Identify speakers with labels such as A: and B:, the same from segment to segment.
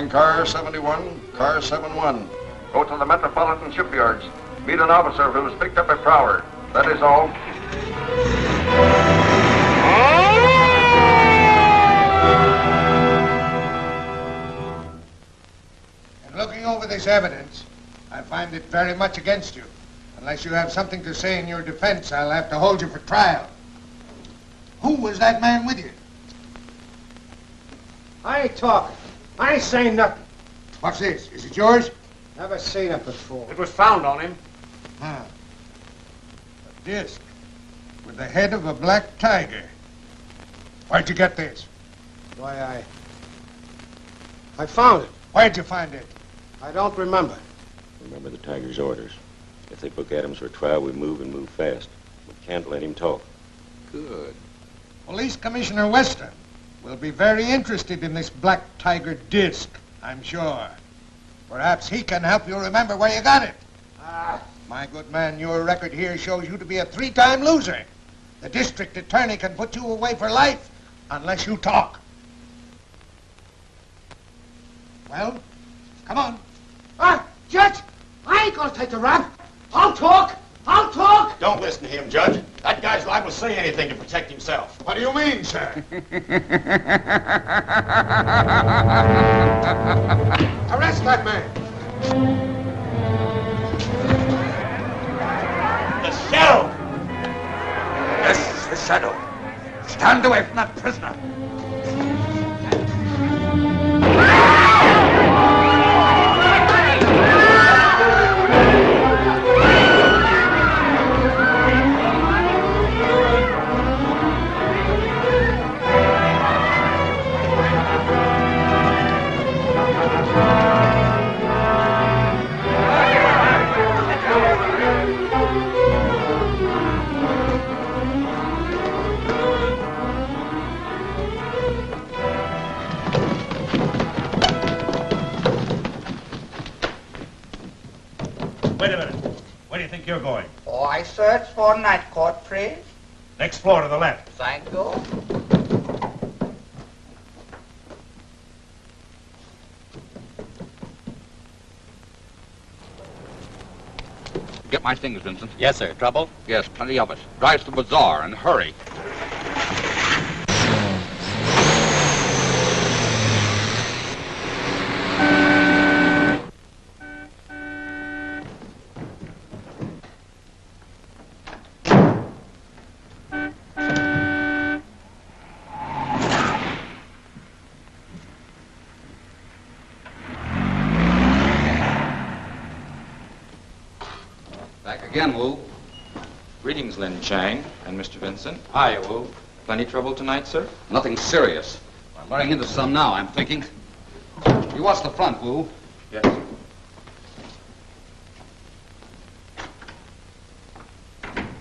A: Car 71, car 71.
B: Go to the Metropolitan Shipyards. Meet an officer who was picked up by Prowler. That is all.
C: In looking over this evidence, I find it very much against you. Unless you have something to say in your defense, I'll have to hold you for trial. Who was that man with you?
D: I ain't talking. I ain't saying nothing.
C: What's this? Is it yours?
D: Never seen it before.
E: It was found on him.
C: Huh. A disc with the head of a black tiger. Where'd you get this?
D: Why, I found it.
C: Where'd you find it?
D: I don't remember.
F: Remember the tiger's orders. If they book Adams for trial, we move and move fast. We can't let him talk.
A: Good.
C: Police Commissioner Weston will be very interested in this black tiger disc, I'm sure. Perhaps he can help you remember where you got it. My good man, your record here shows you to be a 3-time loser. The district attorney can put you away for life unless you talk. Well, come on.
D: Judge, I ain't gonna take the rap. I'll talk. I'll talk.
E: Don't listen to him, Judge. That guy's liable to say anything to protect himself.
C: What do you mean, sir? Arrest that man.
E: The Shadow!
G: Yes, the Shadow. Stand away from that prisoner.
E: Wait a minute. Where do you think you're going?
H: Oh, I search for night court, please.
E: Next floor to the left.
H: Thank you.
G: Get my things, Vincent.
I: Yes, sir. Trouble?
G: Yes, plenty of it. Drive to the bazaar and hurry. Again, Wu.
J: Greetings, Lin Chang and Mr. Vincent.
I: Hiya, Wu.
J: Plenty trouble tonight, sir?
G: Nothing serious. I'm running into some now, I'm thinking. You watch the front, Wu.
J: Yes.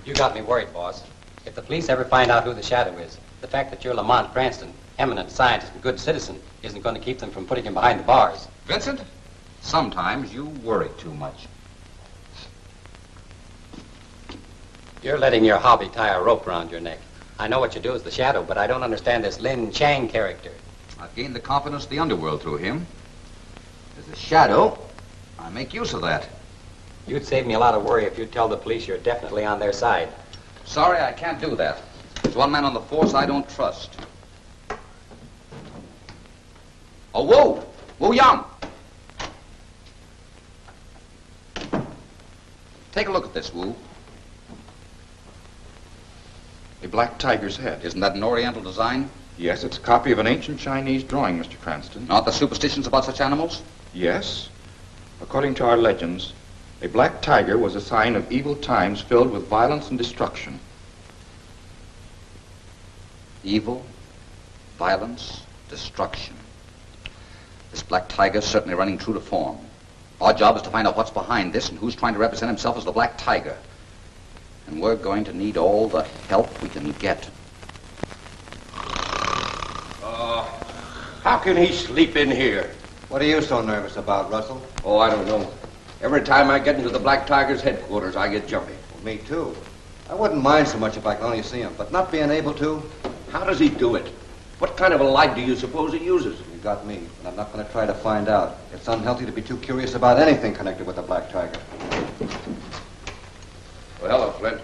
I: You got me worried, boss. If the police ever find out who the Shadow is, the fact that you're Lamont Cranston, eminent scientist and good citizen, isn't going to keep them from putting him behind the bars.
G: Vincent, sometimes you worry too much.
I: You're letting your hobby tie a rope around your neck. I know what you do as the Shadow, but I don't understand this Lin Chang character.
G: I've gained the confidence of the underworld through him. As a Shadow, I make use of that.
I: You'd save me a lot of worry if you'd tell the police you're definitely on their side.
G: Sorry, I can't do that. There's one man on the force I don't trust. Oh, Wu! Wu Yang! Take a look at this, Wu.
J: A black tiger's head.
G: Isn't that an Oriental design?
J: Yes, it's a copy of an ancient Chinese drawing, Mr. Cranston.
G: Not the superstitions about such animals?
J: Yes. According to our legends, a black tiger was a sign of evil times filled with violence and destruction.
G: Evil, violence, destruction. This black tiger's certainly running true to form. Our job is to find out what's behind this and who's trying to represent himself as the black tiger. And we're going to need all the help we can get.
K: How can he sleep in here?
L: What are you so nervous about, Russell?
K: Oh, I don't know. Every time I get into the Black Tiger's headquarters, I get jumpy.
L: Well, me too. I wouldn't mind so much if I could only see him, but not being able to.
K: How does he do it? What kind of a light do you suppose he uses?
L: You got me, and I'm not going to try to find out. It's unhealthy to be too curious about anything connected with the Black Tiger.
K: Well, hello, Flint.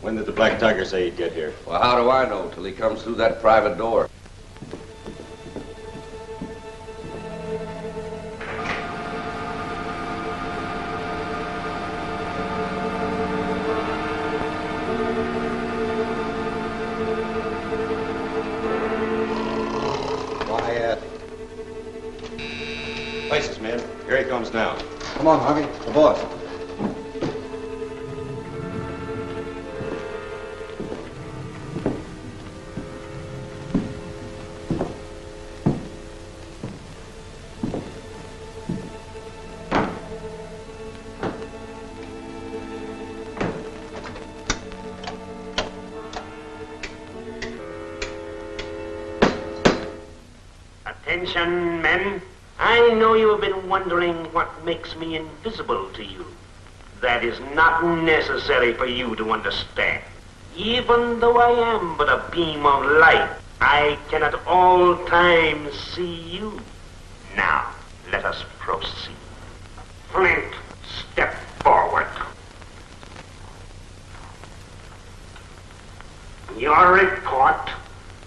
F: When did the Black Tiger say he'd get here?
K: Well, how do I know till he comes through that private door?
F: Places, men. Here he comes now.
L: Come on, Harvey. The boss.
M: Attention, men. I know you have been wondering what makes me invisible to you. That is not necessary for you to understand. Even though I am but a beam of light, I can at all times see you. Now, let us proceed. Flint, step forward. Your report.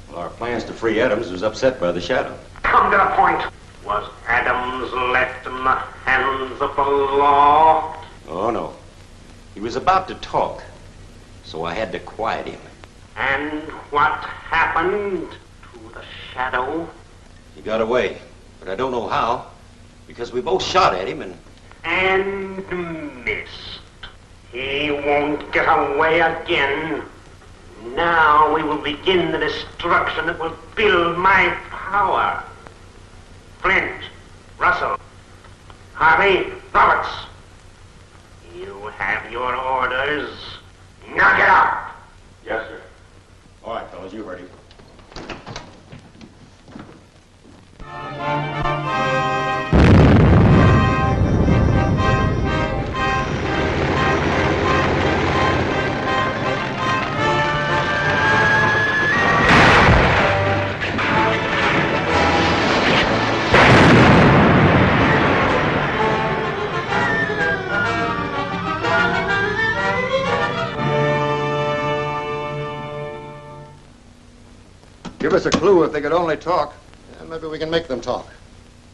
F: Well, our plans to free Adams was upset by the shadow.
M: Come to the point. Was Adams left in the hands of the law?
F: Oh, no. He was about to talk, so I had to quiet him.
M: And what happened to the shadow?
F: He got away, but I don't know how, because we both shot at him
M: and missed. He won't get away again. Now we will begin the destruction that will build my power. Flint, Russell, Harvey, Roberts. You have your orders. Now get out.
F: Yes, sir. All right, fellas, you heard him.
A: Give us a clue if they could only talk.
L: Yeah, maybe we can make them talk.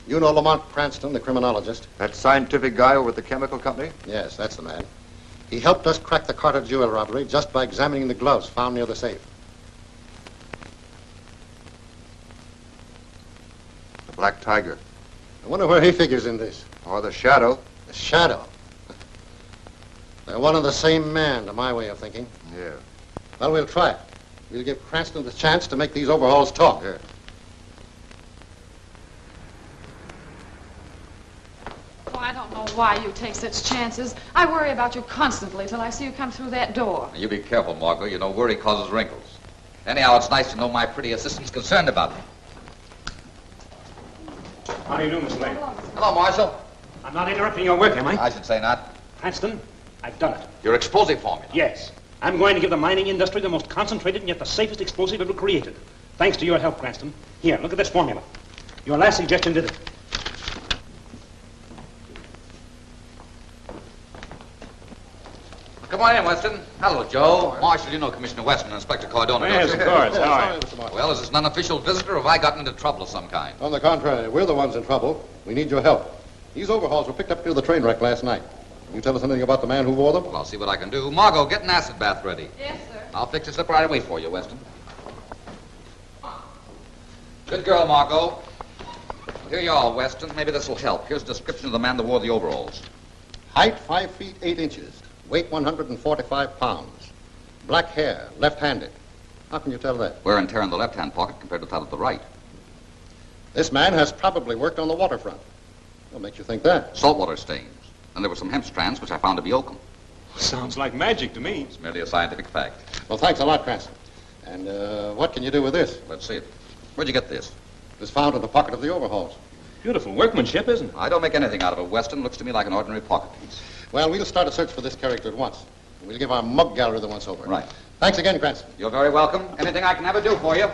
L: You know Lamont Cranston, the criminologist?
A: That scientific guy over at the chemical company?
L: Yes, that's the man. He helped us crack the Carter jewel robbery just by examining the gloves found near the safe.
A: The Black Tiger.
L: I wonder where he figures in this.
A: Or the Shadow.
L: The Shadow? They're one and the same man, to my way of thinking.
A: Yeah.
L: Well, we'll try it. We'll give Cranston the chance to make these overhauls talk.
A: Yeah.
N: Oh, I don't know why you take such chances. I worry about you constantly till I see you come through that door.
G: You be careful, Margot. You know, worry causes wrinkles. Anyhow, it's nice to know my pretty assistant's concerned about me.
O: How do you do, Miss Lane?
G: Hello, Marshal.
O: I'm not interrupting your work, am I?
G: I should say not.
O: Cranston, I've done it.
G: Your explosive formula.
O: Yes. I'm going to give the mining industry the most concentrated and yet the safest explosive ever created. Thanks to your help, Cranston. Here, look at this formula. Your last suggestion did it.
G: Come Come on in, Weston. Hello, Joe. Marshal, you know Commissioner Weston and Inspector Cardona,
O: Yes,
G: don't
O: of
G: you?
O: course. How are you?
L: Mr. Marshall.
G: Well, is this an unofficial visitor, or have I gotten into trouble of some kind?
L: On the contrary, we're the ones in trouble. We need your help. These overhauls were picked up near the train wreck last night. Can you tell us anything about the man who wore them?
G: Well, I'll see what I can do. Margot, get an acid bath ready.
N: Yes, sir.
G: I'll fix this up right away for you, Weston. Good girl, Margot. Here you are, Weston. Maybe this will help. Here's a description of the man that wore the overalls.
L: Height 5 feet 8 inches. Weight 145 pounds. Black hair, left-handed. How can you tell that?
G: Wear and tear in the left-hand pocket compared to that of the right.
L: This man has probably worked on the waterfront. What makes you think that?
G: Saltwater stains. And there were some hemp strands which I found to be oakum.
O: Sounds like magic to me.
G: It's merely a scientific fact.
L: Well, thanks a lot, Cranston. And what can you do with this?
G: Let's see it. Where'd you get this?
L: It was found in the pocket of the overhauls.
O: Beautiful workmanship, isn't it?
G: I don't make anything out of it, Weston. Looks to me like an ordinary pocket piece.
L: Well, we'll start a search for this character at once. We'll give our mug gallery the once over.
G: Right.
L: Thanks again, Cranston.
G: You're very welcome. Anything I can ever do for you.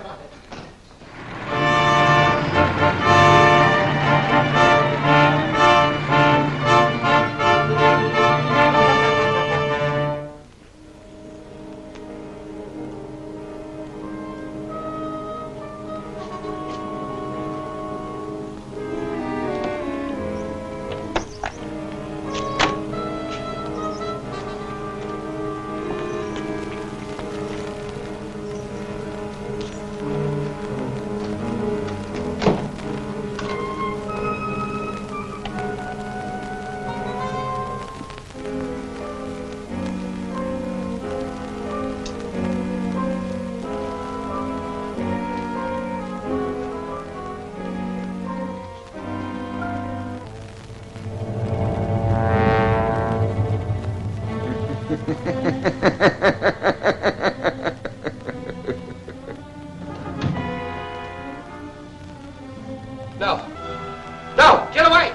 B: No, get away!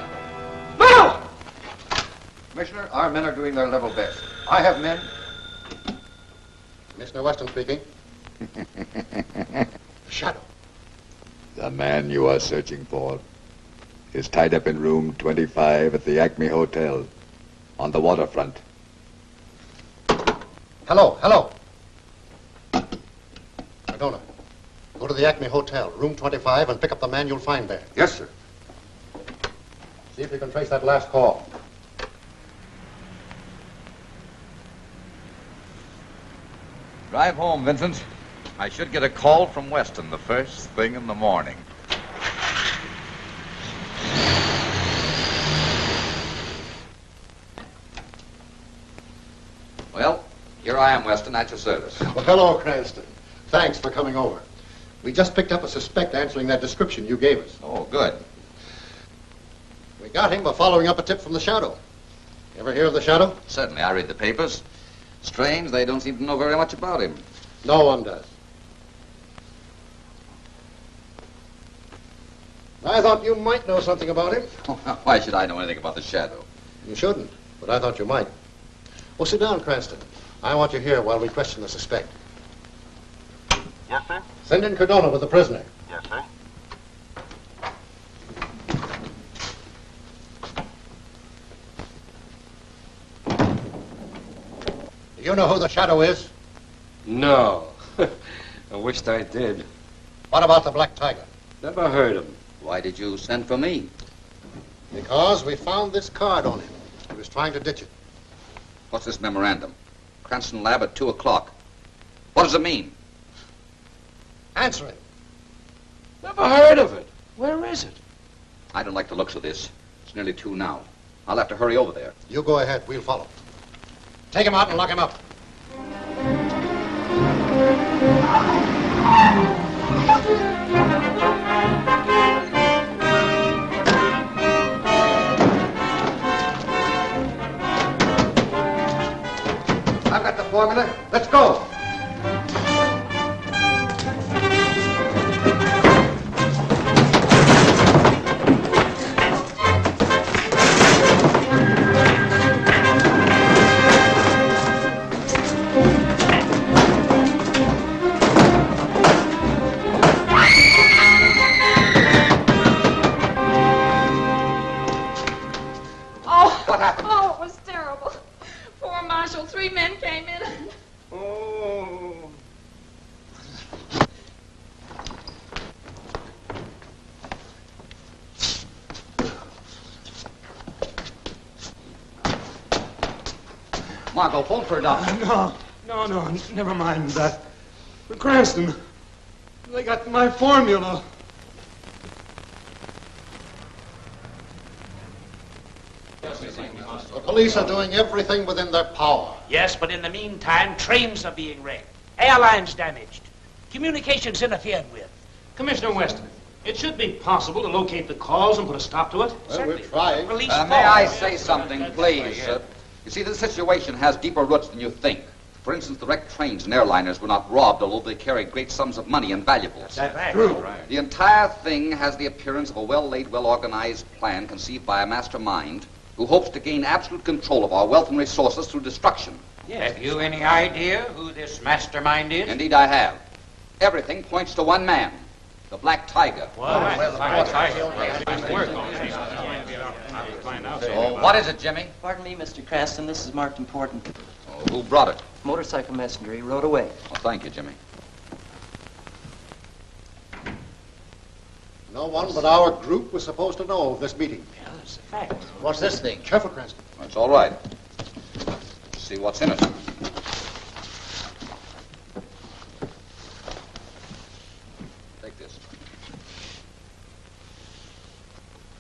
B: No!
A: Commissioner, our men are doing their level best. I have men.
L: Commissioner Weston speaking. Shadow.
P: The man you are searching for is tied up in room 25 at the Acme Hotel on the waterfront.
L: Hello. Cardona, go to the Acme Hotel, room 25, and pick up the man you'll find there.
A: Yes, sir.
L: See if you can trace that last call.
G: Drive home, Vincent. I should get a call from Weston the first thing in the morning. Well, here I am, Weston, at your service.
L: Well, hello, Cranston. Thanks for coming over. We just picked up a suspect answering that description you gave us.
G: Oh, good.
L: We got him by following up a tip from the Shadow. Ever hear of the Shadow?
G: Certainly, I read the papers. Strange, they don't seem to know very much about him.
L: No one does. I thought you might know something about him.
G: Why should I know anything about the Shadow?
L: You shouldn't, but I thought you might. Well, sit down, Cranston. I want you here while we question the suspect.
B: Yes, sir?
L: Send in Cardona with the prisoner.
B: Yes, sir.
L: Do you know who the Shadow is?
K: No. I wished I did.
L: What about the Black Tiger?
K: Never heard of him.
G: Why did you send for me?
L: Because we found this card on him. He was trying to ditch it.
G: What's this memorandum? Cranston Lab at 2 o'clock. What does it mean?
L: Answer him.
K: Never heard of it. Where is it?
G: I don't like the looks of this. It's nearly 2 now. I'll have to hurry over there.
L: You go ahead. We'll follow. Take him out and lock him up.
A: I've got the formula. Let's go.
G: Margot, phone for a doctor.
Q: No, never mind that. But Cranston, they got my formula.
L: The police are doing everything within their power.
M: Yes, but in the meantime, trains are being wrecked, airlines damaged, communications interfered with.
O: Commissioner Weston, it should be possible to locate the cause and put a stop to it.
L: Well, we're trying.
G: May I say something, please? You see, this situation has deeper roots than you think. For instance, the wrecked trains and airliners were not robbed, although they carried great sums of money and valuables.
M: That's true.
G: The entire thing has the appearance of a well-laid, well-organized plan conceived by a mastermind who hopes to gain absolute control of our wealth and resources through destruction.
K: Have you any idea who this mastermind is?
G: Indeed, I have. Everything points to one man, the Black Tiger. So, what is it, Jimmy?
R: Pardon me, Mr. Cranston. This is marked important.
G: Oh, who brought it?
R: Motorcycle messenger. He rode away.
G: Well, thank you, Jimmy.
L: No one but our group was supposed to know of this meeting.
M: Yeah, that's a fact.
L: What's this thing? Careful, Cranston.
G: That's all right. Let's see what's in it. Take this.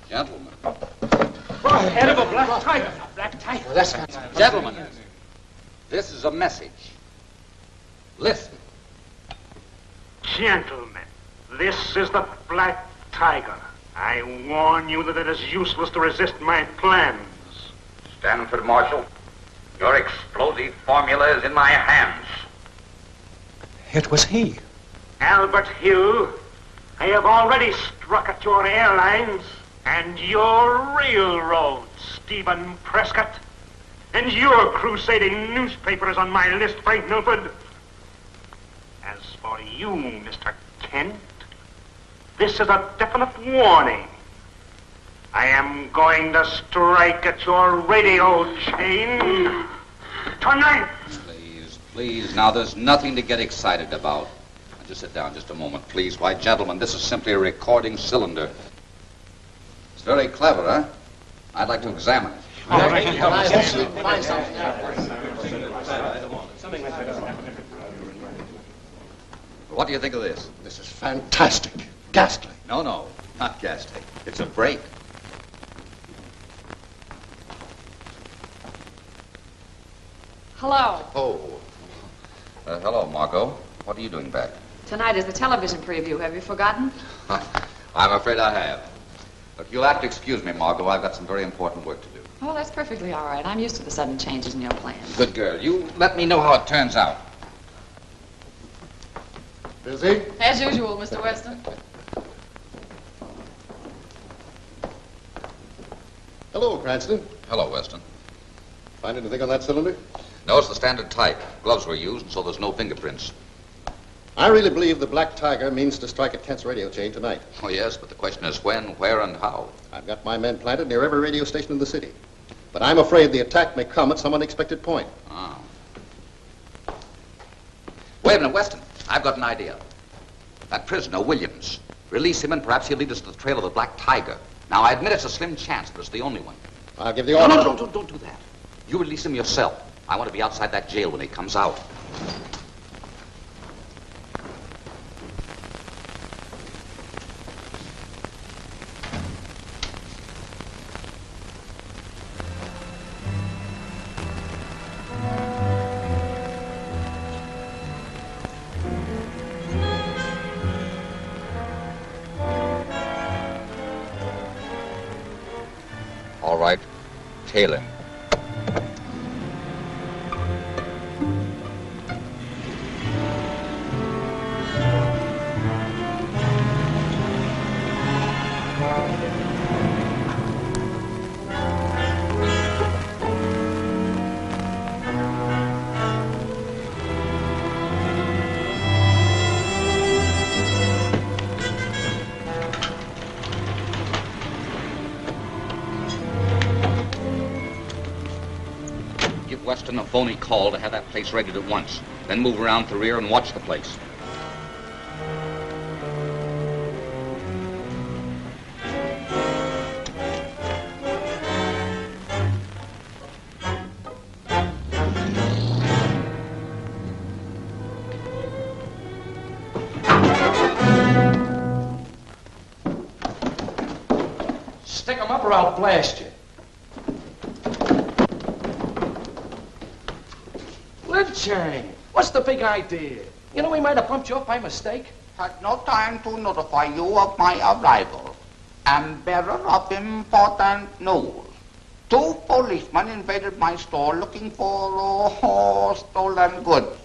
G: Gentlemen.
M: Head of a black tiger. A black tiger.
L: Well, that's
G: Gentlemen, this is a message. Listen.
M: Gentlemen, this is the Black Tiger. I warn you that it is useless to resist my plans.
B: Stanford Marshal, your explosive formula is in my hands.
Q: It was he.
M: Albert Hill, I have already struck at your airlines and your railroads, Stephen Prescott. And your crusading newspaper is on my list, Frank Milford. As for you, Mr. Kent, this is a definite warning. I am going to strike at your radio chain tonight.
G: Please, now there's nothing to get excited about. Now, just sit down just a moment, please. Why, gentlemen, this is simply a recording cylinder. It's very clever, huh? I'd like to examine it.
L: Find something.
G: What do you think of this?
L: This is fantastic. Ghastly.
G: No, not ghastly. It's a break.
N: Hello.
G: Oh. Hello, Margot. What are you doing back?
N: Tonight is the television preview. Have you forgotten?
G: I'm afraid I have. Look, you'll have to excuse me, Margot. I've got some very important work to do.
N: Oh, that's perfectly all right. I'm used to the sudden changes in your plans.
G: Good girl. You let me know how it turns out.
L: Busy?
N: As usual, Mr. Weston.
L: Hello, Cranston.
G: Hello, Weston.
L: Find anything on that cylinder?
G: No, it's the standard type. Gloves were used, so there's no fingerprints.
L: I really believe the Black Tiger means to strike at Kent's radio chain tonight.
G: Oh, yes, but the question is when, where, and how.
L: I've got my men planted near every radio station in the city. But I'm afraid the attack may come at some unexpected point.
G: Ah. Wait a minute, Weston. I've got an idea. That prisoner, Williams. Release him and perhaps he'll lead us to the trail of the Black Tiger. Now, I admit it's a slim chance, but it's the only one.
L: I'll give the order.
G: No, don't do that. You release him yourself. I want to be outside that jail when he comes out. All right. Tail him. Weston a phony call to have that place raided at once. Then move around to the rear and watch the place.
K: up or I'll blast you. Lin Chang, what's the big idea? You know we might have bumped you up by mistake.
H: Had no time to notify you of my arrival. Am bearer of important news. 2 policemen invaded my store looking for stolen goods.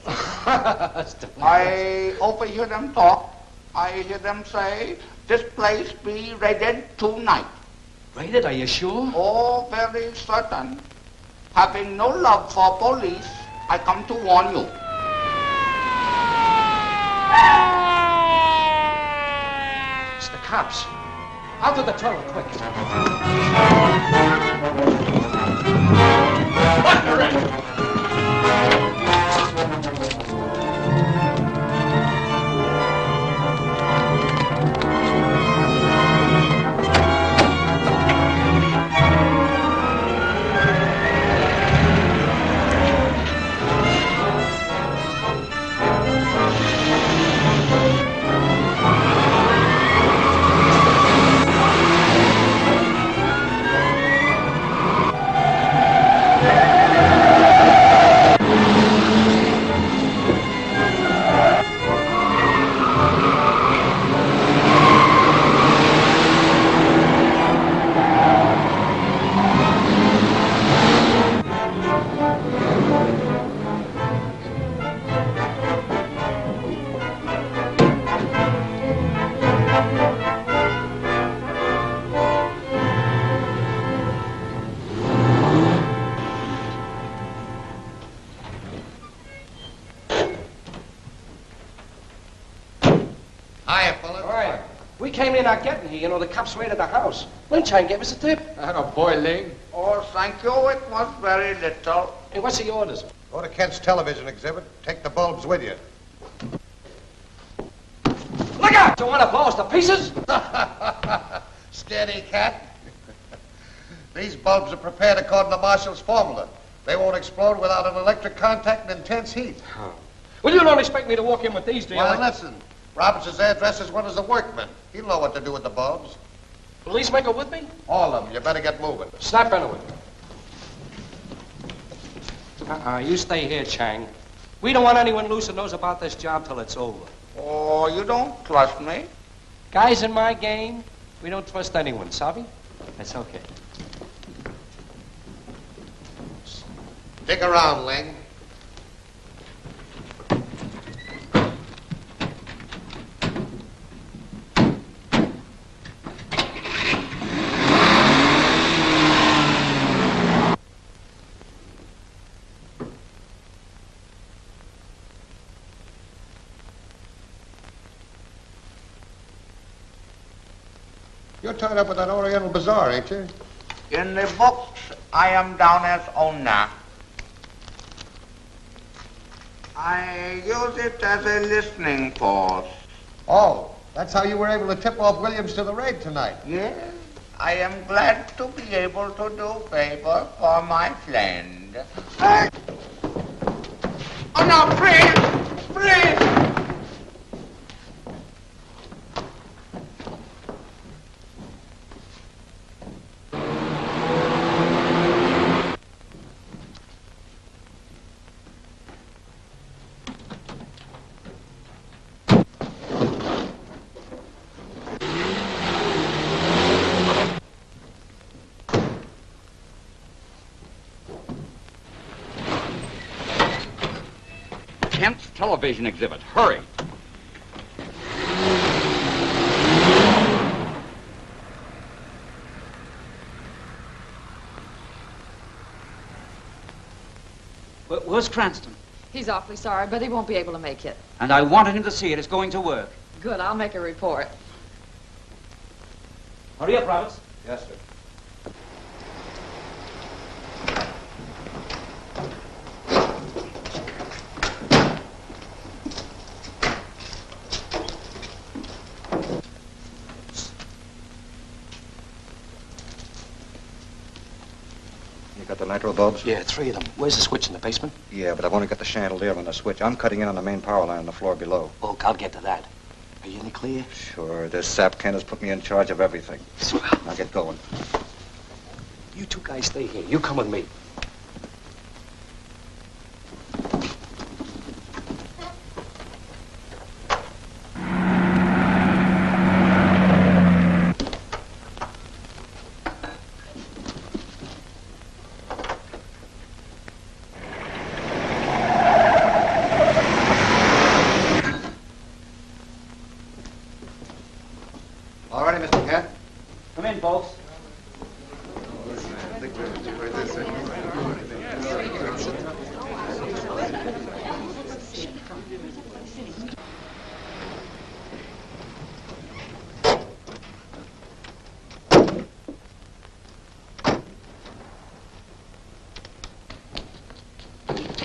H: I overhear them talk. I hear them say, this place be raided tonight.
K: Raided, are you sure?
H: Oh, very certain. Having no love for police, I come to warn you.
K: It's the cops. Out of the tunnel, quick. Under it! We came in not getting here. You know, the cops raided the house. Lin Chang gave us a tip.
L: Oh, boy, Ling.
H: Oh, thank you. It was very little.
K: Hey, what's the orders?
C: Go to Kent's television exhibit. Take the bulbs with you.
K: Look out! You want to blow us to pieces?
C: Steady, cat. These bulbs are prepared according to Marshall's formula. They won't explode without an electric contact and intense heat.
K: Oh. Well, you don't expect me to walk in with these, do you?
C: Well, listen. Robertson's address is one as a workman. He'll know what to do with the bulbs.
K: Policeman go with me?
C: All of them. You better get moving.
K: Snap in with me. You stay here, Chang. We don't want anyone loose who knows about this job till it's over.
H: Oh, you don't trust me?
K: Guys in my game, we don't trust anyone, Sabi? That's okay.
C: Dig around, Ling. You're tied up with that Oriental Bazaar, ain't you?
H: In the books, I am down as owner. I use it as a listening post.
C: Oh, that's how you were able to tip off Williams to the raid tonight.
H: Yes, I am glad to be able to do favor for my friend. Hey! Oh, no, please! Please!
G: Kent's television exhibit. Hurry.
S: Where's Cranston?
N: He's awfully sorry, but he won't be able to make it.
S: And I wanted him to see it. It's going to work.
N: Good, I'll make a report.
O: Hurry up, Roberts.
A: Yes, sir.
T: Got the nitro bulbs?
K: Yeah, 3 of them. Where's the switch in the basement?
T: Yeah, but I've only got the chandelier and the switch. I'm cutting in on the main power line on the floor below.
K: Oh, I'll get to that. Are you in the clear?
T: Sure. This sap Kent has put me in charge of everything.
K: Swell.
T: Now get going.
K: You two guys stay here. You come with me.
A: All righty, Mr. Kent.
S: Come in, folks.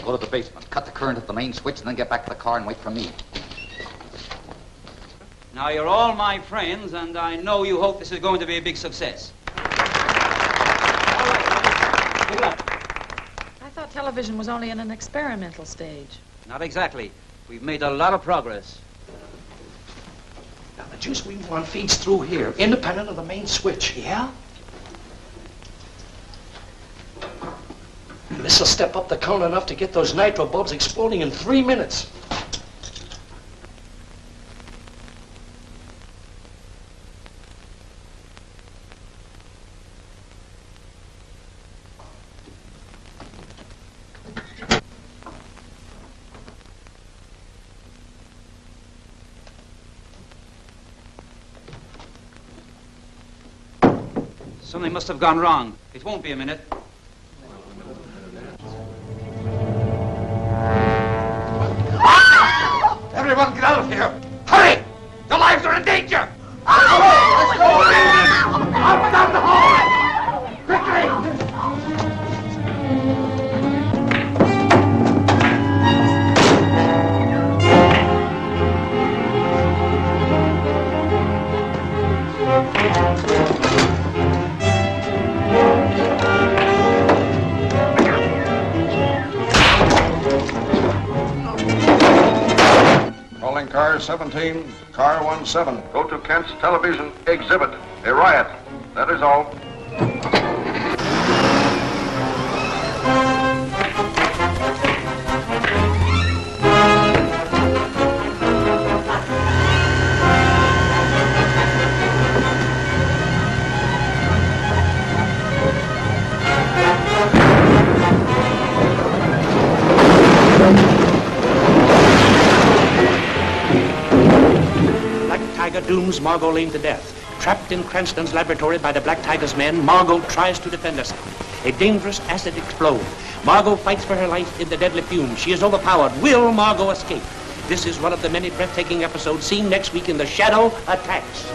G: Go to the basement, cut the current at the main switch, and then get back to the car and wait for me.
S: Now, you're all my friends, and I know you hope this is going to be a big success.
N: I thought television was only in an experimental stage.
S: Not exactly. We've made a lot of progress.
K: Now, the juice we want feeds through here, independent of the main switch. Yeah? This will step up the current enough to get those nitro bulbs exploding in 3 minutes.
S: Something must have gone wrong. It won't be a minute.
H: Everyone get out of here! Hurry! Your lives are in danger! Let's go! Up down the hall! Quickly!
B: Calling car 17, car 17. Go to Kent's television exhibit. A riot. That is all.
O: Dooms Margot Lane to death. Trapped in Cranston's laboratory by the Black Tiger's men, Margot tries to defend herself. A dangerous acid explodes. Margot fights for her life in the deadly fumes. She is overpowered. Will Margot escape? This is one of the many breathtaking episodes seen next week in The Shadow Attacks.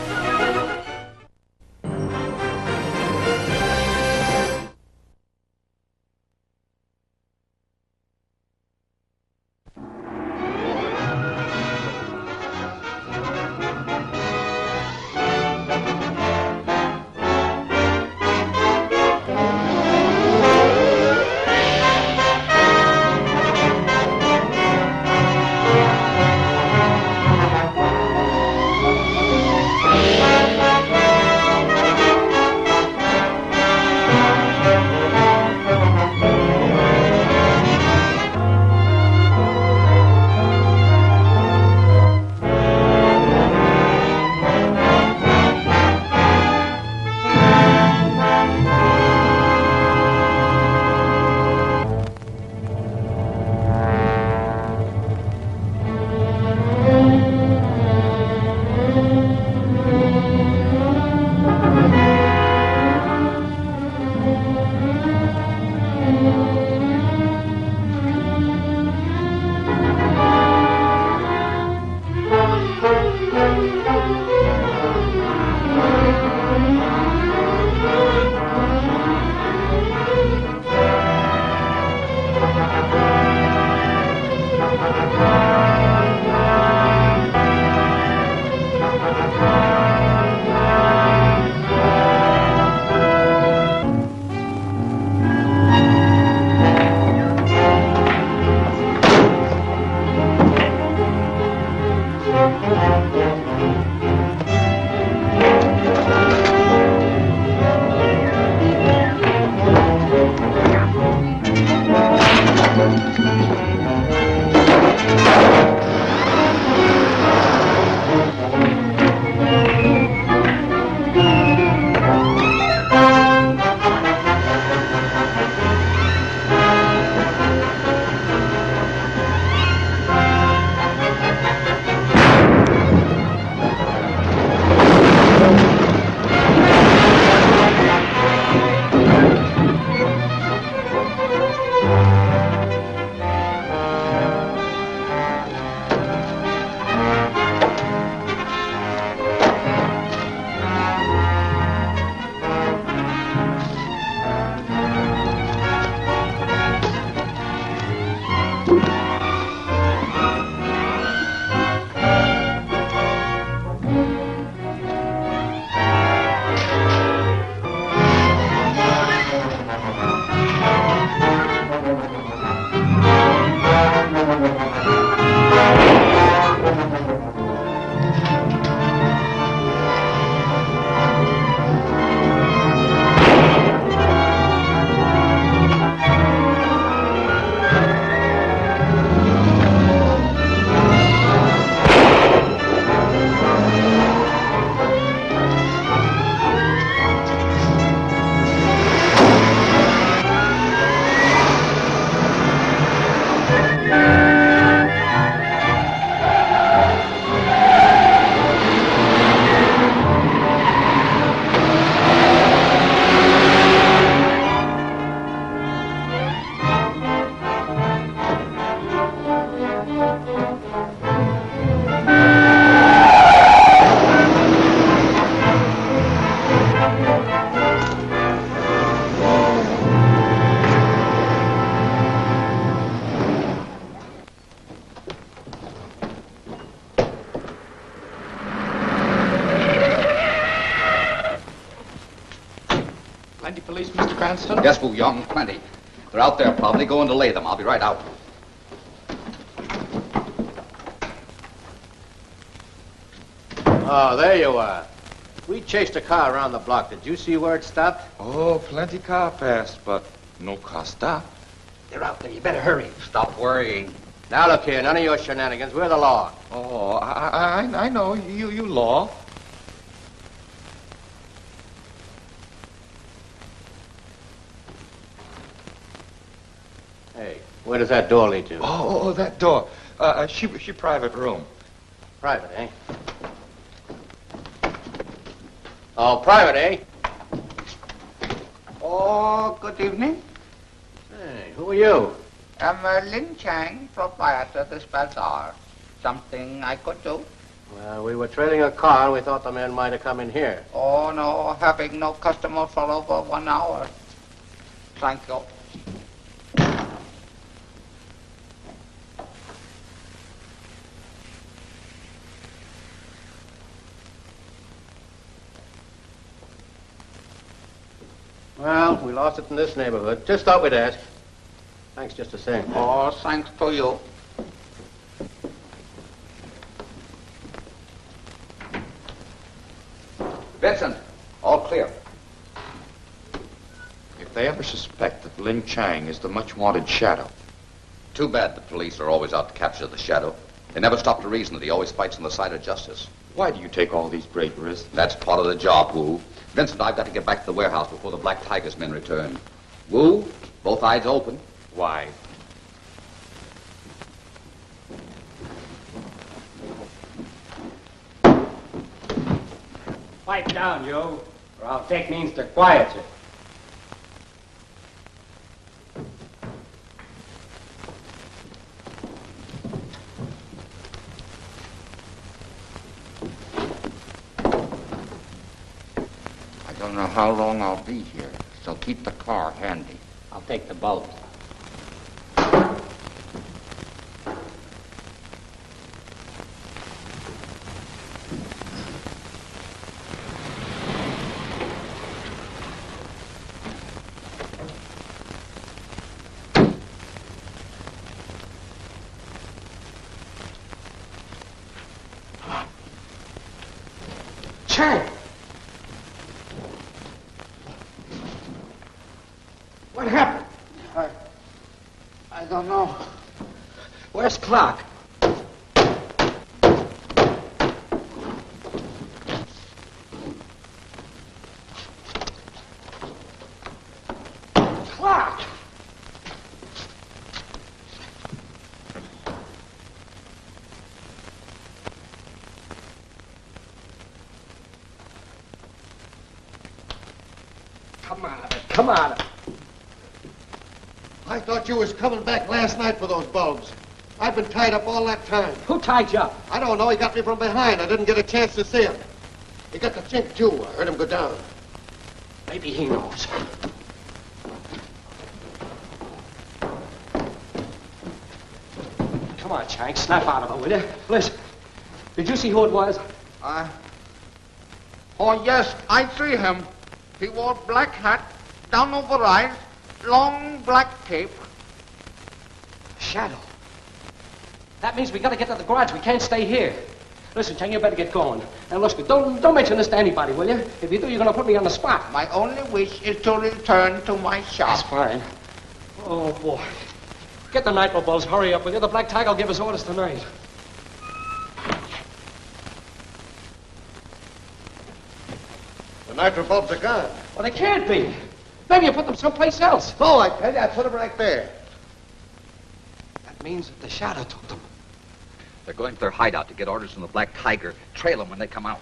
J: Plenty police, Mr. Cranston?
G: Yes, Wu Young, plenty. They're out there probably. Go and delay them. I'll be right out.
K: Oh, there you are. We chased a car around the block. Did you see where it stopped?
J: Oh, plenty car passed, but no car stopped.
K: They're out there. You better hurry.
G: Stop worrying.
K: Now, look here. None of your shenanigans. We're the law.
J: Oh, I know. You law.
K: Hey, where does that door lead to?
J: Oh, that door. She private room.
K: Private, eh? Oh, private, eh?
H: Oh, good evening.
K: Hey, who are you?
H: I'm Lin Chang, proprietor of this bazaar. Something I could do?
K: Well, we were trailing a car and we thought the man might have come in here.
H: Oh, no, having no customer for over 1 hour. Thank you.
K: Well, we lost it in this neighborhood. Just thought we'd ask. Thanks just the same.
H: Oh, thanks to you.
G: Vincent, all clear.
J: If they ever suspect that Lin Chang is the much-wanted Shadow.
G: Too bad the police are always out to capture the Shadow. They never stop to reason that he always fights on the side of justice.
J: Why do you take all these great risks?
G: That's part of the job, Wu. Vincent, I've got to get back to the warehouse before the Black Tiger's men return. Wu, both eyes open.
J: Why?
K: Pipe down, yo, or I'll take means to quiet you.
H: I don't know how long I'll be here, so keep the car handy.
K: I'll take the boat. Chang! What happened?
H: I don't know.
K: Where's Cloak? Cloak! Come out of it. Come out of it.
C: I thought you was coming back last night for those bulbs. I've been tied up all that time.
K: Who tied you up?
C: I don't know. He got me from behind. I didn't get a chance to see him. He got the chink, too. I heard him go down.
K: Maybe he knows. Come on, Chang. Snap out of it, will you? Listen, did you see who it was?
H: Oh, yes, I see him. He wore black hat, down over eyes, long black cape.
K: Shadow. That means we gotta get to the garage. We can't stay here. Listen, Chang, you better get going. And listen, don't mention this to anybody, will you? If you do, you're gonna put me on the spot.
H: My only wish is to return to my shop.
K: That's fine. Oh, boy. Get the nitro bulbs. Hurry up, will you? The Black Tiger will give us orders tonight.
C: The nitro bulbs are gone.
K: Well, they can't be. Maybe you put them someplace else.
C: No, I tell you, I put them right there.
K: That means that the shadow took them.
G: They're going to their hideout to get orders from the Black Tiger. Trail them when they come out.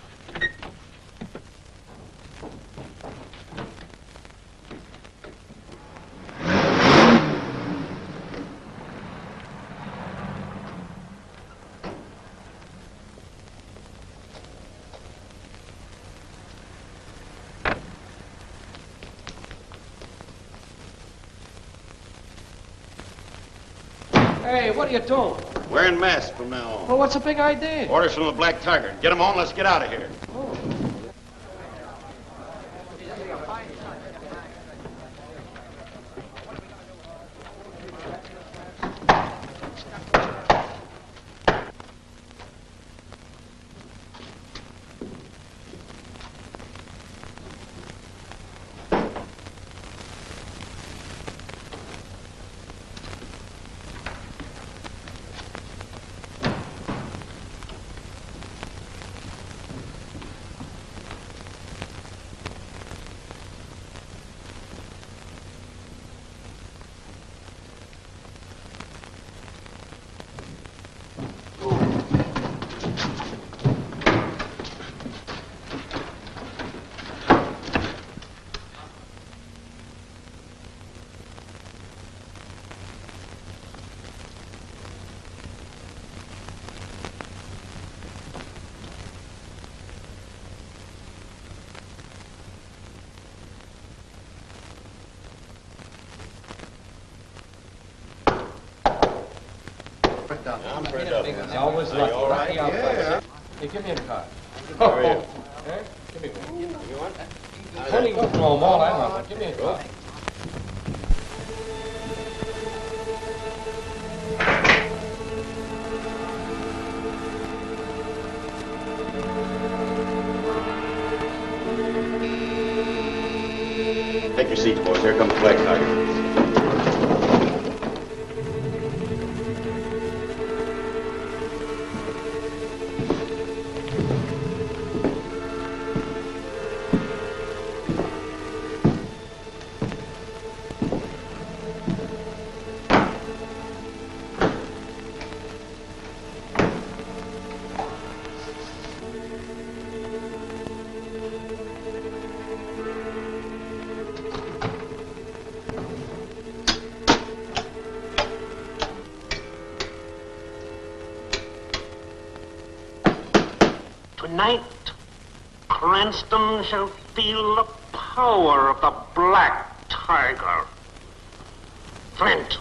K: Hey, what are you doing?
E: Wearing masks from now on.
K: Well, what's the big idea?
E: Orders from the Black Tiger. Get them on, let's get out of here. I'm pretty up.
K: It's always lucky.
E: All right?
K: Yeah. Hey, give me a card.
E: How are you?
K: Huh? Give me one. You want? Tony won't know them all, I know, but give me a card.
E: Take your seats, boys. Here comes the Black Tiger.
M: Tonight, Cranston shall feel the power of the Black Tiger. Flint,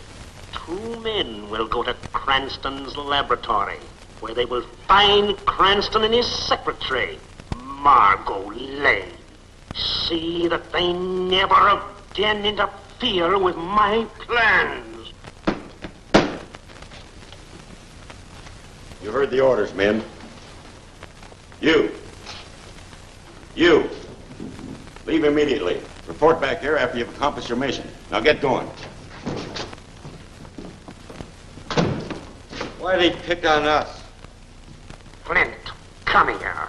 M: 2 men will go to Cranston's laboratory, where they will find Cranston and his secretary, Margot Lane. See that they never again interfere with my plans.
E: You heard the orders, men. You. Leave immediately. Report back here after you've accomplished your mission. Now get going.
T: Why'd he pick on us?
M: Flint, come here.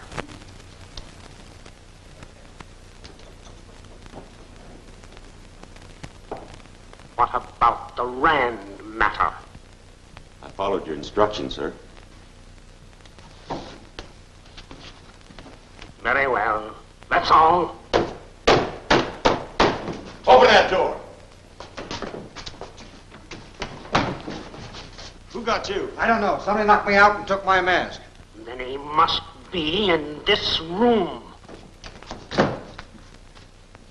M: What about the Rand matter?
E: I followed your instructions, sir.
M: Very well. That's all.
E: Open that door. Who got you?
T: I don't know. Somebody knocked me out and took my mask.
M: Then he must be in this room.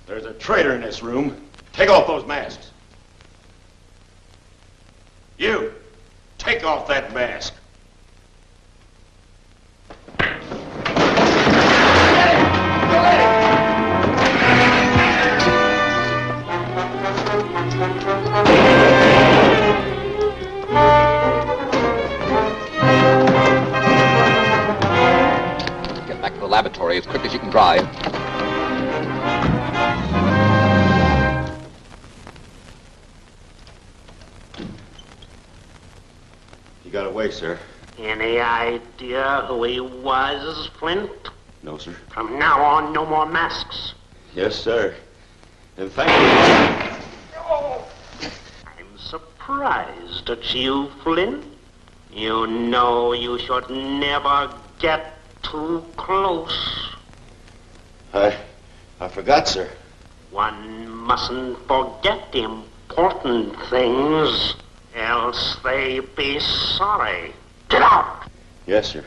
E: There's a traitor in this room. Take off those masks. You, take off that mask.
G: laboratory as quick as you can drive.
F: He got away, sir.
M: Any idea who he was, Flint?
F: No, sir.
M: From now on, no more masks.
F: Yes, sir. And thank you.
M: I'm surprised at you, Flint. You know you should never get too close.
F: I forgot, sir.
M: One mustn't forget important things, else they be sorry. Get out!
F: Yes, sir.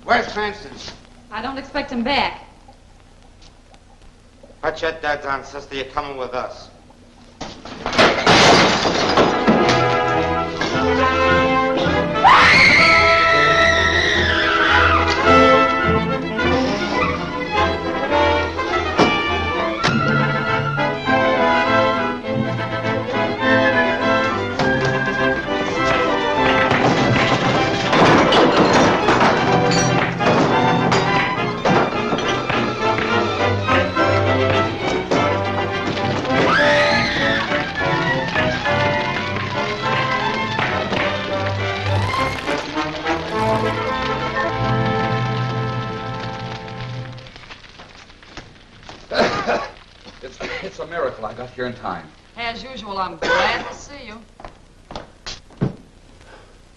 U: Where's Cranston?
N: I don't expect him back.
U: Put your duds on, sister. You're coming with us.
G: It's a miracle I got here in time.
N: As usual, I'm glad to see you.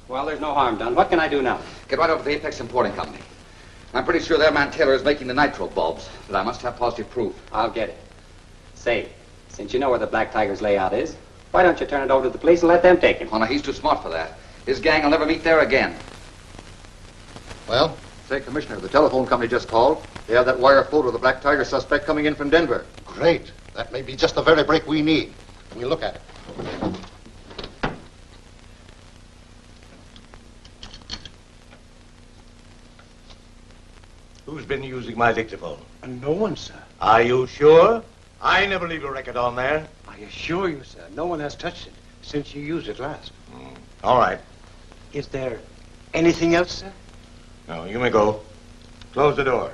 I: Well, there's no harm done. What can I do now?
G: Get right over to the Apex Importing Company. I'm pretty sure their man Taylor is making the nitro bulbs, but I must have positive proof.
I: I'll get it. Say, since you know where the Black Tiger's layout is, why don't you turn it over to the police and let them take him?
G: Oh, no, he's too smart for that. His gang will never meet there again.
L: Well, say, Commissioner, the telephone company just called. They have that wire photo of the Black Tiger suspect coming in from Denver. Great. That may be just the very break we need. We'll look at it.
C: Who's been using my dictaphone?
Q: No one, sir.
C: Are you sure? I never leave a record on there.
Q: I assure you, sir, no one has touched it since you used it last.
C: All right.
Q: Is there anything else, sir?
C: No, you may go. Close the door.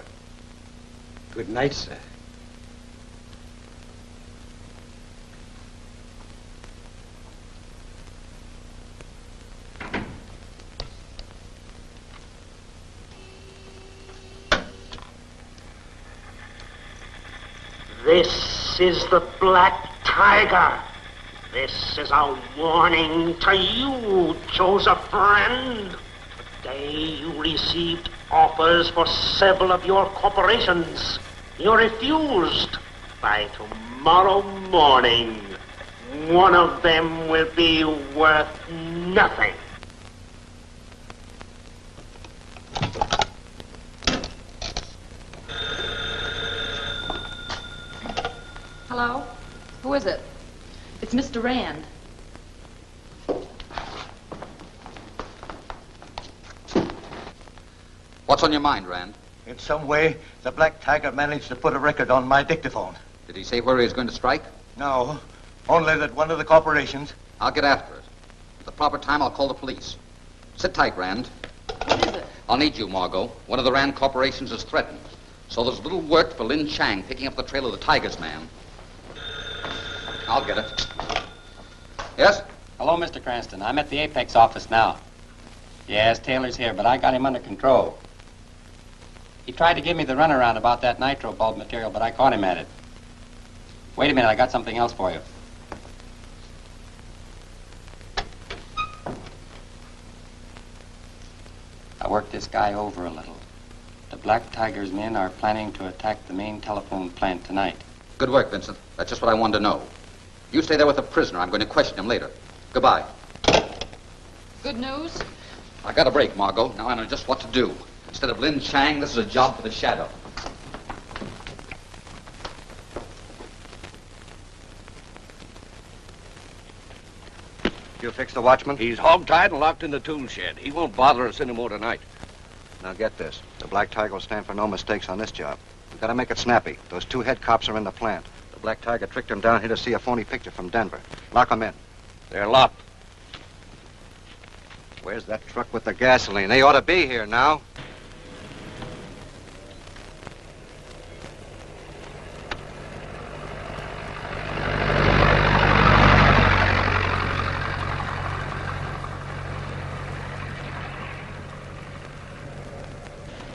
Q: Good night, sir.
M: This is the Black Tiger. This is a warning to you, chosen friend. Today you received offers for several of your corporations. You refused. By tomorrow morning, one of them will be worth nothing.
N: Hello? Who is it? It's Mr. Rand.
G: What's on your mind, Rand?
C: In some way, the Black Tiger managed to put a record on my dictaphone.
G: Did he say where he was going to strike?
C: No, only that one of the corporations...
G: I'll get after it. At the proper time, I'll call the police. Sit tight, Rand.
N: What is it?
G: I'll need you, Margot. One of the Rand corporations is threatened. So there's little work for Lin Chang picking up the trail of the Tiger's man. I'll get it. Yes?
I: Hello, Mr. Cranston. I'm at the Apex office now. Yes, Taylor's here, but I got him under control. He tried to give me the runaround about that nitro bulb material, but I caught him at it. Wait a minute, I got something else for you. I worked this guy over a little. The Black Tiger's men are planning to attack the main telephone plant tonight.
G: Good work, Vincent. That's just what I wanted to know. You stay there with the prisoner. I'm going to question him later. Goodbye.
N: Good news?
G: I got a break, Margot. Now I know just what to do. Instead of Lin Chang, this is a job for the Shadow.
V: You fix the watchman?
W: He's hog-tied and locked in the tool shed. He won't bother us anymore tonight.
T: Now get this. The Black Tiger will stand for no mistakes on this job. We've got to make it snappy. Those 2 head cops are in the plant. The Black Tiger tricked them down here to see a phony picture from Denver. Lock them in.
E: They're locked.
T: Where's that truck with the gasoline? They ought to be here now.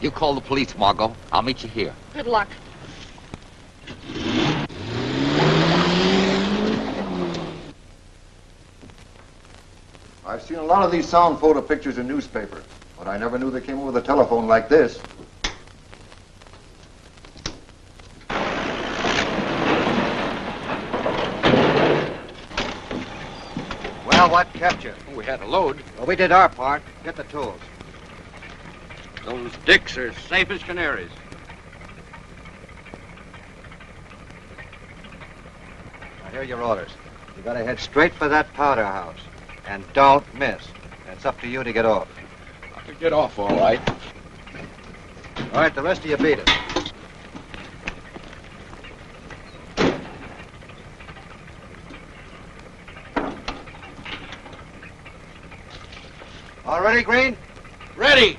G: You call the police, Margot. I'll meet you here.
N: Good luck.
A: I've seen a lot of these sound photo pictures in newspapers, but I never knew they came with a telephone like this.
T: Well, what kept you?
E: We had a load.
T: Well, we did our part. Get the tools.
E: Those dicks are safe as canaries.
T: Now, here are your orders. You got to head straight for that powder house. And don't miss. It's up to you to get off.
E: I could get off all right.
T: All right, the rest of you beat it. All ready, Green?
E: Ready!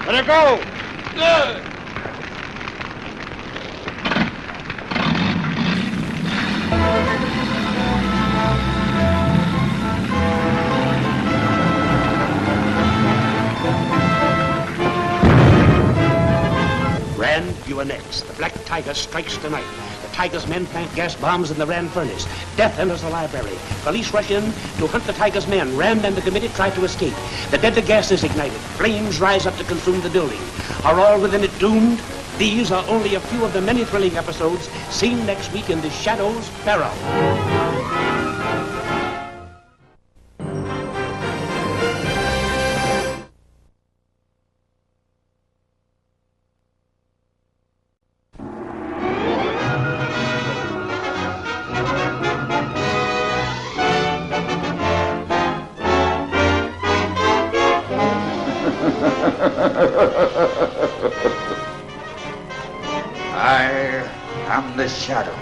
E: Let her go! Good!
O: Rand, you are next. The Black Tiger strikes tonight. The Tiger's men plant gas bombs in the Rand furnace. Death enters the library. Police rush in to hunt the Tiger's men. Rand and the committee try to escape. The deadly gas is ignited. Flames rise up to consume the building. Are all within it doomed? These are only a few of the many thrilling episodes seen next week in The Shadow's Peril.
H: I am the Shadow.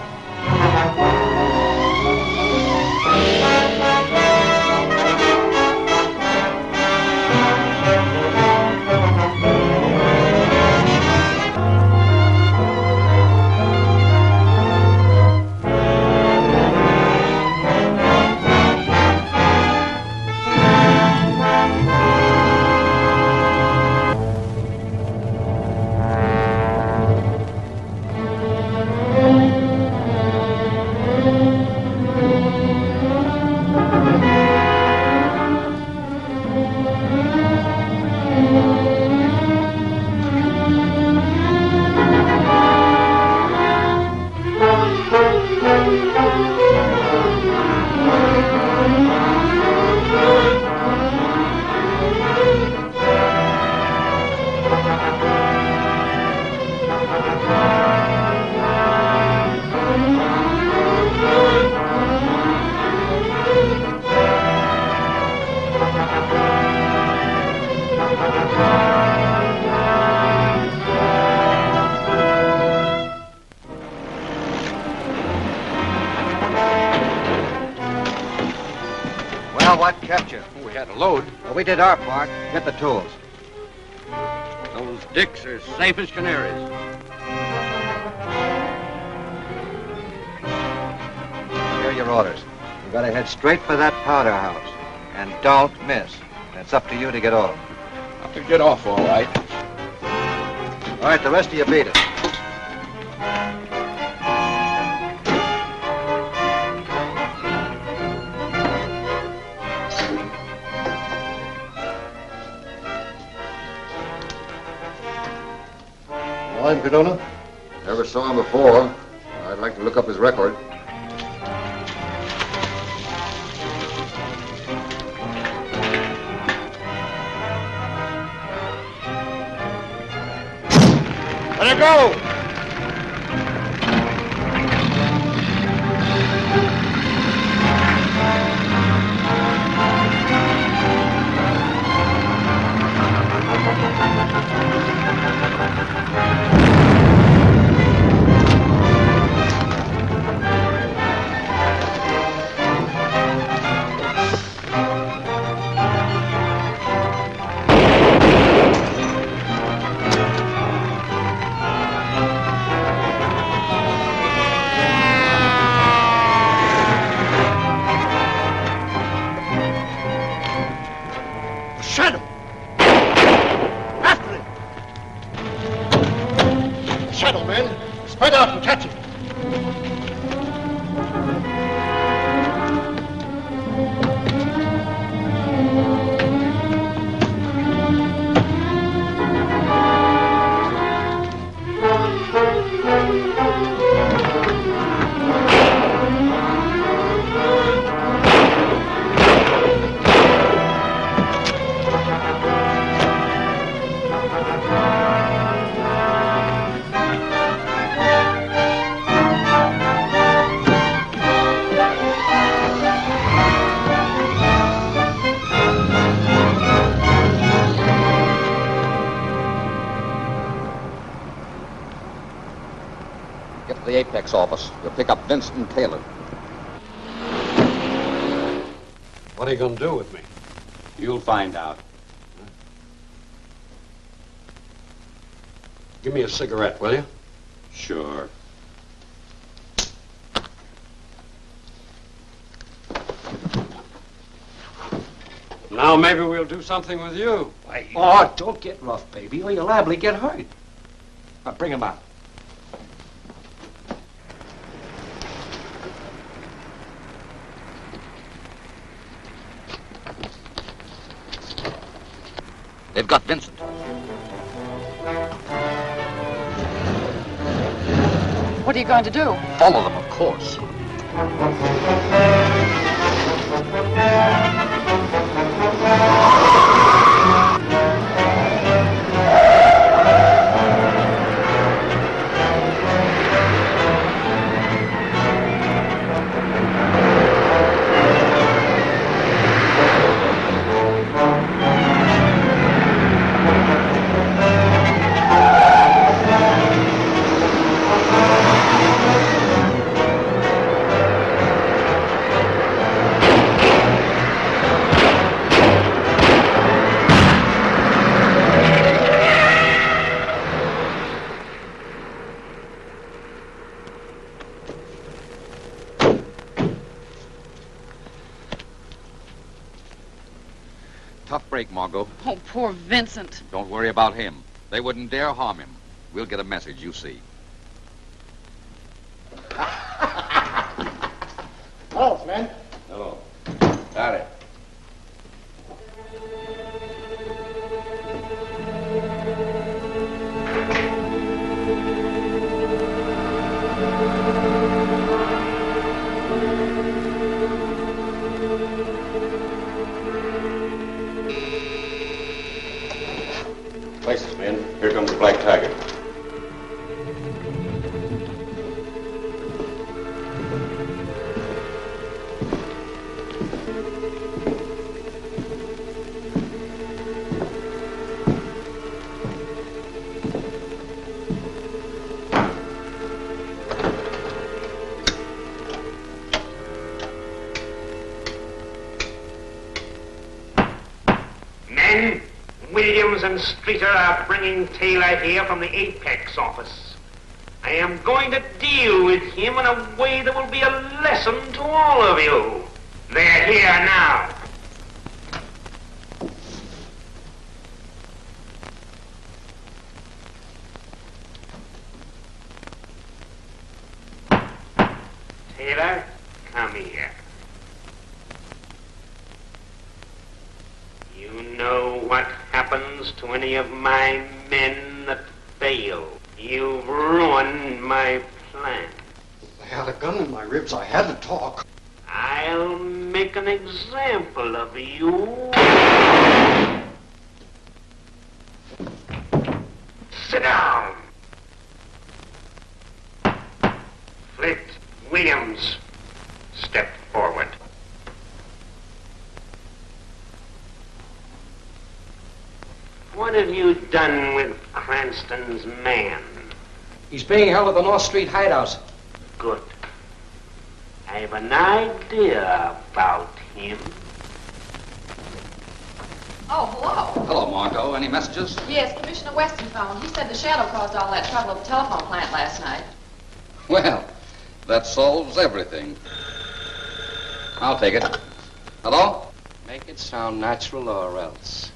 T: Well, what kept you?
E: We had a load.
T: Well, we did our part. Get the tools.
E: Those dicks are safe as canaries.
T: Here are your orders. You got to head straight for that powder house. And don't miss. It's up to you to get off.
E: I could get off all right.
T: All right, the rest of you beat it.
A: I'm Cardona. Never saw him before. I'd like to look up his record.
Q: Let her go!
L: Shadow! After him! Shadow, men! Spread out and catch him!
G: Get to the Apex office. You'll pick up Vincent and Taylor.
D: What are you going to do with me?
I: You'll find out.
D: Give me a cigarette, will you?
I: Sure.
D: Now maybe we'll do something with you.
K: Oh, don't get rough, baby, or you'll liable to get hurt. Now, bring him out.
G: They've got Vincent.
N: What are you going to do?
G: Follow them, of course. Tough break, Margot.
N: Oh, poor Vincent.
G: Don't worry about him. They wouldn't dare harm him. We'll get a message, you see.
L: Hello, friend.
D: Hello. Got it.
E: Places, men. Here comes the Black Tiger.
M: Men, Williams and Streeter are bringing Taylor here from the Apex office. I am going to deal with him in a way that will be a lesson to all of you. They're here now. Taylor, come here. You know what happens to any of my men that fail. You've ruined my plan.
L: I had a gun in my ribs. I had to talk.
M: I'll make an example of you. Sit down. What have you done with Cranston's man?
K: He's being held at the North Street hideout.
M: Good. I have an idea about him.
N: Oh, hello.
G: Hello, Margot. Any messages?
N: Yes, Commissioner Weston phoned. He said the shadow caused all that trouble at the telephone plant last night.
G: Well, that solves everything. I'll take it. Hello?
I: Make it sound natural or else.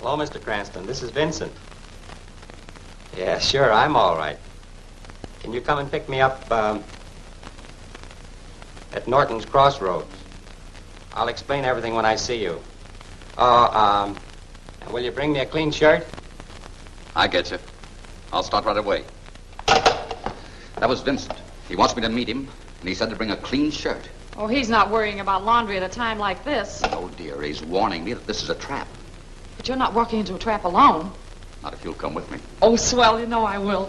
I: Hello, Mr. Cranston. This is Vincent. Yeah, sure, I'm all right. Can you come and pick me up at Norton's Crossroads? I'll explain everything when I see you. Oh, will you bring me a clean shirt?
G: I get you. I'll start right away. That was Vincent. He wants me to meet him, and he said to bring a clean shirt.
N: Oh, he's not worrying about laundry at a time like this.
G: Oh, dear, he's warning me that this is a trap.
N: But you're not walking into a trap alone.
G: Not if you'll come with me.
N: Oh, swell, you know I will.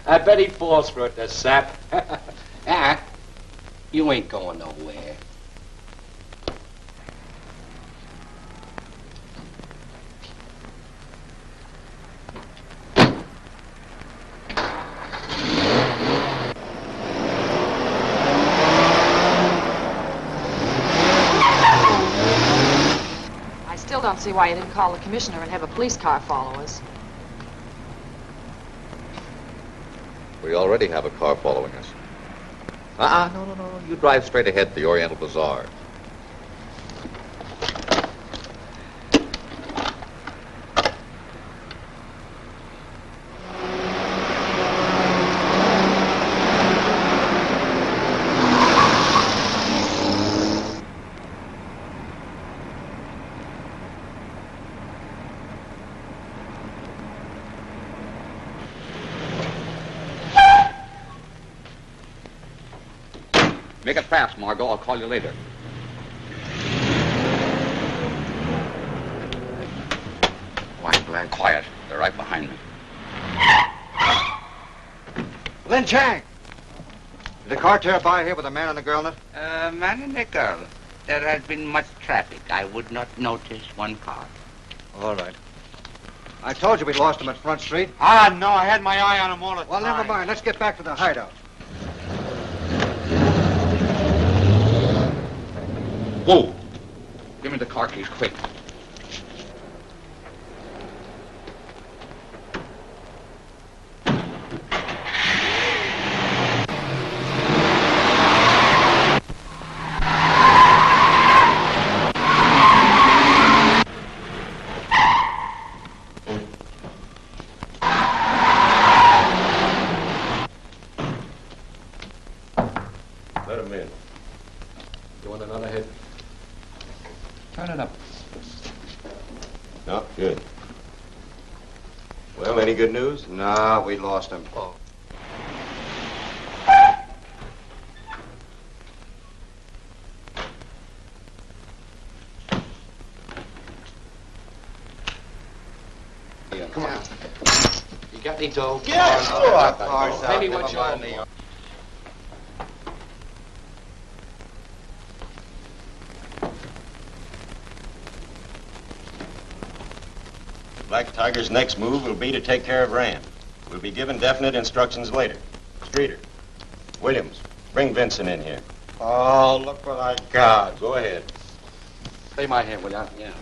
K: I bet he falls for it, the sap. You ain't going nowhere.
N: I still don't see why you didn't call the commissioner and have a police car follow us.
P: We already have a car following us. No. You drive straight ahead to the Oriental Bazaar.
G: Make it fast, Margot. I'll call you later. Quiet. They're right behind me.
T: Lin Chang! Did the car tear by here with a man and a girl in it?
H: A man and a girl. There has been much traffic. I would not notice one car.
T: All right. I told you we lost him at Front Street.
U: No, I had my eye on him all the time.
T: Well, never mind. Let's get back to the hideout.
G: Whoa! Give me the car keys, quick.
D: Let him in. You want another hit?
G: Turn it up.
D: No, good. Well, any good news?
T: No, we lost him.
G: Oh.
T: Come on.
K: You got any dough?
U: Yeah, sure.
T: Of course.
K: Pay me what you owe me.
D: Black Tiger's next move will be to take care of Rand. We'll be given definite instructions later. Streeter, Williams, bring Vincent in here.
U: Oh, look what I got.
D: Go ahead.
G: Play my hand, will ya? Yeah.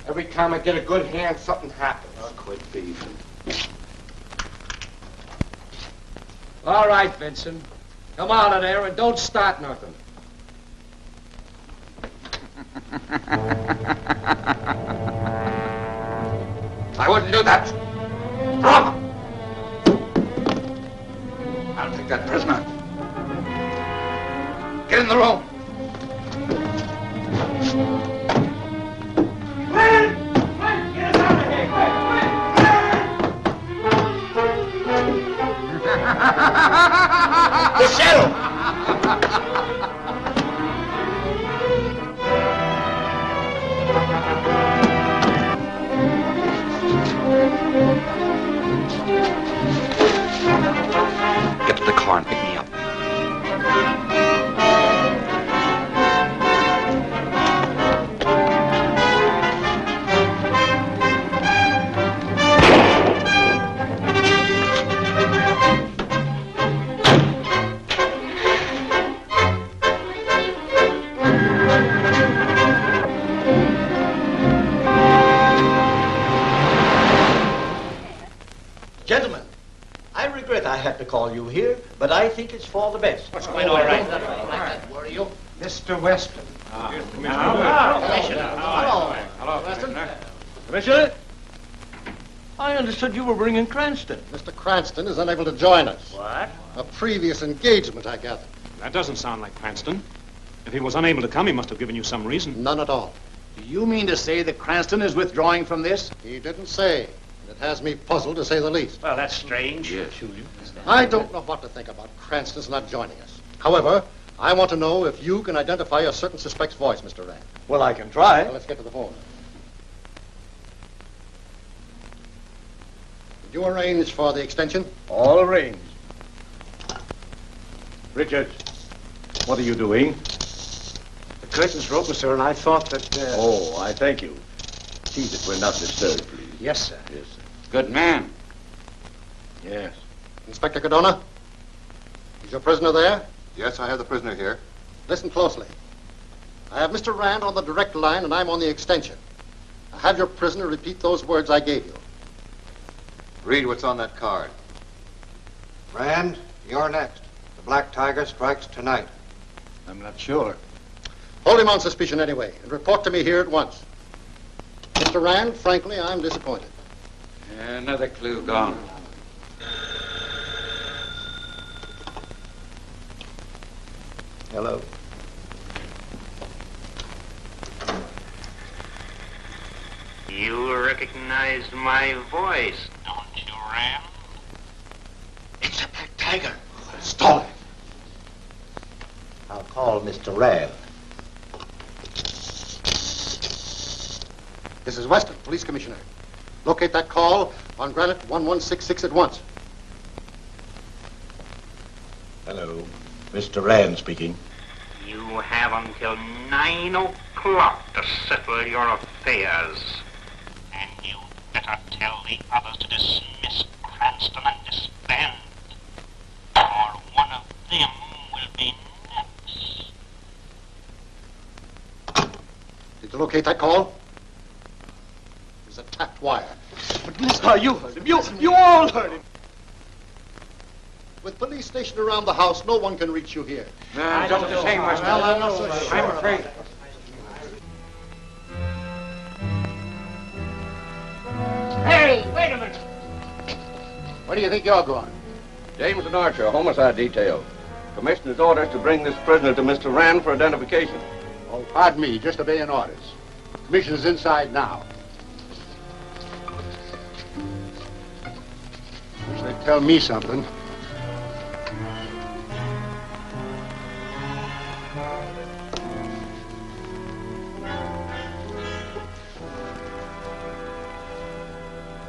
U: Every time I get a good hand, something happens.
K: Oh, quit beefing. All right, Vincent. Come out of there and don't start nothing.
G: I wouldn't do that. Drop him. I'll take that prisoner. Get in the room.
U: Get us out of here,
G: The shadow! Get to the car and pick me up.
R: to call you here, but I think it's for the best.
U: What's going on? All right.
R: Where are you?
C: Mr. Weston.
R: Hello, Weston. Commissioner? I understood you were bringing Cranston.
L: Mr. Cranston is unable to join us.
R: What?
L: A previous engagement, I gather.
V: That doesn't sound like Cranston. If he was unable to come, he must have given you some reason.
L: None at all.
R: Do you mean to say that Cranston is withdrawing from this?
L: He didn't say. It has me puzzled, to say the least.
R: Well, that's strange.
V: Yes.
L: I don't know what to think about Cranston's not joining us. However, I want to know if you can identify a certain suspect's voice, Mr. Rand.
R: Well, I can try.
L: Well, let's get to the phone. Did you arrange for the extension?
R: All arranged. Richard, what are you doing?
C: The curtains were open, sir, and I thought that...
R: Oh, I thank you. See that we're not disturbed, please.
C: Yes, sir.
R: Yes, sir.
E: Good man.
R: Yes.
L: Inspector Cadona? Is your prisoner there?
A: Yes, I have the prisoner here.
L: Listen closely. I have Mr. Rand on the direct line, and I'm on the extension. I have your prisoner repeat those words I gave you.
A: Read what's on that card.
T: Rand, you're next. The Black Tiger strikes tonight.
R: I'm not sure.
L: Hold him on suspicion anyway, and report to me here at once. Mr. Rand, frankly, I'm disappointed.
E: Another clue gone.
R: Hello.
M: You recognized my voice, don't you, Ram?
R: It's a black tiger. Stall it. I'll call Mr. Rand.
L: This is Weston, Police Commissioner. Locate that call on Granite 1166 at once.
R: Hello. Mr. Rand speaking.
M: You have until 9 o'clock to settle your affairs. And you better tell the others to dismiss Cranston and disband, or one of them will be next.
L: Did you locate that call? It's a tapped wire.
R: But Mister, you heard him. You all heard him.
L: With police stationed around the house, no one can reach you here.
E: No, just the same, Weston.
L: Well, I'm not so sure.
E: I'm afraid.
R: Hey, wait a minute. Where do you think you're going? James and Archer, homicide detail. Commissioner's orders to bring this prisoner to Mr. Rand for identification.
U: Oh, pardon me, just obeying orders. Commissioner's inside now. Wish they'd tell me something.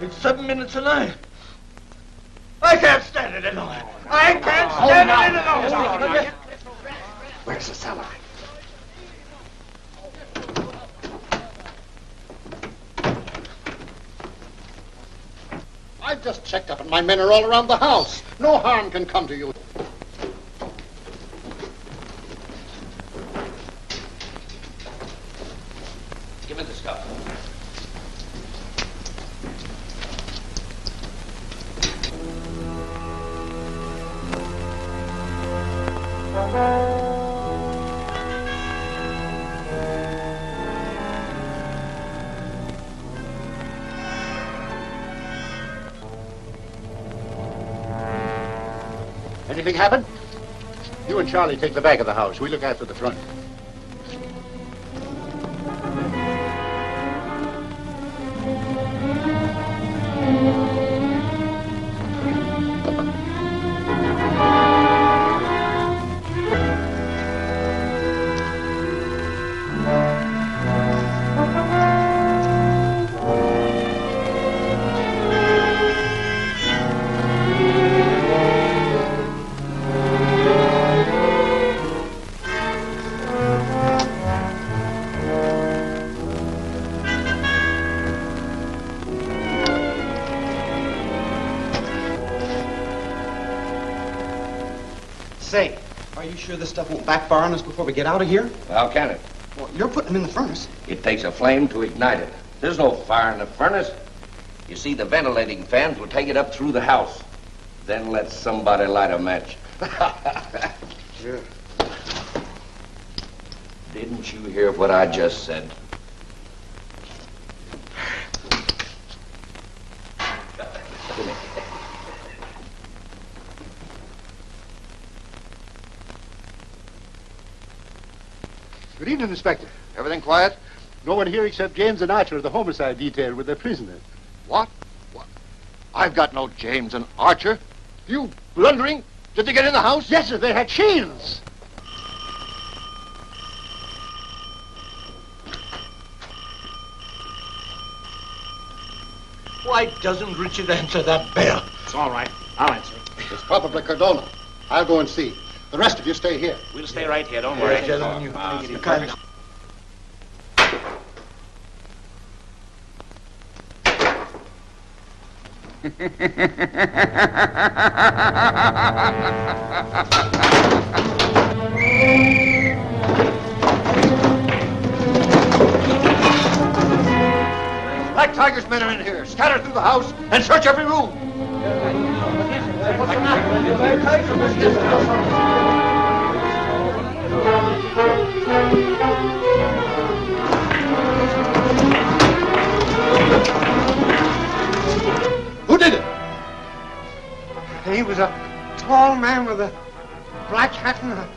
R: It's 7 minutes to 9. I can't stand it any longer. I can't stand it any longer.
L: Where's the cellar? I've just checked up, and my men are all around the house. No harm can come to you.
G: Give me the stuff.
U: Anything happen? You and Charlie take the back of the house. We look after the front.
W: Say, are you sure this stuff won't backfire on us before we get out of here?
D: How can it?
W: Well, you're putting them in the furnace.
D: It takes a flame to ignite it. There's no fire in the furnace. You see, the ventilating fans will take it up through the house.
R: Then let somebody light a match.
U: Yeah.
R: Didn't you hear what I just said?
U: Good evening, Inspector. Everything quiet? No one here except James and Archer of the homicide detail with their prisoner.
L: What? I've got no James and Archer. You blundering? Did they get in the house?
U: Yes, sir. They had shields.
Q: Why doesn't Richard answer that bell?
V: It's all right. I'll answer it.
U: It's probably Cardona. I'll go and see. The rest of you stay here.
V: We'll stay right here. Don't worry.
Q: Gentlemen, you kind of...
L: Black Tiger's men are in here. Scatter through the house and search every room.
U: Who did it?
C: He was a tall man with a black hat and a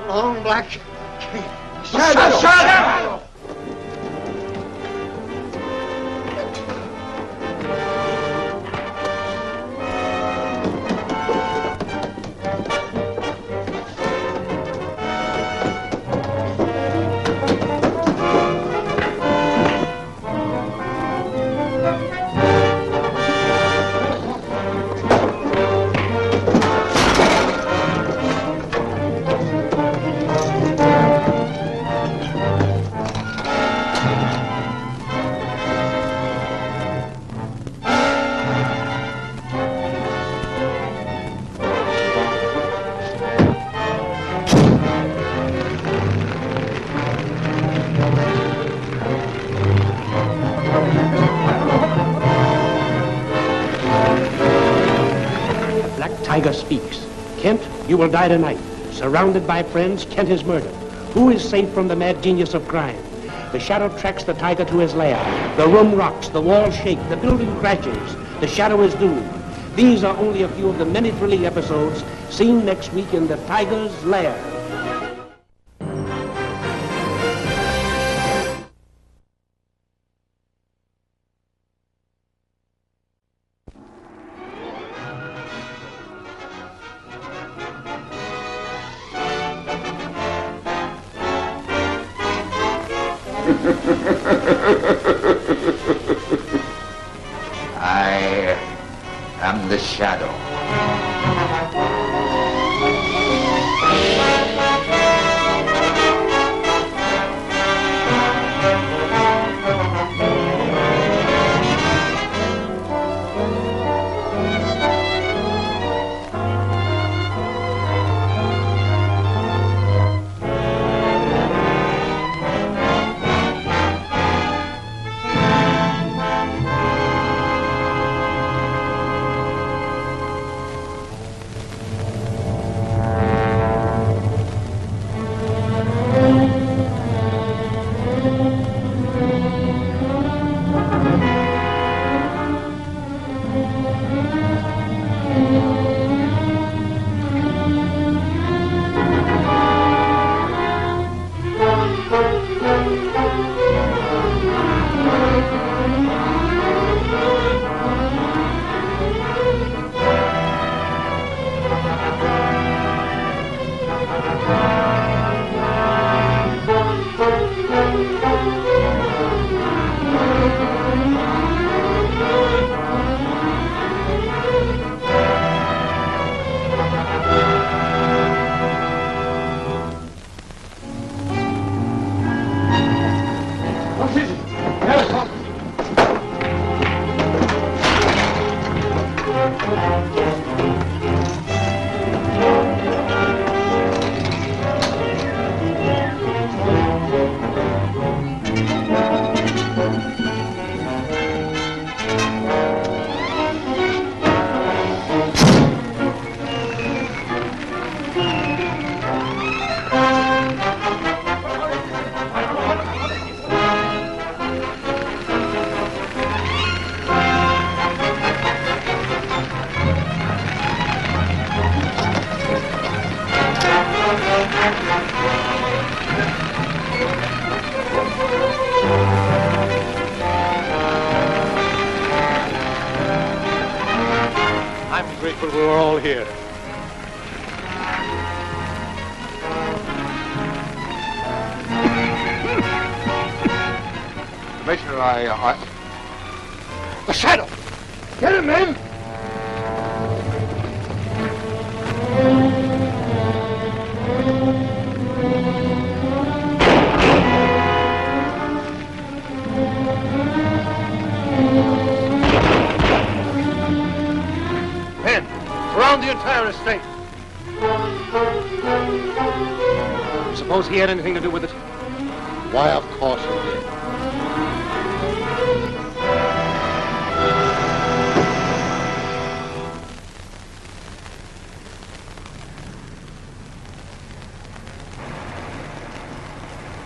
C: long black shadow.
L: Shadow!
O: Tiger speaks. Kent, you will die tonight. Surrounded by friends, Kent is murdered. Who is safe from the mad genius of crime? The shadow tracks the tiger to his lair. The room rocks, the walls shake, the building crashes. The shadow is doomed. These are only a few of the many thrilling episodes seen next week in The Tiger's Lair.
G: I am the shadow.
U: Commissioner, The shadow! Get him, men! Men, surround the entire estate.
Q: Suppose he had anything to do with it?
U: Why, of course he did.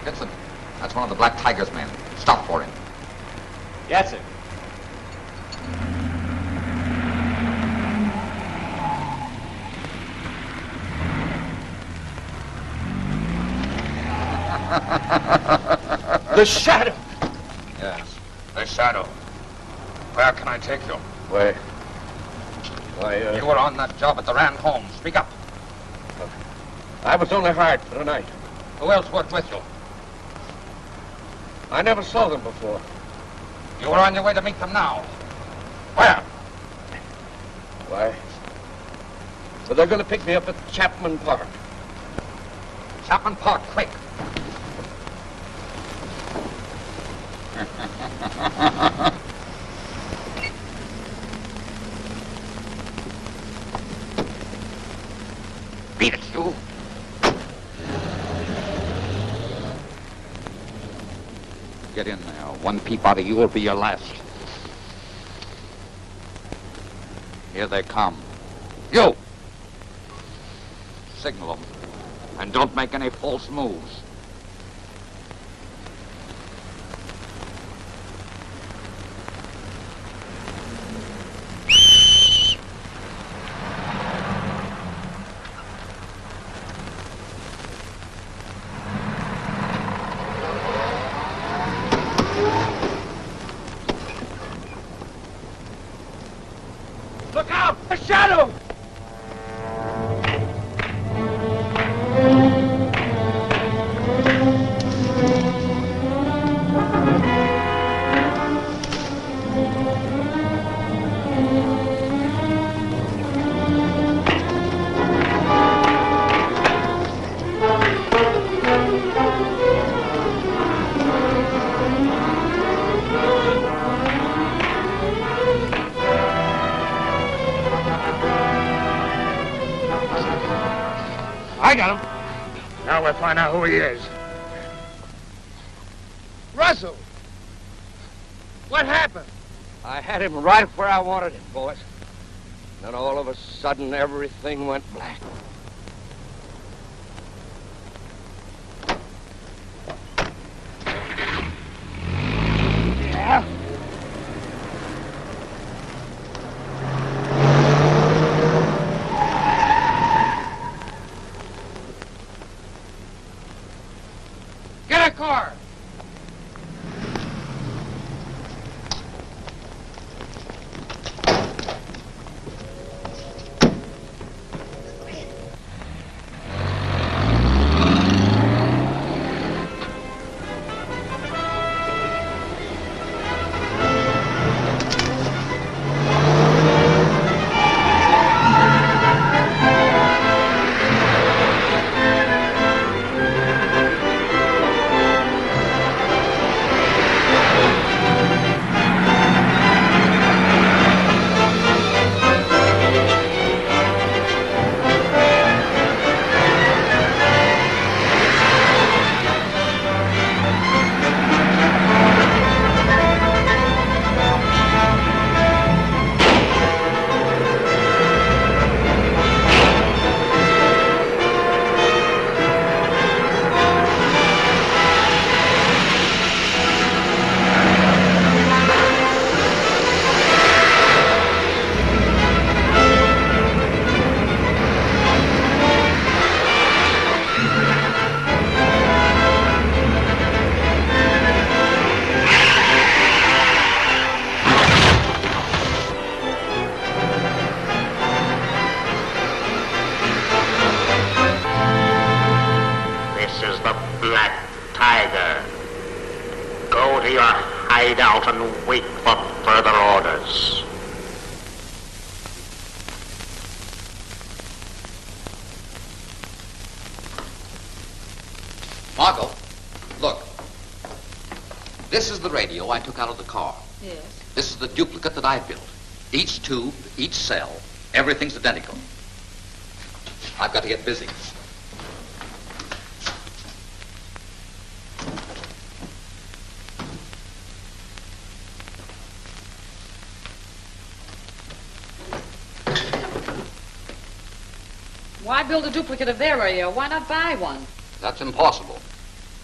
G: Vincent, that's one of the Black Tiger's men. Stop for him.
I: Yes, sir.
R: The shadow!
P: Yes, the shadow. Where can I take you?
R: Why,
P: You were on that job at the Rand home. Speak up.
R: I was only hired for the night.
P: Who else worked with you?
R: I never saw them before.
P: You were on your way to meet them now. Where?
R: Why? But they're going to pick me up at Chapman Park.
P: Chapman Park, quick. Beat it, you. Get in there. One peep out of you will be your last. Here they come. You! Signal them. And don't make any false moves.
R: Look out! A shadow!
U: I got him. Now we'll find out who he is. Russell! What happened?
R: I had him right where I wanted him, boys. Then all of a sudden, everything went black.
U: Yeah?
R: Get a car!
M: hideout and wait for further orders.
G: Margot, look. This is the radio I took out of the car.
N: Yes.
G: This is the duplicate that I built. Each tube, each cell, everything's identical. I've got to get busy.
N: Why build a duplicate of their radio? Why not buy one?
G: That's impossible,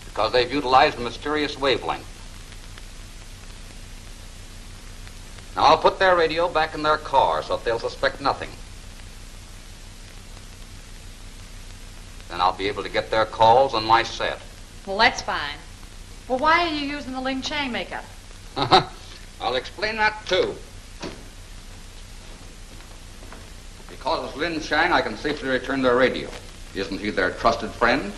G: because they've utilized a mysterious wavelength. Now, I'll put their radio back in their car so that they'll suspect nothing. Then I'll be able to get their calls on my set.
N: Well, that's fine. Well, why are you using the Lin Chang makeup?
G: I'll explain that, too. Because it's Lin Chang, I can safely return their radio. Isn't he their trusted friend?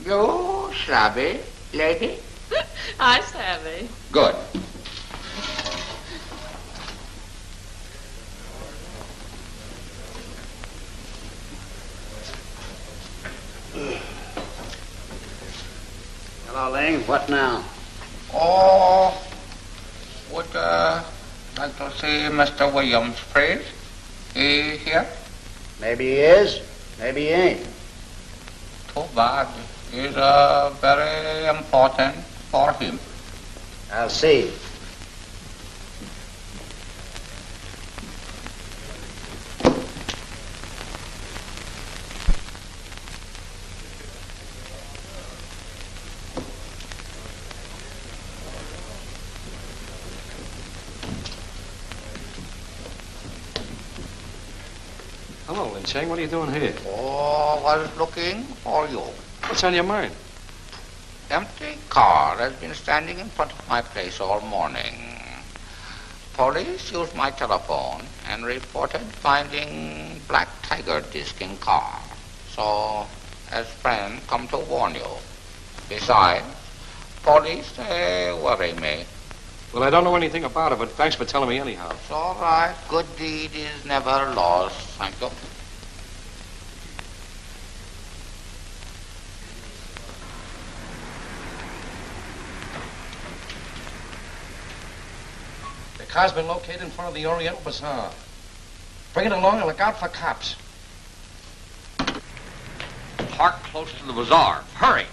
H: You savvy, lady?
N: I savvy.
G: Good.
R: Hello, Ling. What now?
H: Oh, would like to see Mr. Williams, please. He here?
R: Maybe he is, maybe he ain't.
H: Too bad. It's very important for him.
R: I'll see.
V: Hello, Lin Chang. What are you doing here?
H: Oh, I was looking for you.
V: What's on your mind?
H: Empty car has been standing in front of my place all morning. Police used my telephone and reported finding Black Tiger disc in car. So, as friend, come to warn you. Besides, police, they worry me.
V: Well, I don't know anything about it, but thanks for telling me anyhow.
H: It's all right. Good deed is never lost. Thank you.
R: The car's been located in front of the Oriental Bazaar. Bring it along and look out for cops.
G: Park close to the bazaar. Hurry!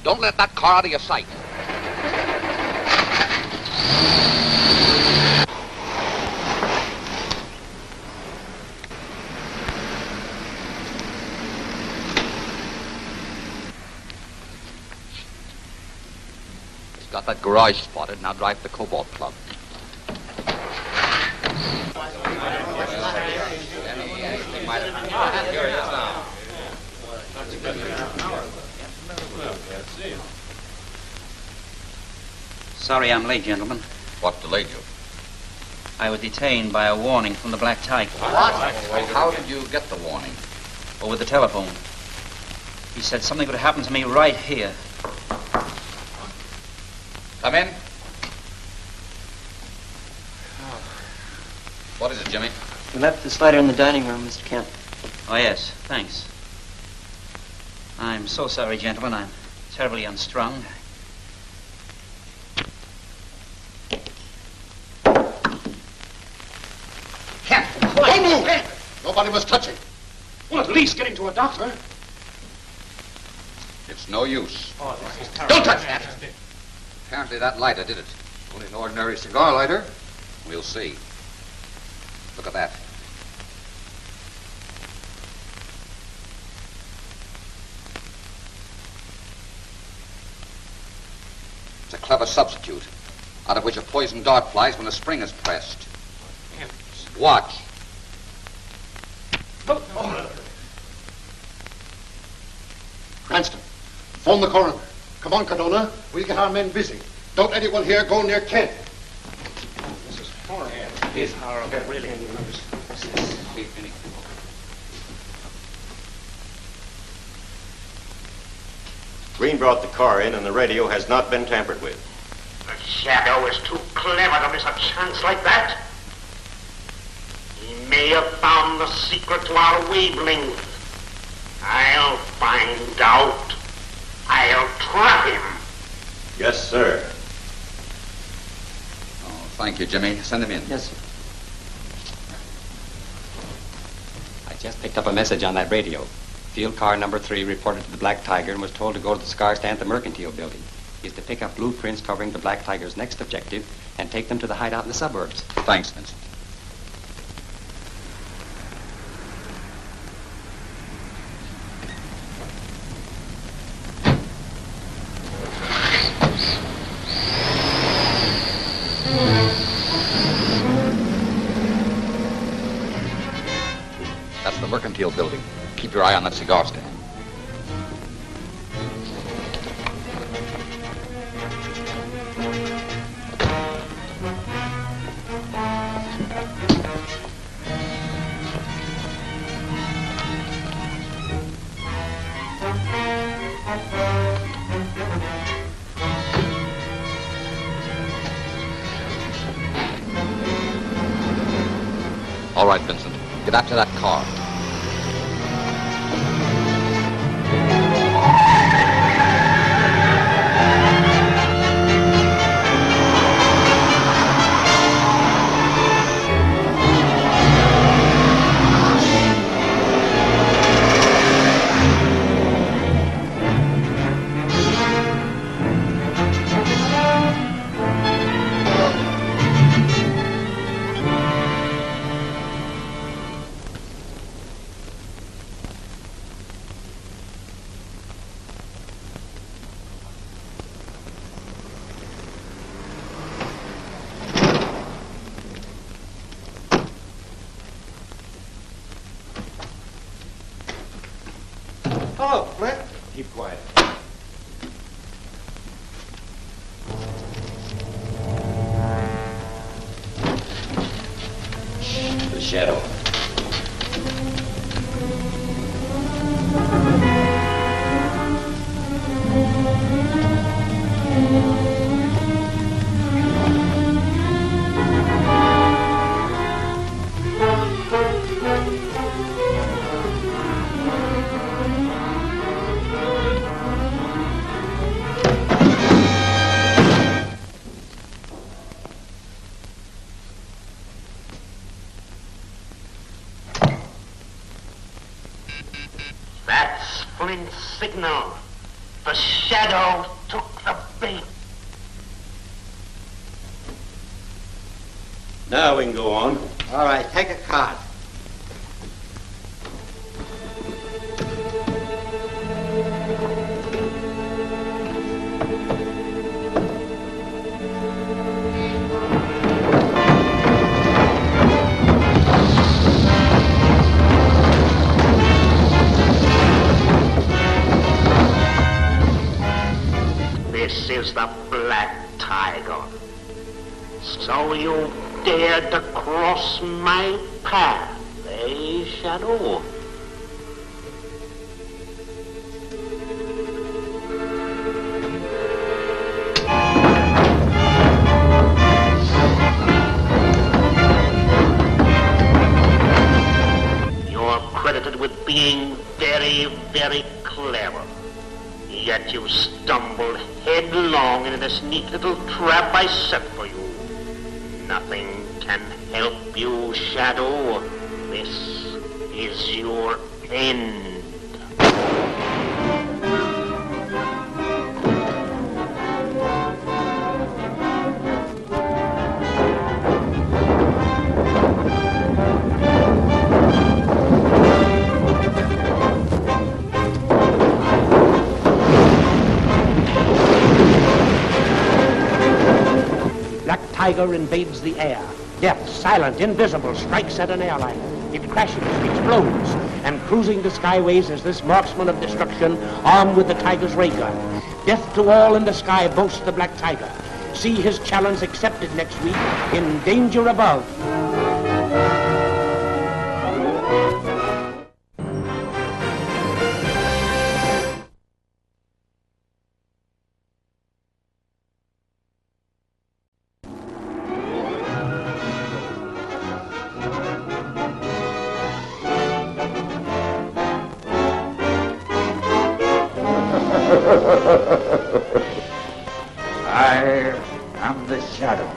G: Don't let that car out of your sight. He's got that garage spotted. Now drive to the Cobalt Club. Here it is now.
B: Sorry I'm late, gentlemen.
G: What delayed you?
B: I was detained by a warning from the Black Tiger.
G: What? How did you get the warning?
B: Over the telephone. He said something would happen to me right here.
G: Come in. What is it, Jimmy?
J: We left this letter in the dining room, Mr. Kent.
B: Oh, yes. Thanks. I'm so sorry, gentlemen. I'm terribly unstrung.
L: Don't move! Nobody must touch him.
V: Well, at least get him to a doctor.
G: It's no use.
V: Oh, this is
L: Don't touch that.
G: Apparently that lighter did it.
L: Only an ordinary cigar lighter.
G: We'll see. Look at that. It's a clever substitute, out of which a poison dart flies when a spring is pressed. Watch.
L: Phone the coroner. Come on, Cardona. We'll get our men busy. Don't anyone here go near Kent.
O: This is horrible. It is horrible, really.
D: Green brought the car in, and the radio has not been tampered with.
M: The Shadow is too clever to miss a chance like that. He may have found the secret to our wavelength. I'll find out. I'll trap him.
D: Yes, sir.
G: Oh, thank you, Jimmy. Send him in.
J: Yes, sir.
I: I just picked up a message on that radio. Field car number 3 reported to the Black Tiger and was told to go to the cigar stand at the Mercantile Building. He's to pick up blueprints covering the Black Tiger's next objective and take them to the hideout in the suburbs.
G: Thanks, Vincent. That's the Mercantile Building. Keep your eye on that cigar stand. All right, Vincent. Get after that car.
U: Hello, Flint.
V: Keep quiet.
E: The Shadow.
M: That's Flint's signal. The Shadow took the bait.
D: Now we can go on.
H: All right, take a card.
M: This is the Black Tiger. So you dared to cross my path, eh, Shadow? You're credited with being very, very clever. Yet you stumbled headlong into this neat little trap I set for you. Nothing can help you, Shadow. This is your end.
O: Black Tiger invades the air. Death, silent, invisible, strikes at an airliner. It crashes, explodes, and cruising the skyways is this marksman of destruction, armed with the Tiger's ray gun. Death to all in the sky boasts the Black Tiger. See his challenge accepted next week in Danger Above.
F: I am the shadow.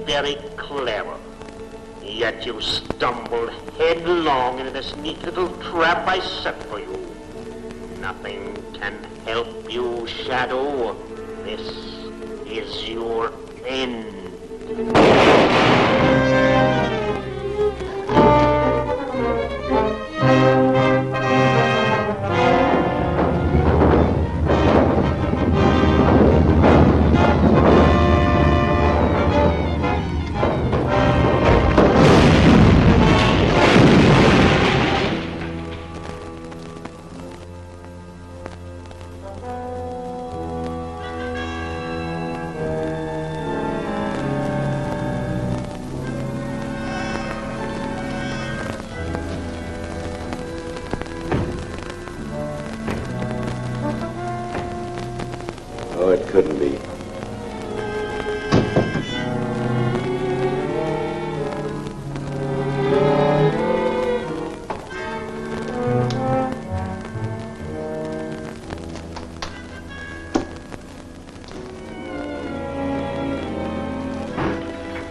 M: Very clever. Yet you stumbled headlong into this neat little trap I set for you. Nothing can help you, Shadow. This is your end.
D: Oh, it couldn't be.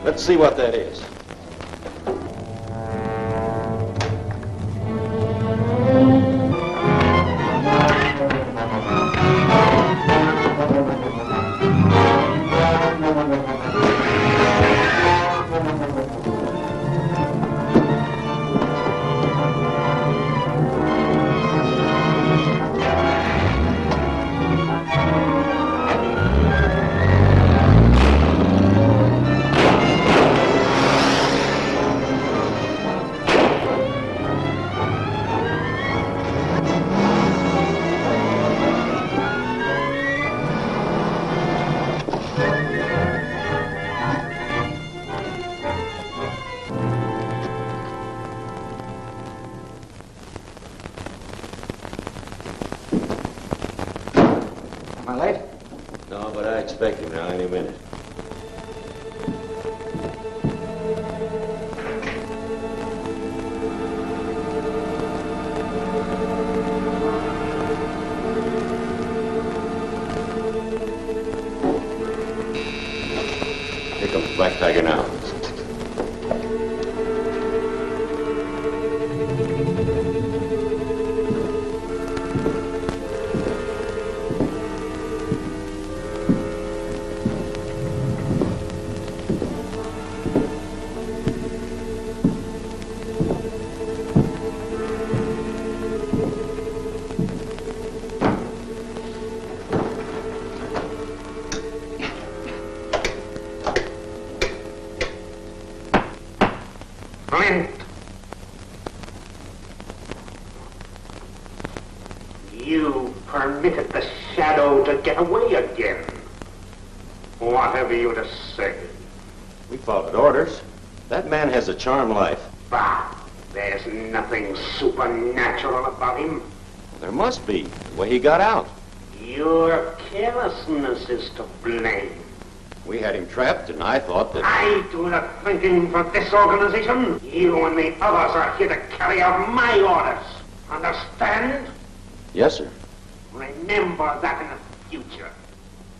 E: Let's see what that is.
L: Am I late?
D: No, but I expect him now any minute. Here comes Black Tiger now.
M: You permitted the shadow to get away again. What have you to say?
D: We followed orders. That man has a charmed life.
M: Bah! There's nothing supernatural about him.
D: There must be, the way he got out.
M: Your carelessness is to blame.
D: We had him trapped, and I thought that...
M: I do the thinking for this organization. You and the others are here to carry out my orders. Understand?
D: Yes, sir.
M: Remember that in the future.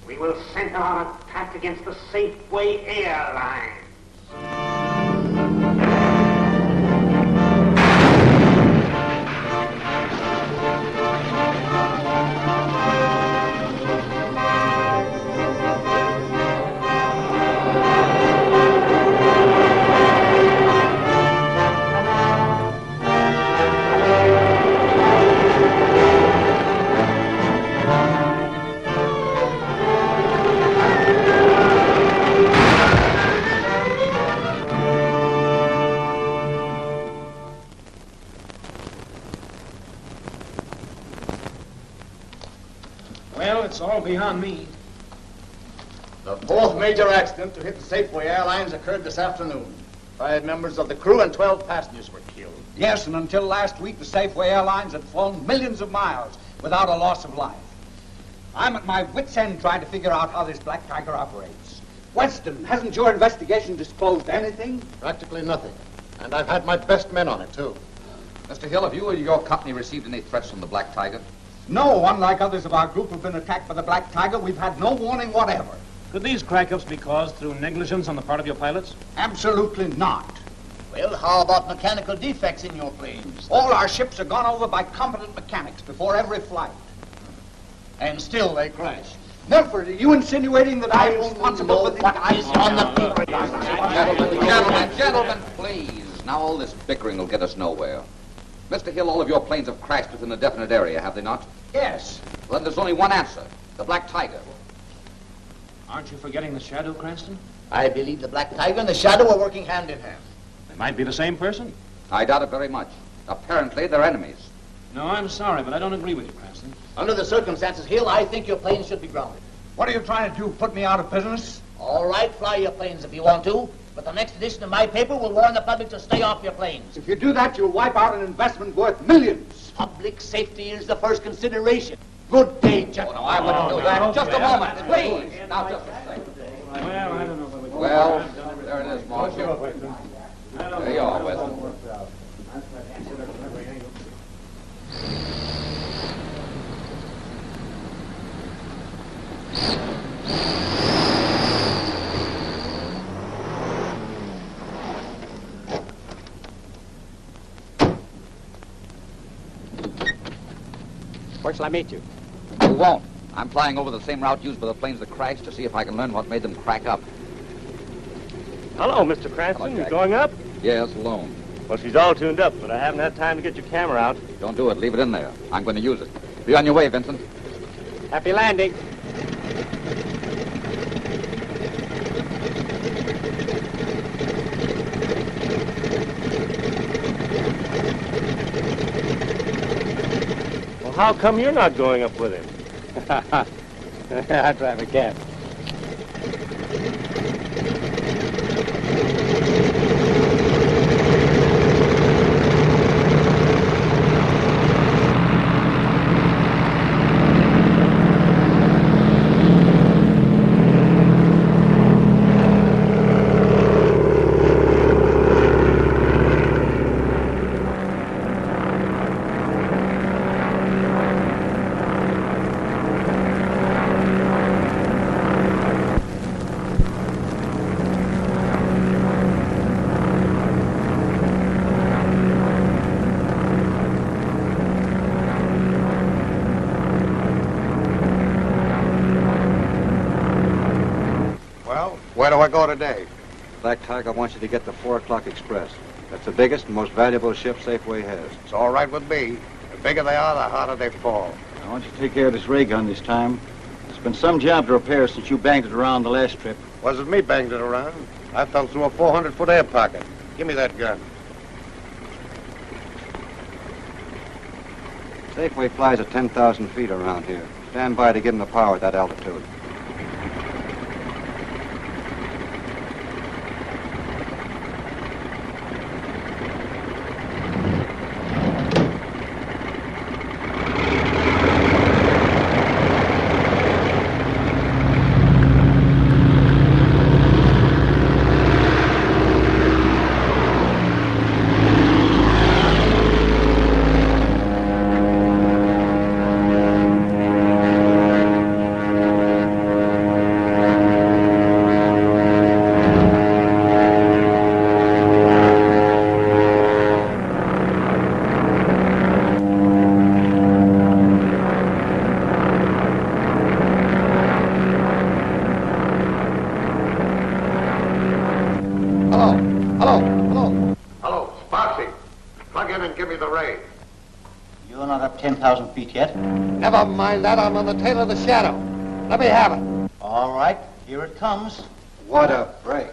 M: We will center our attack against the Safeway Airlines.
V: It's all beyond me.
A: The fourth major accident to hit the Safeway Airlines occurred this afternoon. 5 members of the crew and 12 passengers were killed.
K: Yes, and until last week, the Safeway Airlines had flown millions of miles without a loss of life. I'm at my wit's end trying to figure out how this Black Tiger operates. Weston, hasn't your investigation disclosed anything?
L: Practically nothing. And I've had my best men on it, too.
G: Mr. Hill, have you or your company received any threats from the Black Tiger?
K: No, unlike others of our group who've been attacked by the Black Tiger, we've had no warning whatever.
V: Could these crack-ups be caused through negligence on the part of your pilots?
K: Absolutely not.
A: Well, how about mechanical defects in your planes?
K: All our ships are gone over by competent mechanics before every flight.
A: And still they crash.
K: Milford, are you insinuating that I'm responsible for these guys?
A: On the people.
G: Gentlemen, please. Now all this bickering will get us nowhere. Mr. Hill, all of your planes have crashed within a definite area, have they not?
K: Yes.
G: Well, then there's only one answer. The Black Tiger.
V: Aren't you forgetting the Shadow, Cranston?
A: I believe the Black Tiger and the Shadow are working hand in hand.
V: They might be the same person.
G: I doubt it very much. Apparently, they're enemies.
V: No, I'm sorry, but I don't agree with you, Cranston.
A: Under the circumstances, Hill, I think your planes should be grounded.
K: What are you trying to do, put me out of business?
A: All right, fly your planes if you want to. But the next edition of my paper will warn the public to stay off your planes.
K: If you do that, you'll wipe out an investment worth millions.
A: Public safety is the first consideration. Good day, gentlemen.
G: Oh, no, I wouldn't do that. Just a moment, please. Now, just a second.
V: Well, I don't know whether we...
G: Well, there it is, Marshal. There you are, Weston.
I: Where shall I meet you?
G: You won't. I'm flying over the same route used by the planes that crashed to see if I can learn what made them crack up.
S: Hello, Mr. Cranston. You going up?
G: Yes, alone.
S: Well, she's all tuned up, but I haven't had time to get your camera out.
G: Don't do it. Leave it in there. I'm going to use it. Be on your way, Vincent.
I: Happy landing.
S: Well, how come you're not going up with him?
I: I drive a cab.
U: Where do I go today?
T: Black Tiger wants you to get the 4 o'clock express. That's the biggest and most valuable ship Safeway has.
U: It's all right with me. The bigger they are, the harder they fall.
X: I want you to take care of this ray gun this time. It's been some job to repair since you banged it around the last trip.
U: Wasn't me banged it around. I fell through a 400-foot air pocket. Give me that gun.
T: Safeway flies at 10,000 feet around here. Stand by to give him the power at that altitude.
L: Hello, Sparksy. Plug in and give me the ray.
C: You're not up 10,000 feet yet?
L: Never mind that. I'm on the tail of the shadow. Let me have it.
C: All right, here it comes.
T: What a break.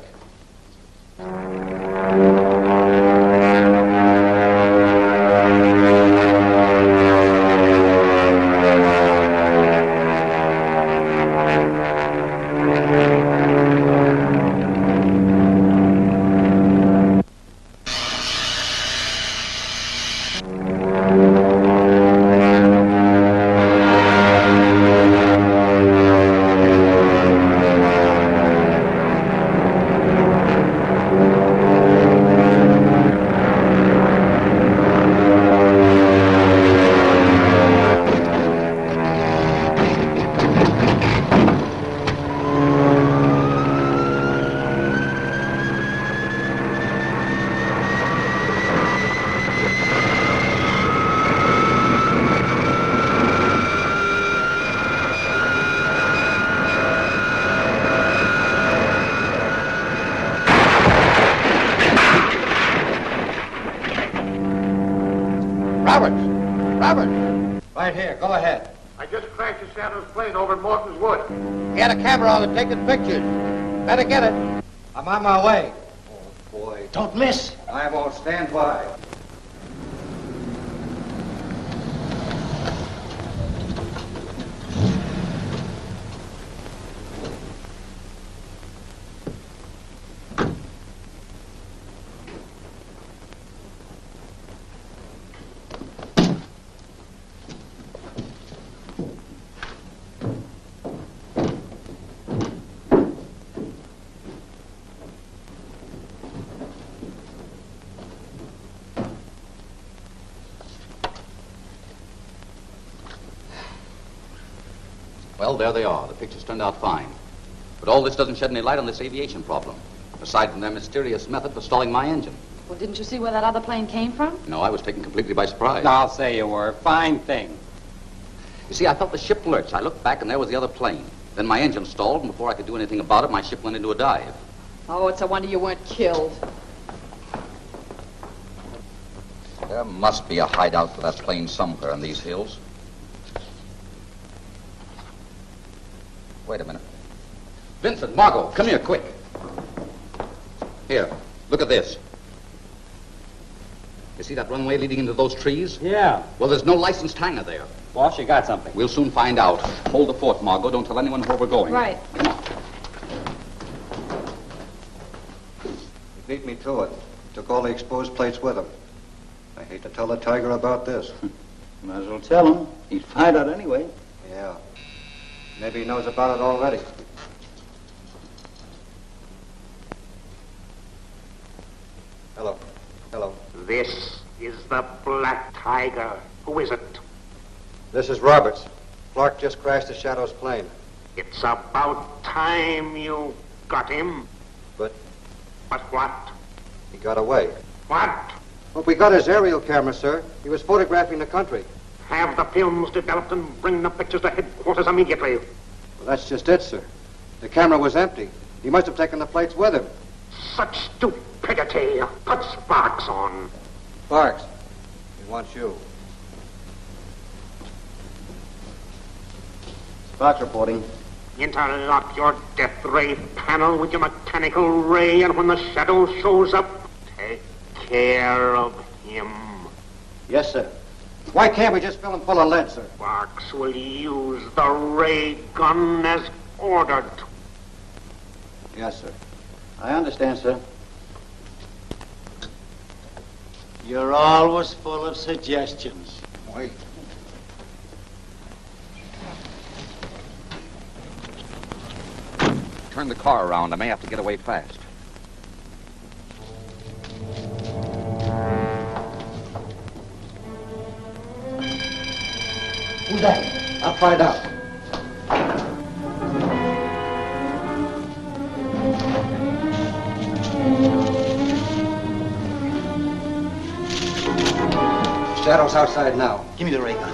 K: Right here, go ahead.
L: I just crashed the Shadow's plane over at Morton's Wood.
K: He had a camera on it taking pictures. Better get it. I'm on my way.
T: Oh, boy.
K: Don't miss.
T: I won't stand by.
G: Well, there they are. The pictures turned out fine. But all this doesn't shed any light on this aviation problem, aside from their mysterious method for stalling my engine.
N: Well, didn't you see where that other plane came from?
G: No, I was taken completely by surprise.
I: I'll say you were. Fine thing.
G: You see, I felt the ship lurch. I looked back, and there was the other plane. Then my engine stalled, and before I could do anything about it, my ship went into a dive.
N: Oh, it's a wonder you weren't killed.
G: There must be a hideout for that plane somewhere in these hills. Wait a minute. Vincent, Margot, come here, quick. Here, look at this. You see that runway leading into those trees?
I: Yeah.
G: Well, there's no licensed hangar there.
I: Boss, you got something.
G: We'll soon find out. Hold the fort, Margot. Don't tell anyone where we're going.
N: Right.
G: Come on.
T: He beat me to it. Took all the exposed plates with him. I hate to tell the Tiger about this.
C: Might as well tell him. He'd find out anyway.
T: Yeah. Maybe he knows about it already. Hello. Hello.
M: This is the Black Tiger. Who is it?
T: This is Roberts. Clark just crashed the Shadow's plane.
M: It's about time you got him.
T: But
M: But what?
T: he got away.
M: What?
T: Well, we got his aerial camera, sir. He was photographing the country.
M: Have the films developed and bring the pictures to headquarters immediately.
T: Well, that's just it, sir. The camera was empty. He must have taken the plates with him.
M: Such stupidity. Put Sparks on.
T: Sparks, he wants you.
C: Sparks reporting.
M: Interlock your death ray panel with your mechanical ray, and when the shadow shows up, take care of him.
C: Yes, sir.
T: Why can't we just fill them full of lead, sir?
M: Fox will use the ray gun as ordered.
T: Yes, sir. I understand, sir.
P: You're always full of suggestions.
T: Wait.
G: Turn the car around. I may have to get away fast.
T: Who's that? I'll find out. Shadow's outside now. Give me the ray gun.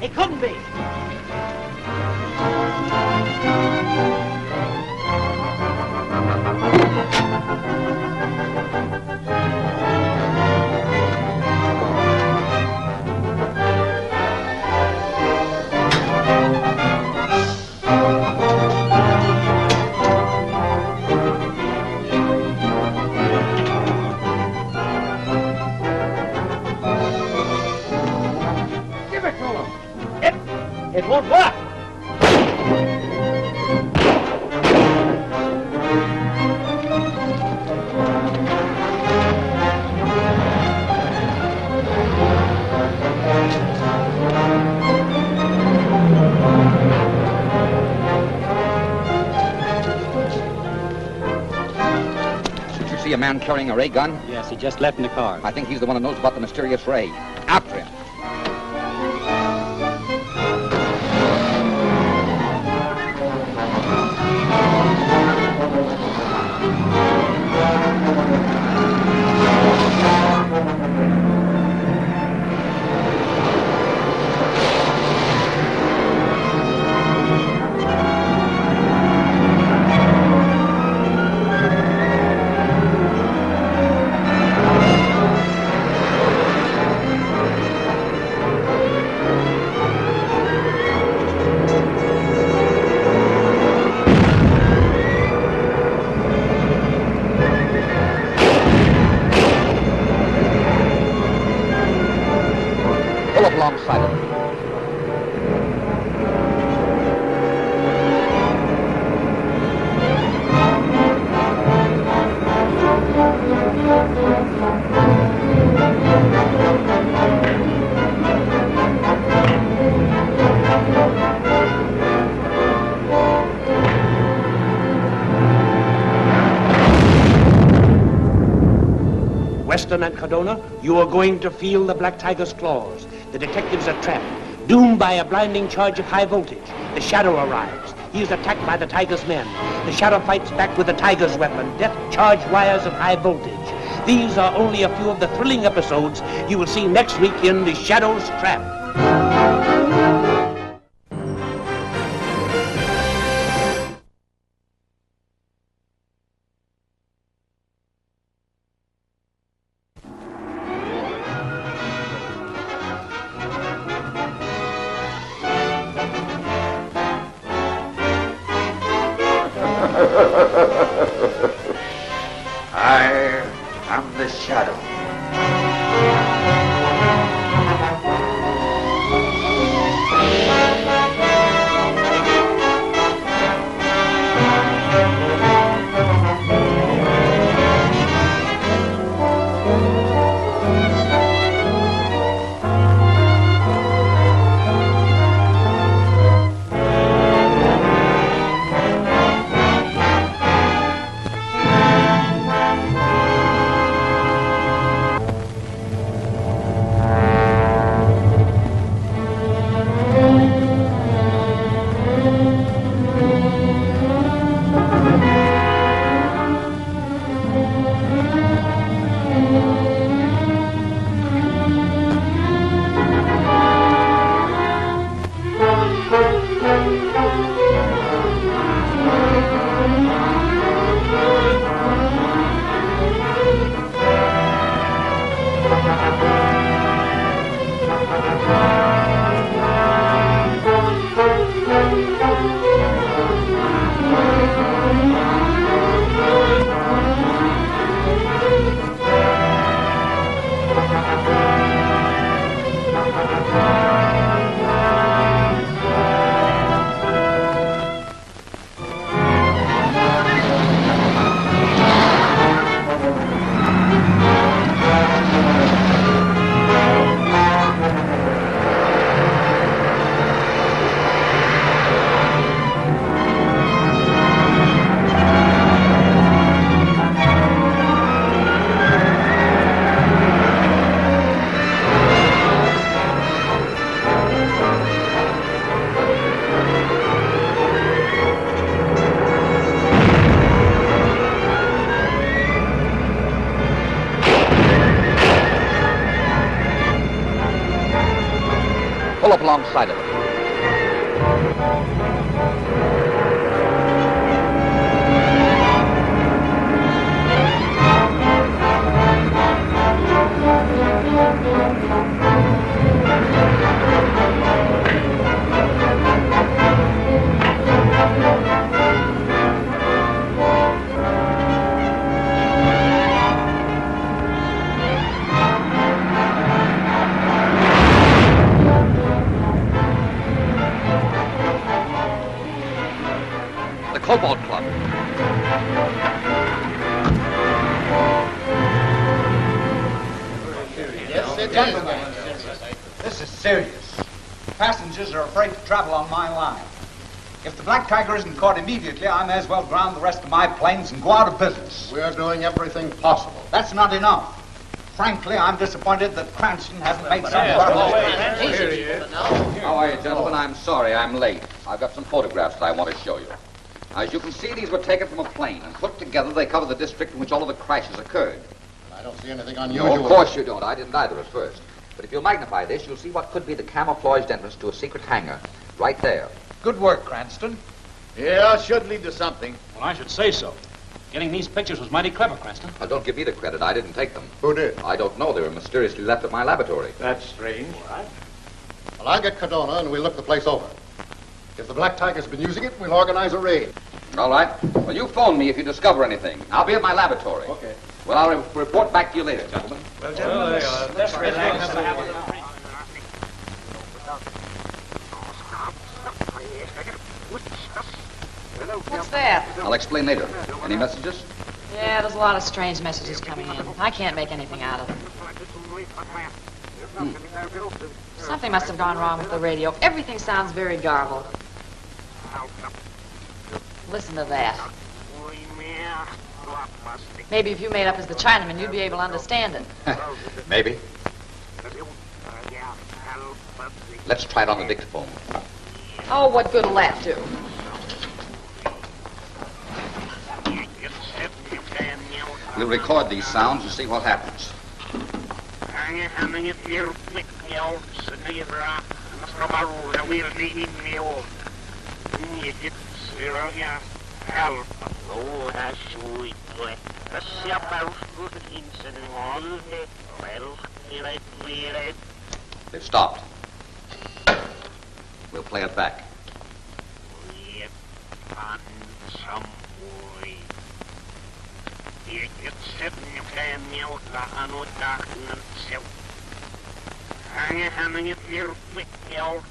O: It couldn't be. It won't work.
G: Did you see a man carrying a ray gun?
I: Yes, he just left in the car.
G: I think he's the one who knows about the mysterious ray. After him. Alongside of me.
O: Weston and Cardona, you are going to feel the Black Tiger's claws. The detectives are trapped, doomed by a blinding charge of high voltage. The Shadow arrives. He is attacked by the Tiger's men. The Shadow fights back with the Tiger's weapon, death-charged wires of high voltage. These are only a few of the thrilling episodes you will see next week in The Shadow's Trap.
F: I am the Shadow.
G: pull up alongside of it. Cobalt Club.
K: Gentlemen, this is serious. Passengers are afraid to travel on my line. If the Black Tiger isn't caught immediately, I may as well ground the rest of my planes and go out of business.
L: We are doing everything possible.
K: That's not enough. Frankly, I'm disappointed that Cranston hasn't made some
G: How are you, gentlemen? I'm sorry I'm late. I've got some photographs that I want to show you. As you can see, these were taken from a plane, and put together, they cover the district in which all of the crashes occurred.
L: I don't see anything unusual.
G: No, of course you don't. I didn't either at first. But if you'll magnify this, you'll see what could be the camouflaged entrance to a secret hangar. Right there.
K: Good work, Cranston.
A: Yeah, should lead to something.
V: Well, I should say so. Getting these pictures was mighty clever, Cranston.
G: Well, don't give me the credit. I didn't take them.
L: Who did?
G: I don't know. They were mysteriously left at my laboratory.
V: That's strange. What?
L: Well, I'll get Cardona and we'll look the place over. If the Black Tiger's been using it, we'll organize a raid.
G: All right. Well, you phone me if you discover anything. I'll be at my laboratory.
L: Okay.
G: Well, I'll report back to you later, gentlemen.
V: Well, gentlemen, let's relax.
N: What's that?
G: I'll explain later. Any messages?
N: Yeah, there's a lot of strange messages coming in. I can't make anything out of them. Something must have gone wrong with the radio. Everything sounds very garbled. Listen to that. Maybe if you made up as the Chinaman, you'd be able to understand it.
G: Maybe. Let's try it on the dictaphone.
N: Oh, what good will that do?
G: We'll record these sounds and see what happens. They've stopped. We'll play it back.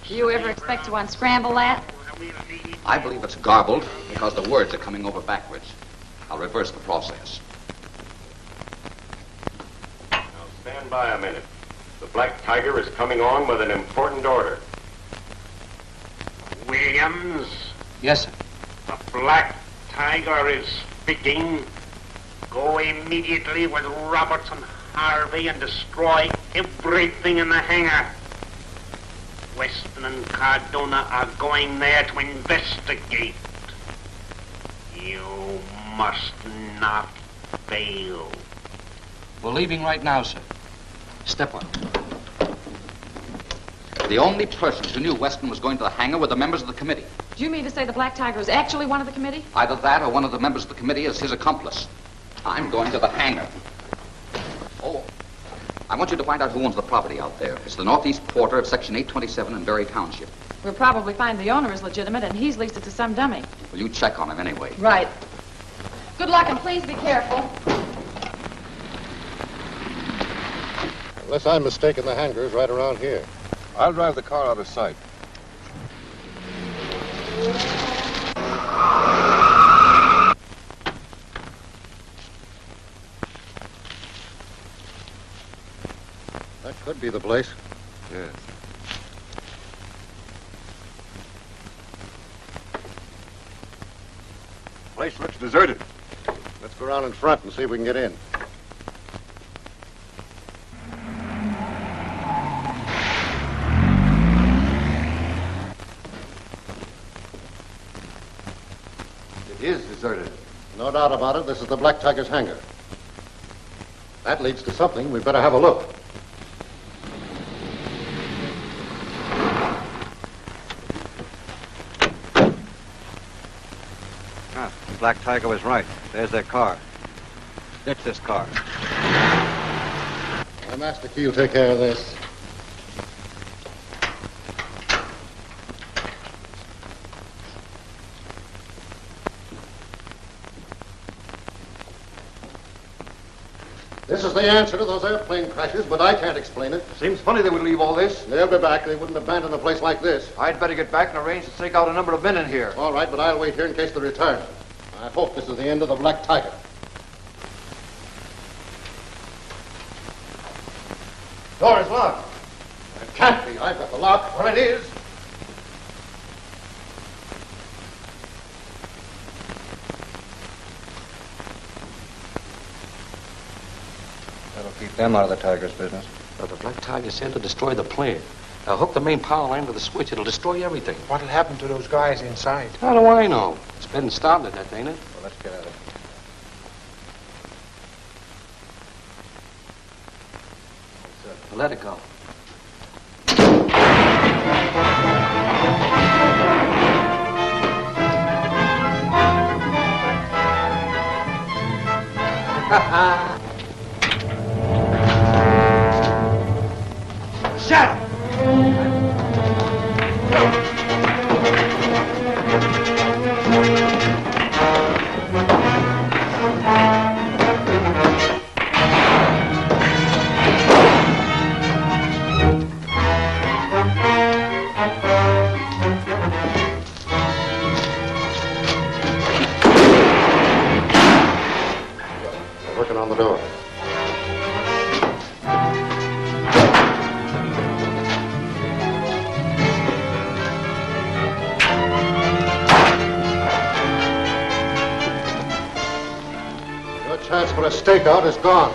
N: Do you ever expect to unscramble that?
G: I believe it's garbled because the words are coming over backwards. I'll reverse the process.
D: Now stand by a minute. The Black Tiger is coming on with an important order.
M: Williams,
V: Yes, sir.
M: the Black Tiger is speaking. Go immediately with Roberts and Harvey and destroy everything in the hangar. Weston and Cardona are going there to investigate. You must not fail.
V: We're leaving right now, sir. Step one.
G: The only persons who knew Weston was going to the hangar were the members of the committee.
N: Do you mean to say the Black Tiger is actually one of the committee?
G: Either that or one of the members of the committee is his accomplice. I'm going to the hangar. Oh, I want you to find out who owns the property out there. It's the northeast quarter of Section 827 in Berry Township.
N: We'll probably find the owner is legitimate and he's leased it to some dummy.
G: Well, you check on him anyway.
N: Right. Good luck and please be careful.
L: Unless I'm mistaken, the hangar's right around here.
B: I'll drive the car out of sight.
L: That could be the place.
B: Yes.
L: Place looks deserted. Let's go around in front and see if we can get in.
B: It is deserted.
L: No doubt about it, this is the Black Tiger's hangar. That leads to something. We better have a look.
T: The Black Tiger was right. There's their car. Ditch this car.
L: My master key will take care of this. This is the answer to those airplane crashes, but I can't explain it.
B: Seems funny they would leave all this.
L: They'll be back. They wouldn't abandon a place like this.
B: I'd better get back and arrange to take out a number of men in here.
L: All right, but I'll wait here in case they return. I hope this is the end of the Black Tiger. Door is locked. It can't be. I've got the lock. Well, it is.
T: That'll keep them out of the Tiger's business.
J: Well, the Black Tiger's sent to destroy the plant. Now hook the main power line to the switch. It'll destroy everything.
K: What'll happen to those guys inside?
J: How do I know? It's been started, that ain't it?
T: Well, let's get at it.
J: Let it go.
K: Shut up!
L: They're working on the door. Your chance for a stakeout is gone.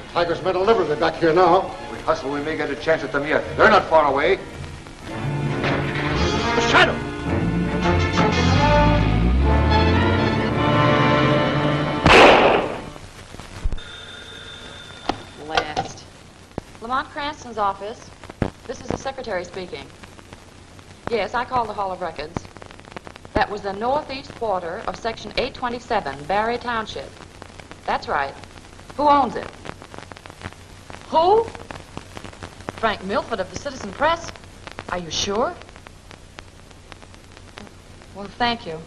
L: The Tiger's men will never be back here now.
B: We hustle, we may get a chance at them yet. They're not far away.
K: The shadow!
N: Last. Lamont Cranston's office. This is the secretary speaking. Yes, I called the Hall of Records. That was the northeast quarter of Section 827, Barry Township. That's right. Who owns it? Who? Frank Milford of the Citizen Press? Are you sure? Well, thank you.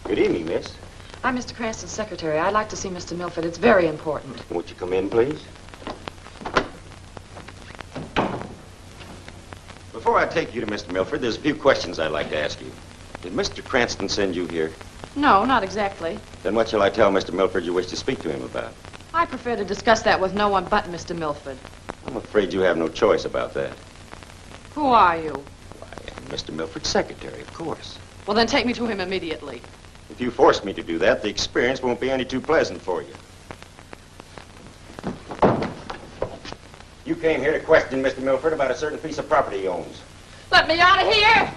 D: Good evening, miss.
N: I'm Mr. Cranston's secretary. I'd like to see Mr. Milford. It's very important.
D: Won't you come in, please? Before I take you to Mr. Milford, there's a few questions I'd like to ask you. Did Mr. Cranston send you here?
N: No, not exactly.
D: Then what shall I tell Mr. Milford you wish to speak to him about?
N: I prefer to discuss that with no one but Mr. Milford.
D: I'm afraid you have no choice about that.
N: Who are you?
D: I'm Mr. Milford's secretary, of course.
N: Well, then take me to him immediately.
D: If you force me to do that, the experience won't be any too pleasant for you. You came here to question Mr. Milford about a certain piece of property he owns.
N: Let me out of here!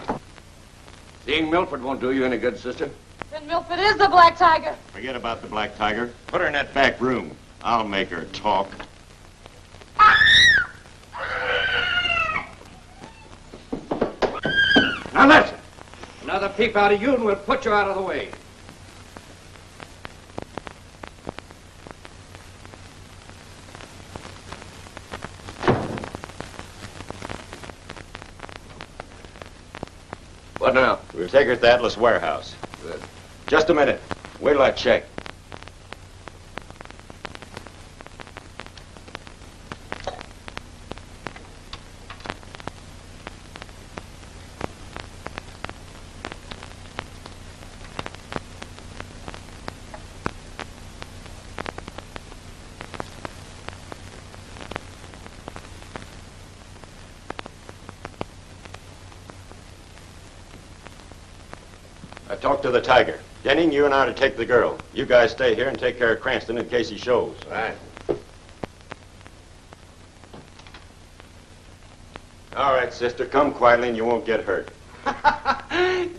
J: Seeing Milford won't do you any good, sister.
N: Then Milford is the Black Tiger.
D: Forget about the Black Tiger. Put her in that back room. I'll make her talk.
J: Now listen. Another peep out of you and we'll put you out of the way. What now?
D: We'll take her to the Atlas warehouse.
J: Good.
D: Just a minute. Wait till I check. I talked to the Tiger.
E: Denning, you and I are to take the girl. You guys stay here and take care of Cranston in case he shows.
D: Right.
E: All right, sister, come quietly and you won't get hurt.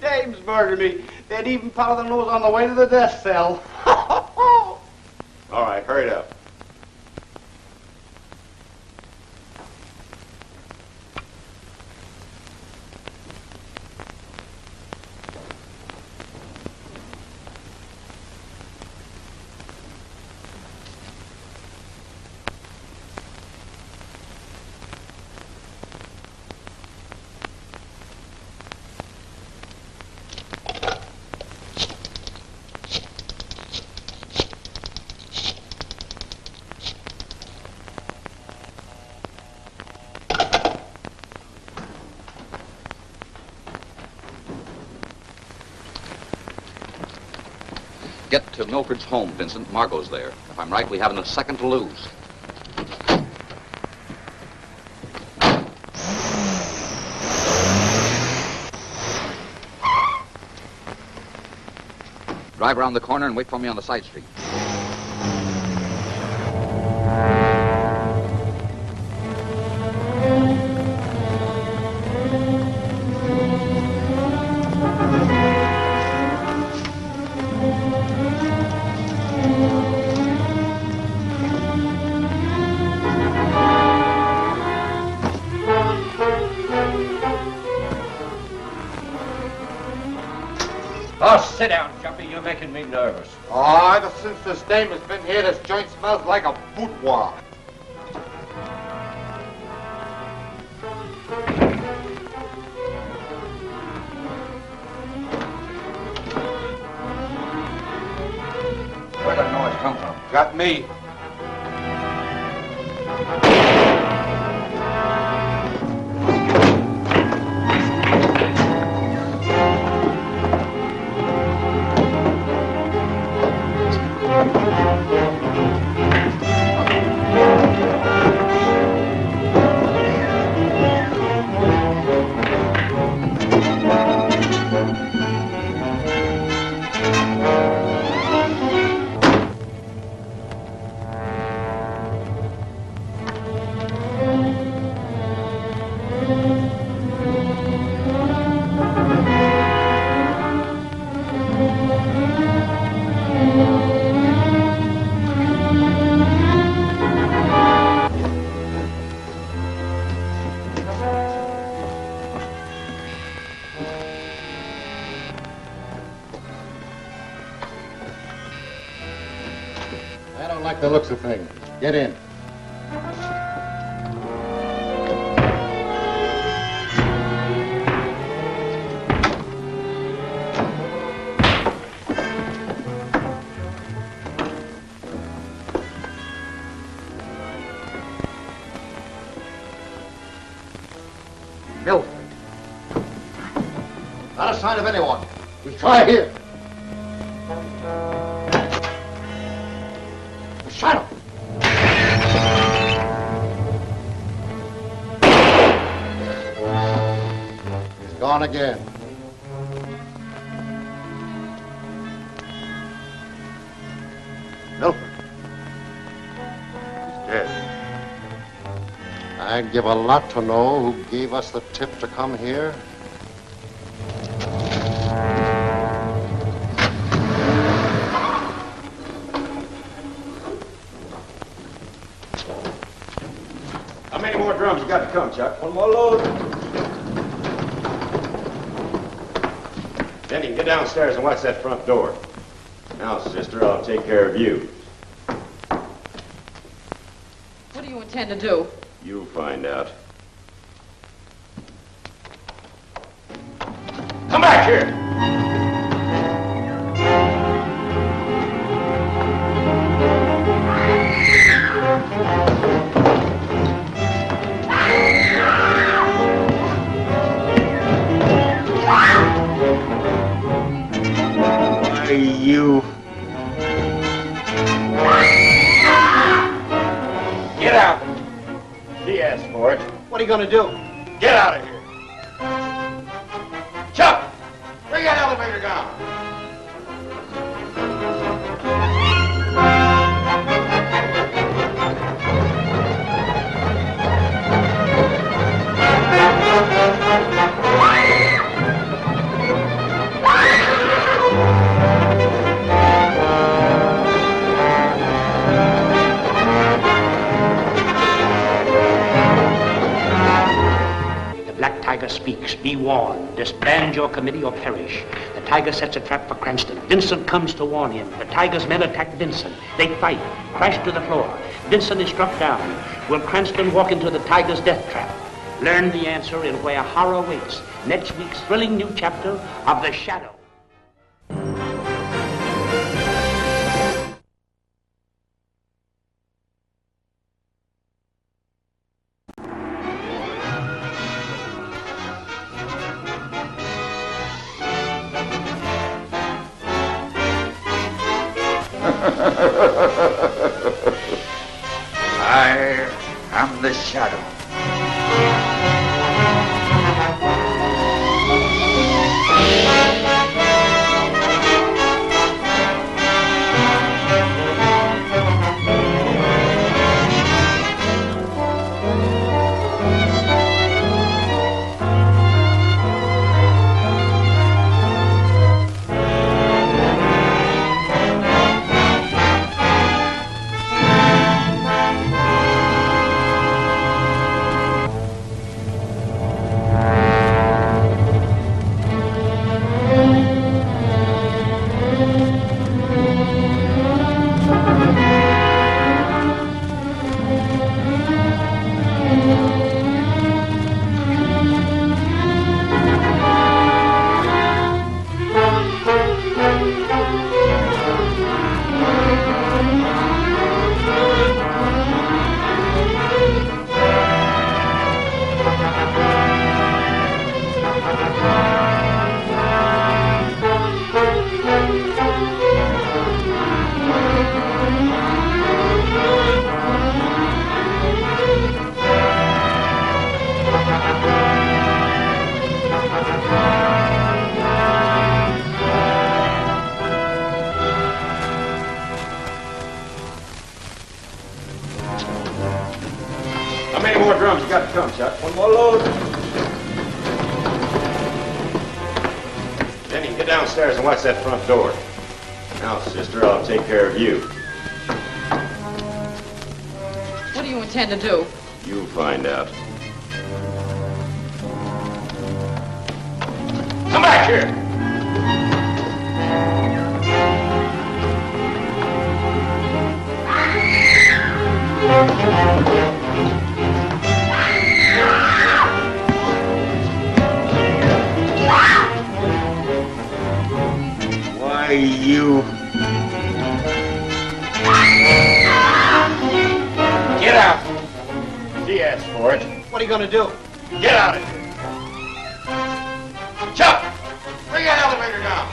H: Dames murdered me. They'd even powder their nose on the way to the death cell.
E: All right, hurry it up.
G: Get to Milford's home, Vincent. Margot's there. If I'm right, we haven't a second to lose. Drive around the corner and wait for me on the side street.
J: Oh, sit down, Jumpy. You're making me nervous.
L: Oh, ever since this dame has been here, this joint smells like a boudoir.
J: Where'd that noise come from?
L: Got me. The looks of things. Get in.
G: Milford.
L: Not a sign of anyone. We'll try here. Shut up! He's gone again. Milford. He's dead. I'd give a lot to know who gave us the tip to come here.
E: Drums, you got to come, Chuck.
H: One more load.
E: Then you can get downstairs and watch that front door. Now, sister, I'll take care of you.
N: What do you intend to do?
E: You'll find out. Come back here!
H: You.
E: Get out. He asked for it.
H: What are you going to do?
E: Get out of here. Chuck, bring that elevator down.
O: speaks. Be warned. Disband your committee or perish. The Tiger sets a trap for Cranston. Vincent comes to warn him. The Tiger's men attack Vincent. They fight, crash to the floor. Vincent is struck down. Will Cranston walk into the Tiger's death trap? Learn the answer in Where Horror Waits, next week's thrilling new chapter of The Shadow.
F: I am the Shadow.
E: How many more drums you got to come, Chuck? One more load. Then you can get downstairs and watch that front door. Now, sister, I'll take care of you.
N: What do you intend to do?
E: You'll find out. Come back here! Why, you... Get out! She asked for it.
C: What are you going to do?
E: Get out of here! Chuck! Bring that elevator down!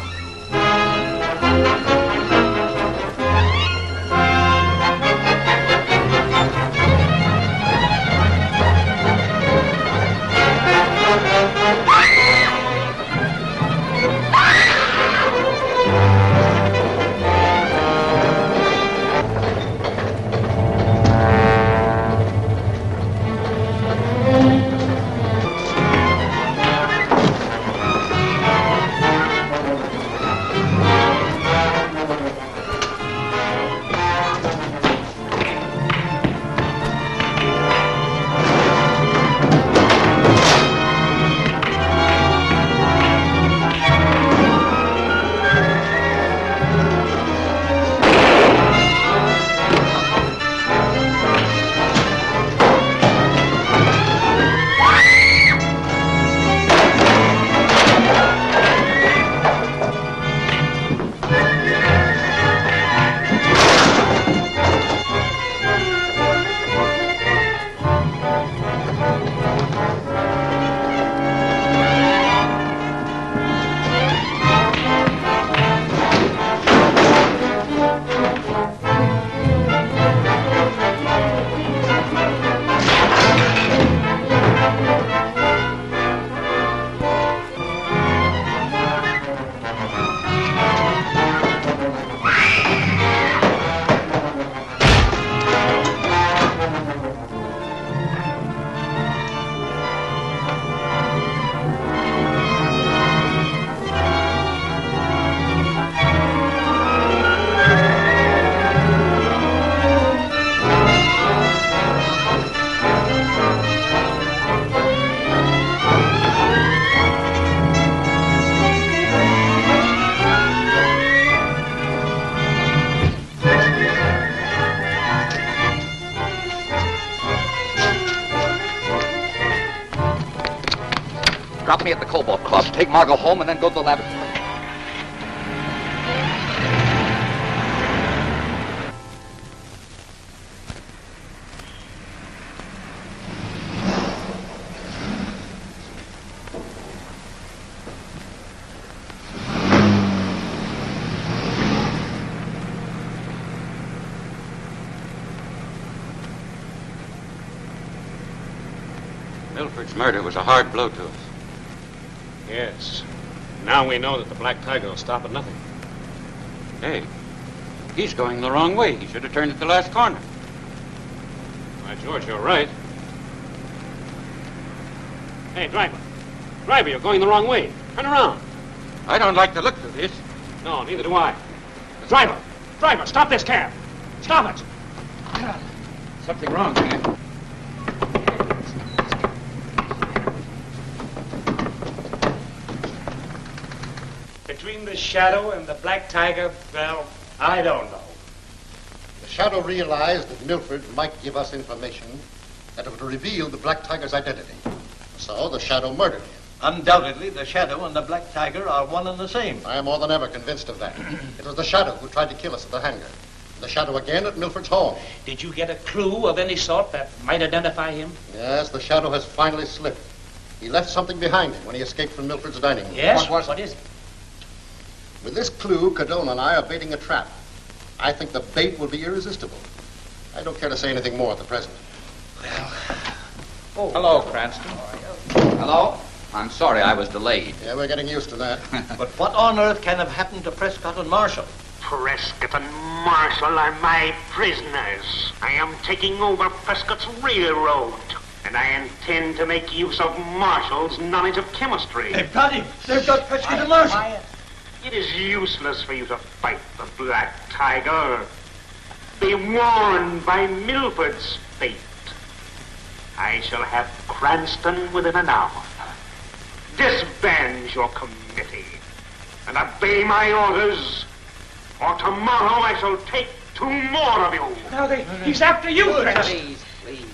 G: Drop me at the Cobalt Club. Take Margot home and then go to the laboratory.
Q: Milford's murder was a hard blow to us.
V: Yes. Now we know that the Black Tiger will stop at nothing.
Q: Hey, he's going the wrong way. He should have turned at the last corner.
V: Why, George, you're right. Hey, driver. Driver, you're going the wrong way. Turn around.
Q: I don't like the look of this.
V: No, neither do I. Driver! Driver, stop this cab! Stop it!
Q: Something wrong, man.
H: Between the Shadow and the Black Tiger, well, I don't know.
L: The Shadow realized that Milford might give us information that would reveal the Black Tiger's identity. So the Shadow murdered him.
P: Undoubtedly, the Shadow and the Black Tiger are one and the same.
L: I am more than ever convinced of that. It was the Shadow who tried to kill us at the hangar. The Shadow again at Milford's home.
O: Did you get a clue of any sort that might identify him?
L: Yes, the Shadow has finally slipped. He left something behind him when he escaped from Milford's dining room.
O: Yes? What is it?
L: With this clue, Cadone and I are baiting a trap. I think the bait will be irresistible. I don't care to say anything more at the present.
G: Oh. Hello, Cranston. Hello? I'm sorry I was delayed.
L: Yeah, we're getting used to that.
P: But what on earth can have happened to Prescott and Marshall?
M: Prescott and Marshall are my prisoners. I am taking over Prescott's railroad, and I intend to make use of Marshall's knowledge of chemistry.
P: They've got him. They've got Prescott and Marshall.
M: It is useless for you to fight the Black Tiger. Be warned by Milford's fate. I shall have Cranston within an hour. Disband your committee and obey my orders, or tomorrow I shall take 2 more of you.
O: Now he's after you, Cranston.
G: Please.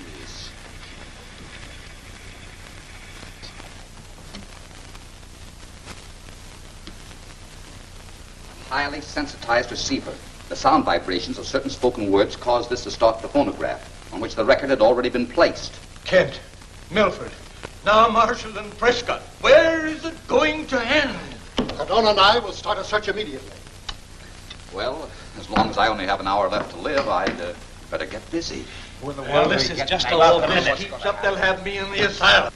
G: Highly sensitized receiver. The sound vibrations of certain spoken words caused this to start the phonograph, on which the record had already been placed.
P: Kent, Milford, now Marshall and Prescott. Where is it going to end?
L: Cadone and I will start a search immediately.
G: Well, as long as I only have an hour left to live, I'd better get busy.
P: Well, this is just a little minute. If this keeps up, they'll have me in the asylum.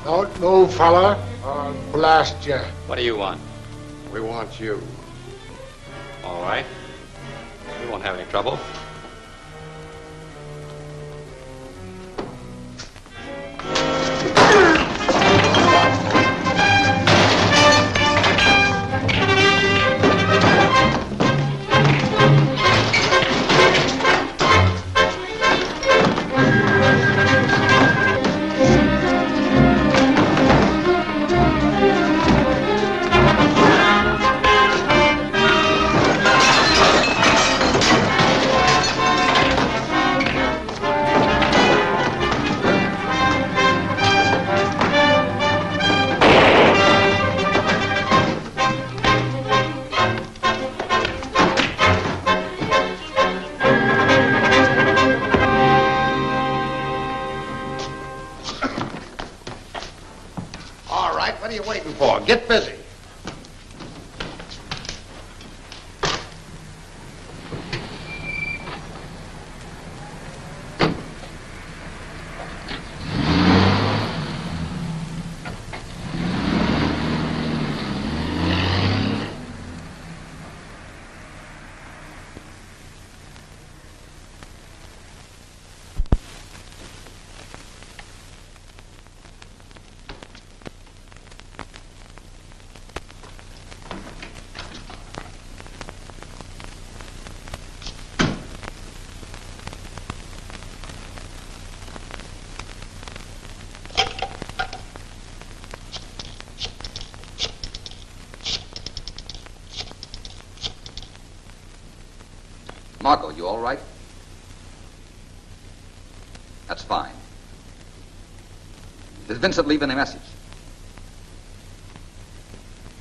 U: Don't move, fella, or I'll blast you.
I: What do you want?
U: We want you.
I: All right. We won't have any trouble.
L: Get busy.
G: Margot, you all right? That's fine. Did Vincent leave any message?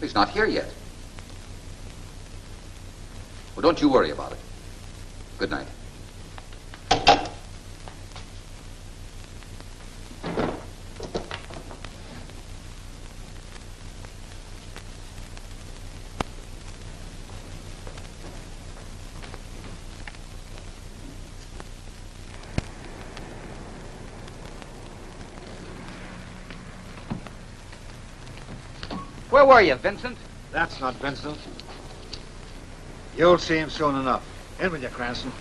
G: He's not here yet. Well, don't you worry about it. Good night.
K: Where were you, Vincent?
L: That's not Vincent. You'll see him soon enough. In with you, Cranston.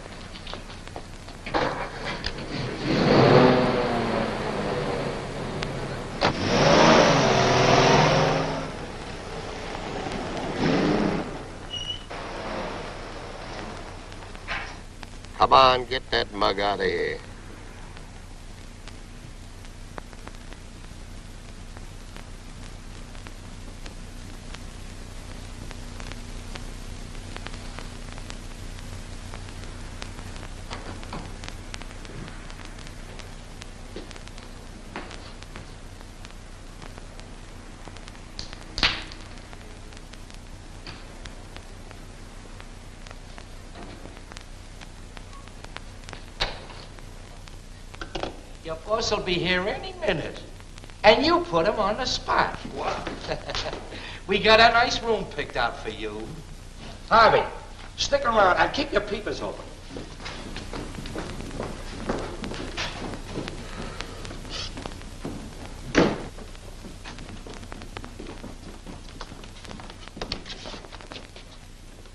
R: Come on, get that mug out of here.
H: Your boss will be here any minute. And you put him on the spot.
R: What?
H: We got a nice room picked out for you. Harvey, stick around and keep your peepers open.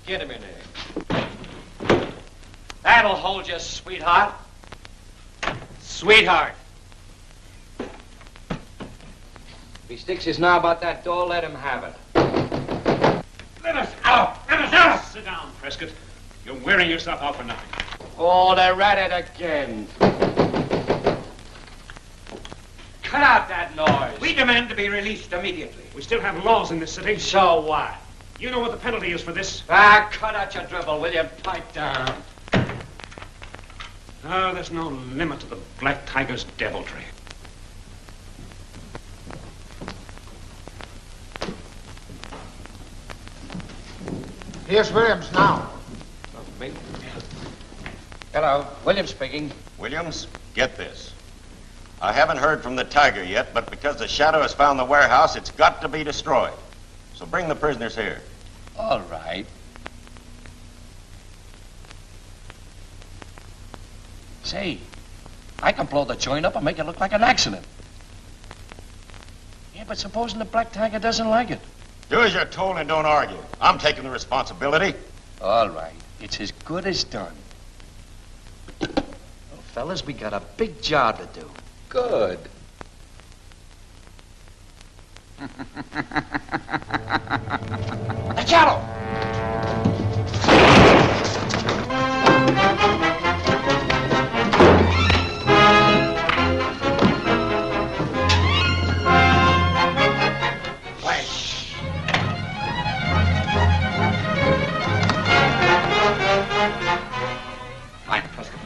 H: Get him in there. That'll hold you, sweetheart. Sweetheart. If he sticks his knob out that door, let him have it.
V: Let us out! Let us out! Sit down, Prescott. You're wearing yourself out for nothing.
H: Oh, they're at it again. Cut out that noise.
V: We demand to be released immediately. We still have laws in this city.
H: So what?
V: You know what the penalty is for this?
H: Ah, cut out your dribble, will you? Pipe down.
V: Oh, there's no limit to the Black Tiger's deviltry.
U: Here's Williams now.
H: Me? Hello, Williams speaking.
D: Williams, get this. I haven't heard from the Tiger yet, but because the Shadow has found the warehouse, it's got to be destroyed. So bring the prisoners here.
H: All right. Say, I can blow the joint up and make it look like an accident. Yeah, but supposing the Black Tiger doesn't like it?
D: Do as you're told and don't argue. I'm taking the responsibility.
H: All right. It's as good as done. Well, fellas, we got a big job to do. Good. The Shadow!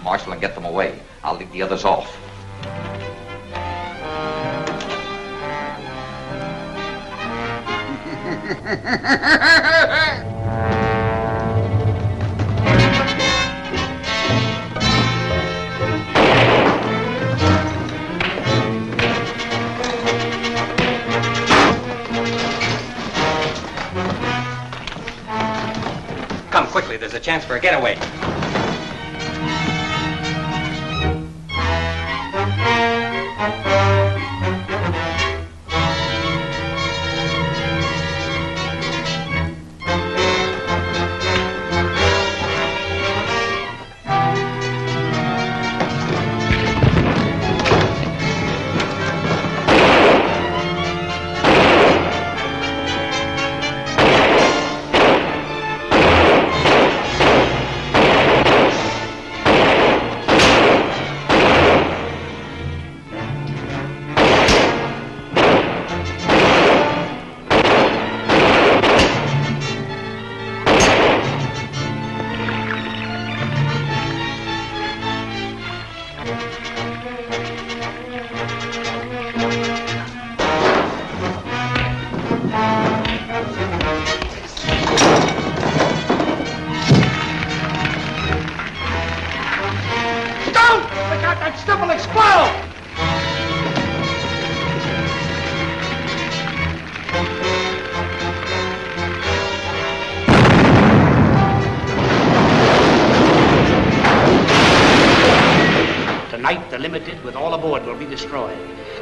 G: Marshal and get them away. I'll lead the others off.
I: Come quickly, there's a chance for a getaway.
O: Light, the limited, with all aboard, will be destroyed.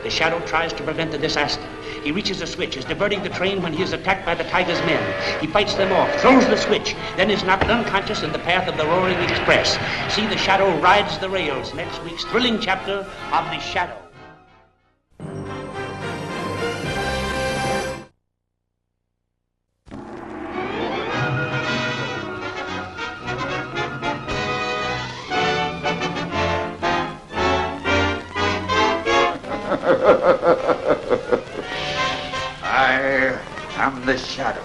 O: The Shadow tries to prevent the disaster. He reaches a switch, is diverting the train when he is attacked by the Tiger's men. He fights them off, throws the switch, then is knocked unconscious in the path of the roaring express. See the Shadow rides the rails, next week's thrilling chapter of The Shadow.
F: I am the Shadow.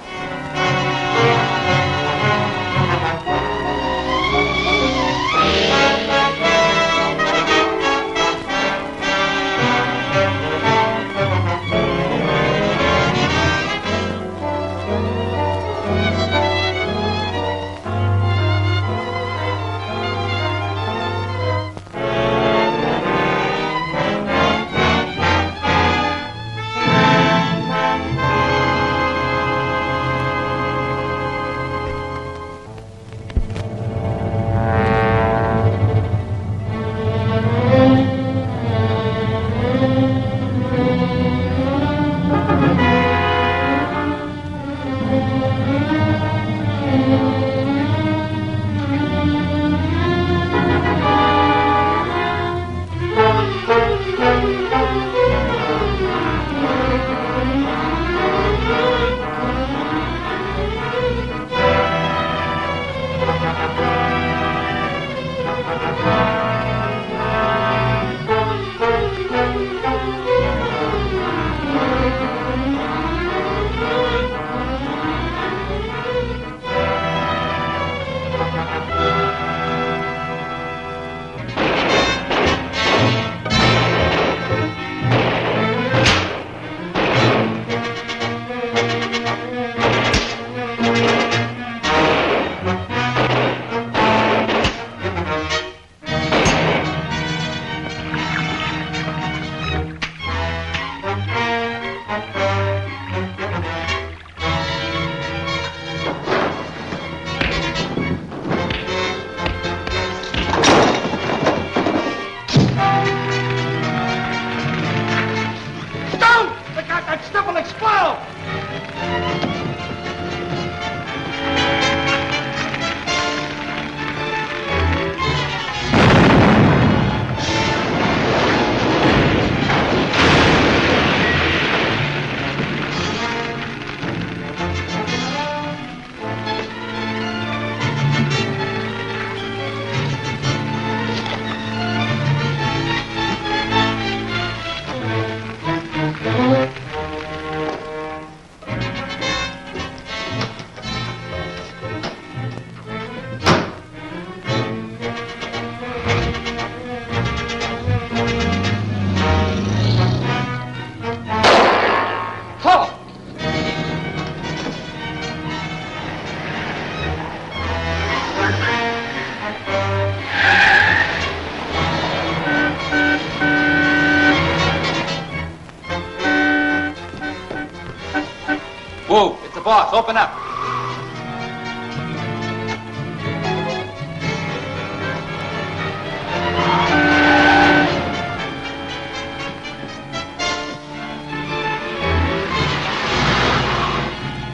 G: Whoa, it's the boss. Open up.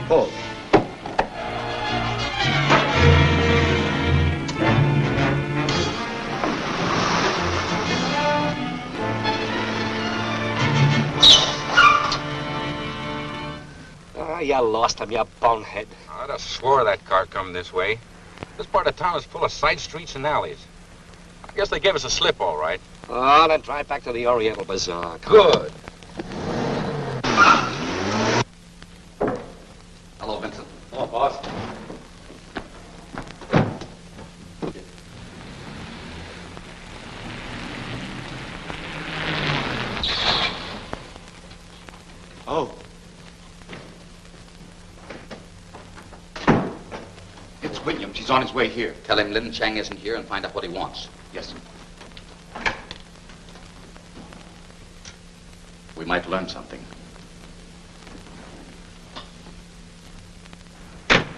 T: Pull.
H: You lost him, you bonehead.
Q: I'd have swore that car come this way. This part of town is full of side streets and alleys. I guess they gave us a slip, all right.
H: Oh, then drive back to the Oriental Bazaar.
Q: Good.
G: Hello, Vincent.
Q: Hello, boss.
G: Oh. It's Williams. He's on his way here. Tell him Lin Chang isn't here and find out what he wants. Yes, sir. We might learn something.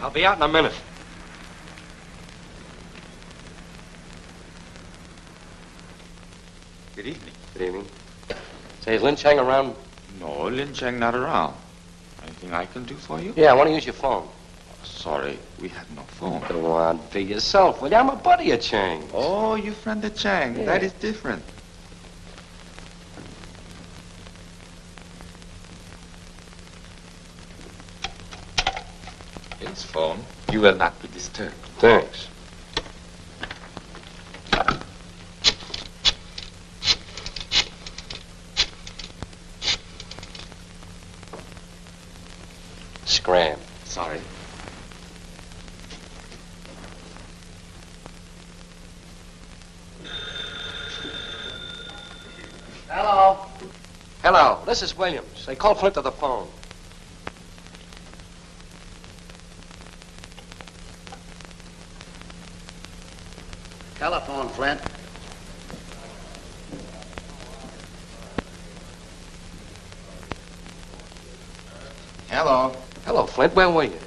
H: I'll be out in a minute.
A: Good evening.
V: Good evening. Say, is Lin Chang around?
A: No, Lin Chang not around. Anything I can do for you?
V: Yeah, I want to use your phone.
A: Sorry, we have no phone.
V: Go on, be yourself, will you? I'm a buddy of Chang's.
A: Oh, you friend of Chang.
V: Yeah.
A: That is different. His phone. You will not be disturbed.
V: Thanks. Scram.
A: Sorry.
C: Hello.
V: Hello, this is Williams. They called Flint to the phone.
C: Telephone, Flint.
E: Hello.
V: Hello, Flint. Where were you?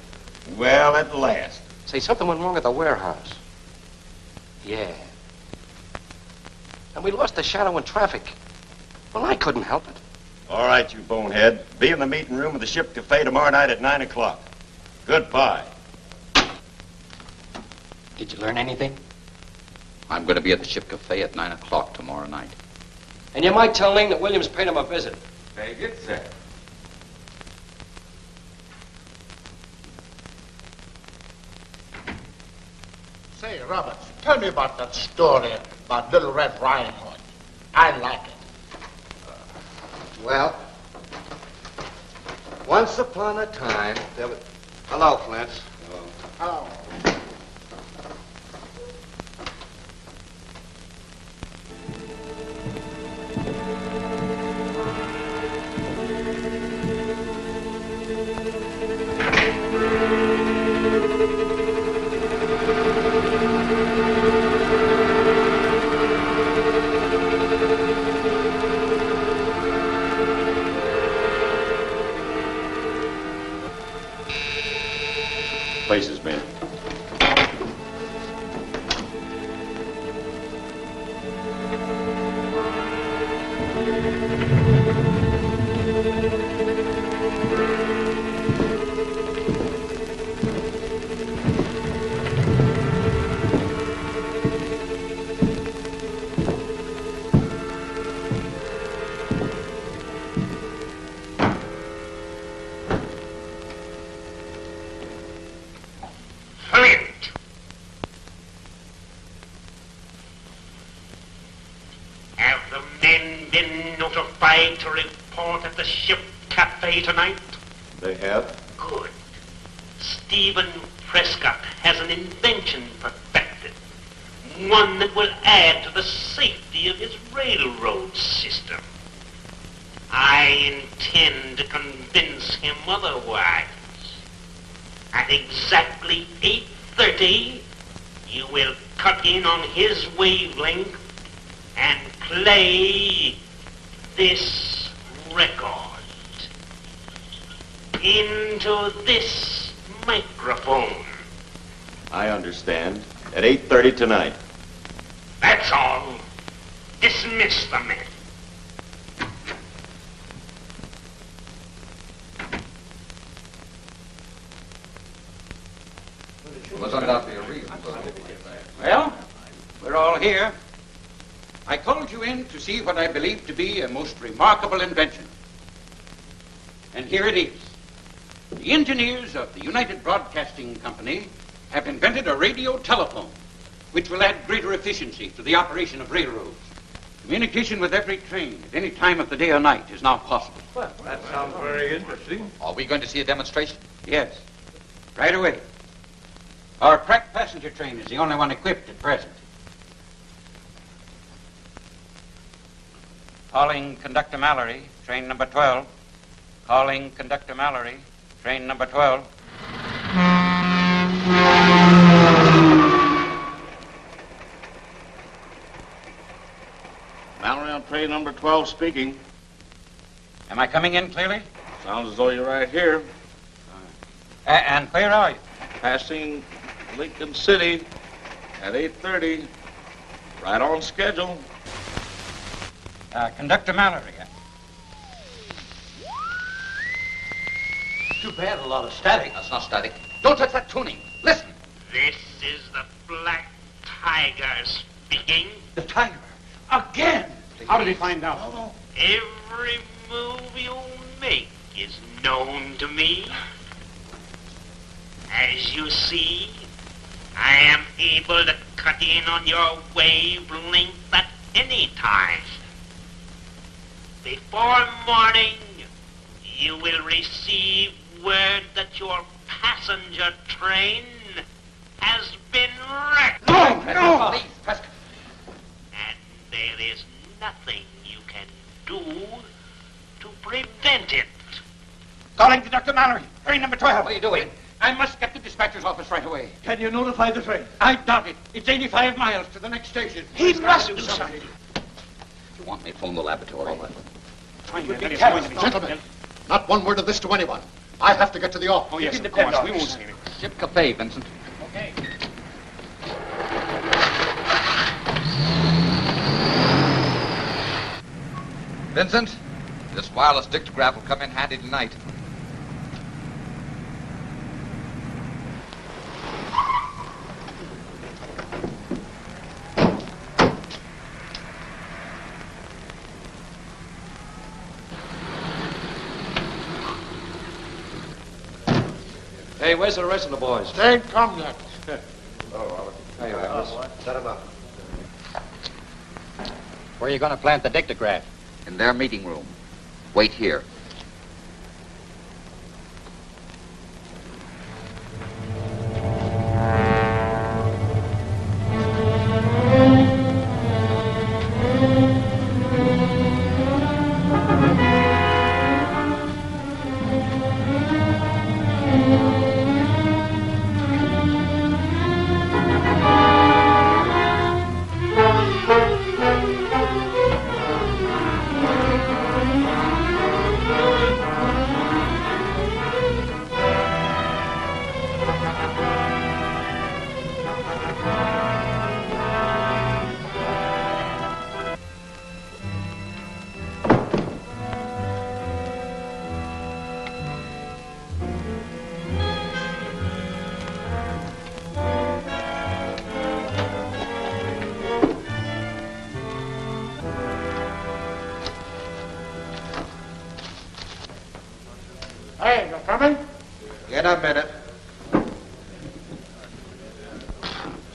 E: Well, at last.
V: Say, something went wrong at the warehouse. Yeah. And we lost the shadow in traffic. Well, I couldn't help it.
E: All right, you bonehead. Be in the meeting room of the Ship Cafe tomorrow night at 9 o'clock. Goodbye.
I: Did you learn anything?
G: I'm going to be at the Ship Cafe at 9 o'clock tomorrow night.
V: And you might tell Ling that Williams paid him a visit.
A: Very good, sir.
U: Say, Roberts, tell me about that story about Little Red Riding Hood. I like it.
T: Well, once upon a time, there was... Hello, Flint.
U: Hello.
E: Places, man.
M: Flint! Have the men been notified to report at the Ship Cafe tonight?
E: They have?
M: Good. Stephen Prescott has an invention perfected. One that will add to the safety of his railroad system. I intend to convince him otherwise. At exactly 8:30, you will cut in on his wavelength and play this record into this microphone.
E: I understand. At 8:30 tonight.
M: That's all. Dismiss the men.
G: Let's find out the reason.
K: Well, we're all here. I called you in to see what I believe to be a most remarkable invention. And here it is. The engineers of the United Broadcasting Company have invented a radio telephone, which will add greater efficiency to the operation of railroads. Communication with every train at any time of the day or night is now possible.
V: Well, that sounds very interesting.
G: Are we going to see a demonstration?
K: Yes, right away. Our crack passenger train is the only one equipped at present. Calling Conductor Mallory, train number 12. Calling Conductor Mallory, train number 12.
S: Mallory on train number 12 speaking.
K: Am I coming in clearly?
S: Sounds as though you're right here.
K: And where are you?
S: Passing Lincoln City at 8:30. Right on schedule.
K: Conductor Mallory.
G: Too bad, a lot of static. That's not static. Don't touch that tuning. Listen.
M: This is the Black Tiger speaking.
K: The Tiger? Again? How did he find out?
M: Every move you make is known to me. As you see, I am able to cut in on your wavelength at any time. Before morning, you will receive word that your passenger train has been wrecked.
G: No! Please, Prescott.
M: And there is nothing you can do to prevent it.
K: Calling Conductor Mallory. Train number 12.
G: What are you doing?
K: I must get to dispatcher's office right away.
P: Can you notify the train?
K: I doubt it. It's 85 miles to the next station.
P: He must do something.
G: You want me to phone the laboratory?
L: Gentlemen, not one word of this to anyone. I have to get to the office.
K: Oh, yes, of course. We won't say anything.
G: Ship Cafe, Vincent.
K: Okay.
G: Vincent, this wireless dictograph will come in handy tonight.
H: Hey, where's the rest of the boys?
U: They ain't come yet.
T: Hey, set him up.
I: Where are you going to plant the dictograph?
G: In their meeting room. Wait here.
U: Hey, you coming?
T: In a minute.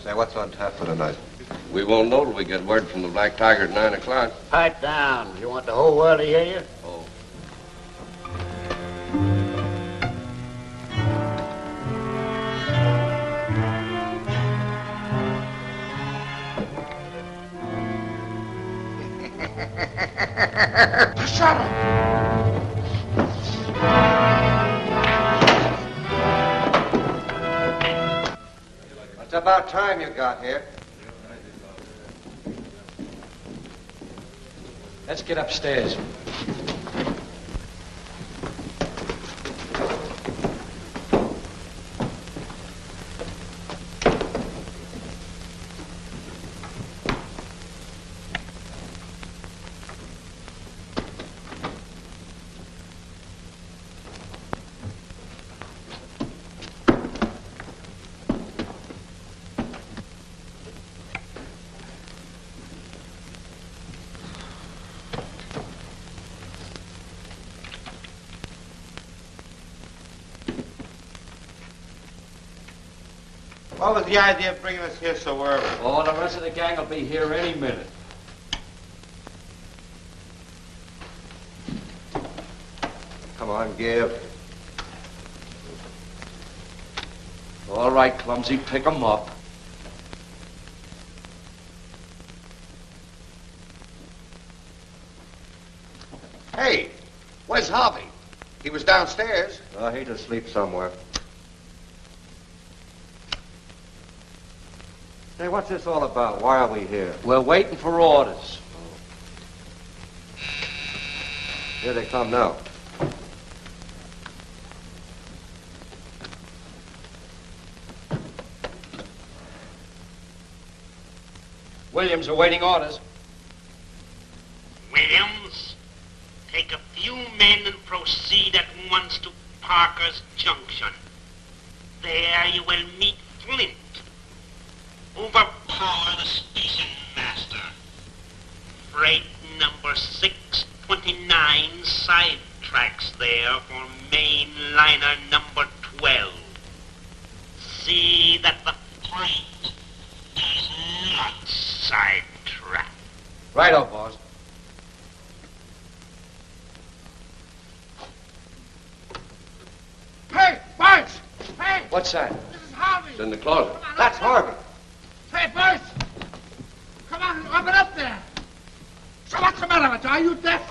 T: Say, what's on tap for tonight?
R: We won't know till we get word from the Black Tiger at 9 o'clock.
C: Pipe down. You want the whole world to hear you?
R: Oh.
U: Shut up!
T: It's about time you got here.
H: Let's get upstairs.
D: What was the idea of bringing us here so early?
H: Oh, the rest of the gang will be here any minute.
T: Come on, give.
H: All right, Clumsy, pick 'em up.
L: Hey, where's Harvey? He was downstairs.
T: Oh, he's asleep somewhere. Hey, what's this all about? Why are we here?
H: We're waiting for orders.
T: Here they come now.
H: Williams awaiting orders.
M: Williams men and proceed at once to Parker's Junction. There you will meet Flint. Overpower the station master. Freight number 629 sidetracks there for main liner number 12. See that the freight is not sidetracked.
H: Righto, boss.
U: Hey, boys! Hey!
H: What's that?
U: This is Harvey!
H: It's in the closet.
U: That's Harvey. Hey, boys! Come on, open up there! So what's the matter with you? Are you deaf?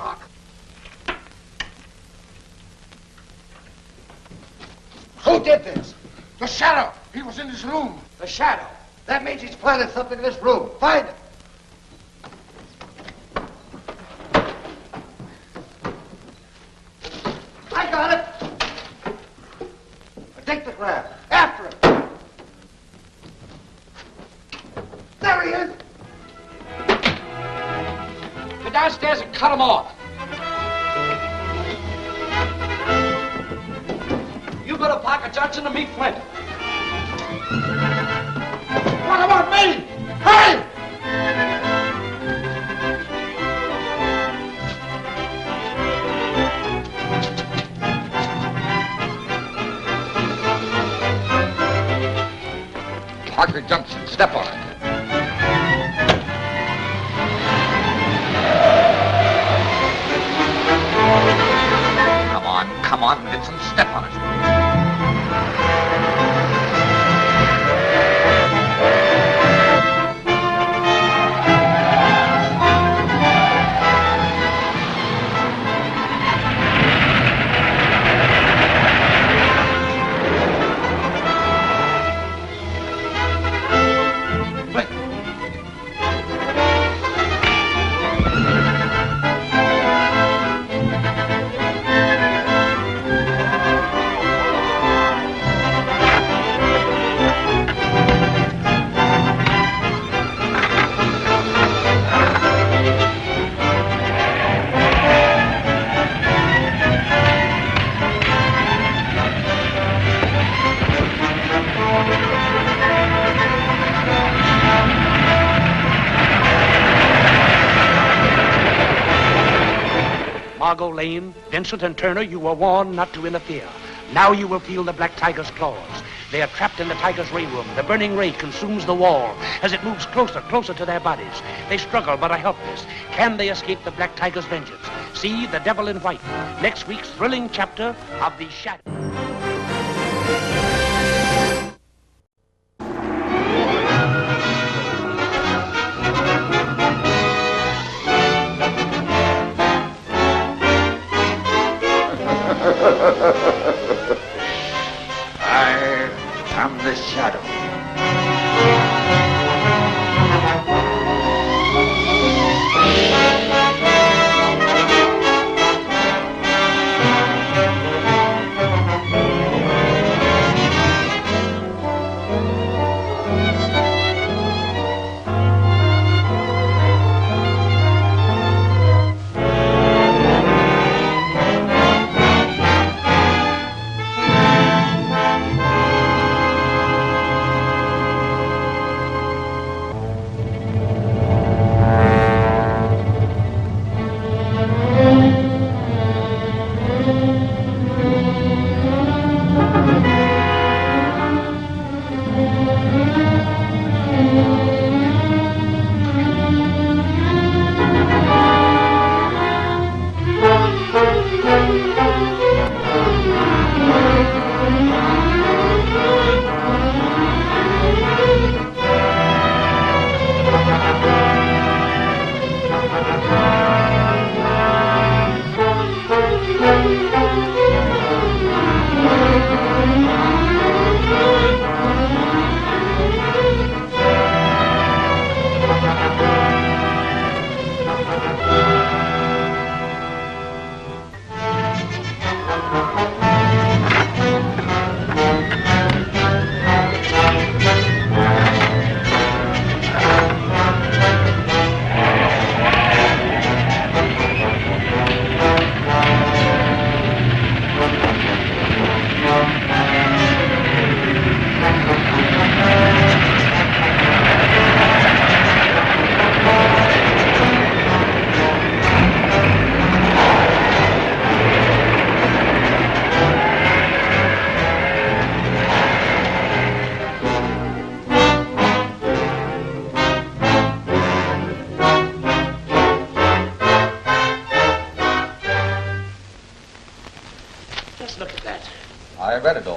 U: Who did this? The Shadow. He was in his room.
L: The Shadow. That means he's planted something in this room. Find him. I got it. Take the grab. After him. There he is.
H: Go downstairs and cut him off. You go to Parker Junction to meet Flint.
U: What about me? Hey!
G: Parker Junction. Step on it. Come on, Vincent. Step on it.
O: Margot Lane, Vincent and Turner, you were warned not to interfere. Now you will feel the Black Tiger's claws. They are trapped in the Tiger's ray room. The burning ray consumes the wall. As it moves closer to their bodies. They struggle but are helpless. Can they escape the Black Tiger's vengeance? See The Devil in White, next week's thrilling chapter of The Shadow.
F: I am the Shadow.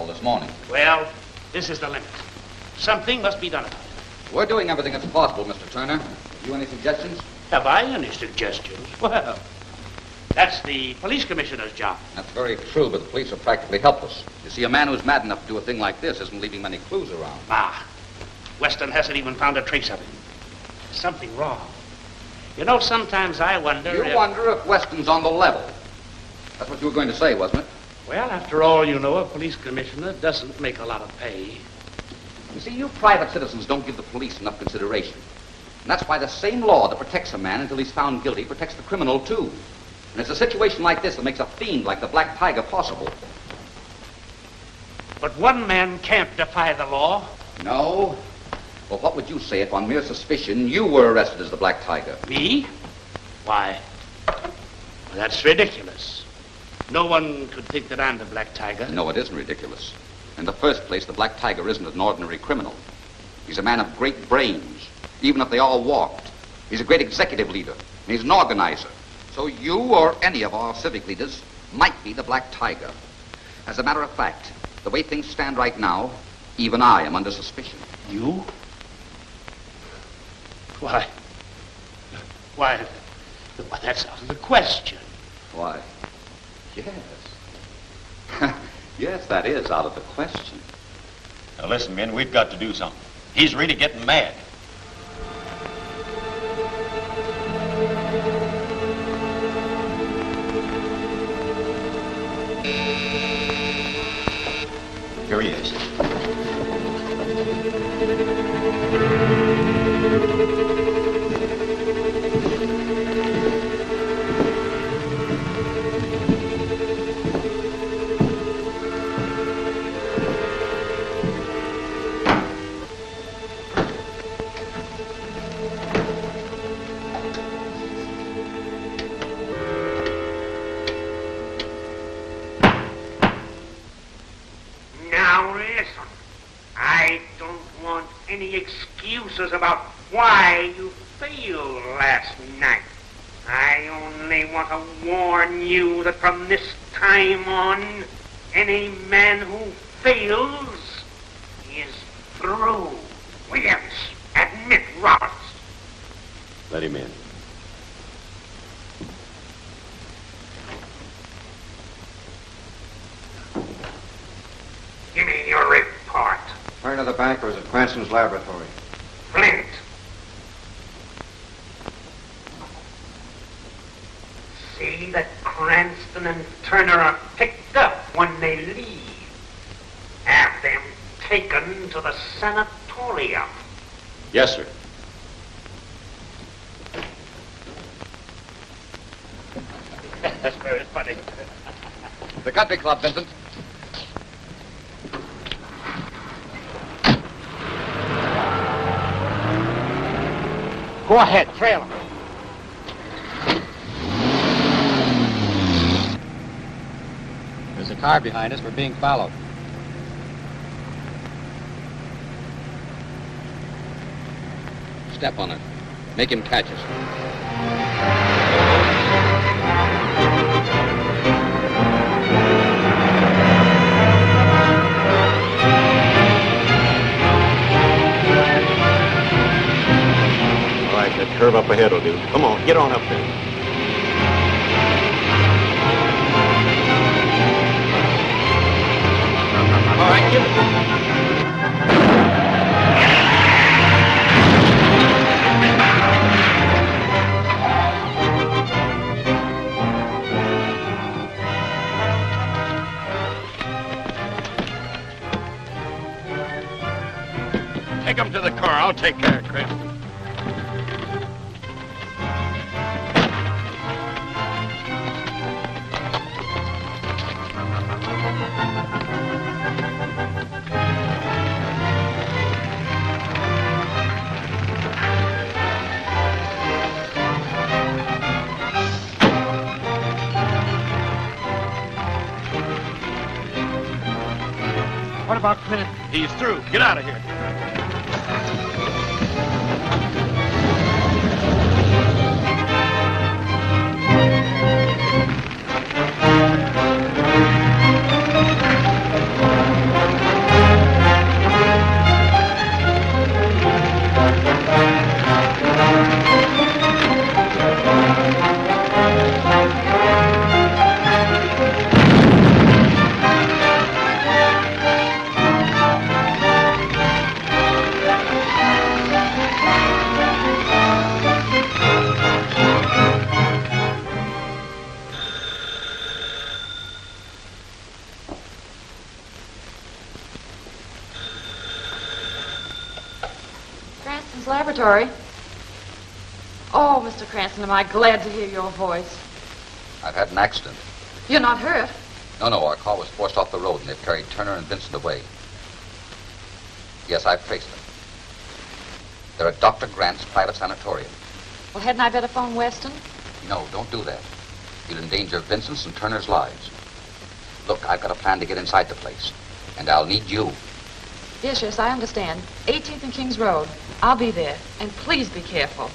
G: all this morning.
O: Well, this is the limit. Something must be done about it.
G: We're doing everything that's possible, Mr. Turner. Have you any suggestions?
O: Have I any suggestions? Well, that's the police commissioner's job.
G: That's very true, but the police are practically helpless. You see, a man who's mad enough to do a thing like this isn't leaving many clues around.
O: Weston hasn't even found a trace of him. There's something wrong. You know, sometimes I wonder
G: You wonder if Weston's on the level. That's what you were going to say, wasn't it?
O: Well, after all, you know, a police commissioner doesn't make a lot of pay.
G: You see, you private citizens don't give the police enough consideration. And that's why the same law that protects a man until he's found guilty protects the criminal, too. And it's a situation like this that makes a fiend like the Black Tiger possible.
O: But one man can't defy the law.
G: No? Well, what would you say if on mere suspicion you were arrested as the Black Tiger?
O: Me? Why, that's ridiculous. No one could think that I'm the Black Tiger.
G: No, it isn't ridiculous. In the first place, the Black Tiger isn't an ordinary criminal. He's a man of great brains, even if they all walked. He's a great executive leader, and he's an organizer. So you or any of our civic leaders might be the Black Tiger. As a matter of fact, the way things stand right now, even I am under suspicion.
O: You? Why, that's out of the question.
G: Why, yes. Yes, that is out of the question.
D: Now listen, men, we've got to do something. He's really getting mad. Here he is.
M: Any excuses about why you failed last night. I only want to warn you that from this time on, any man who fails is through. Williams, admit Roberts.
D: Let him in.
M: Give me your report.
T: Right of the bank or is it Cranston's laboratory?
M: Flint. See that Cranston and Turner are picked up when they leave. Have them taken to the sanatorium.
D: Yes, sir.
O: That's very funny.
G: The Country Club, Vincent.
O: Go ahead, trail him.
I: There's a car behind us. We're being followed.
G: Step on it. Make him catch us.
D: That curve up ahead will do. Come on, get on up there.
O: All right, give it.
S: Take him to the car. I'll take care of Cranston.
P: What about Clint?
S: He's through. Get out of here.
N: Cranston's laboratory. Oh, Mr. Cranston, am I glad to hear your voice.
G: I've had an accident.
N: You're not hurt?
G: No, our car was forced off the road and they've carried Turner and Vincent away. Yes, I've traced them. They're at Dr. Grant's private sanatorium.
N: Well, hadn't I better phone Weston?
G: No, don't do that. You'll endanger Vincent's and Turner's lives. Look, I've got a plan to get inside the place, and I'll need you.
N: Yes, I understand. 18th and Kings Road. I'll be there. And please be careful.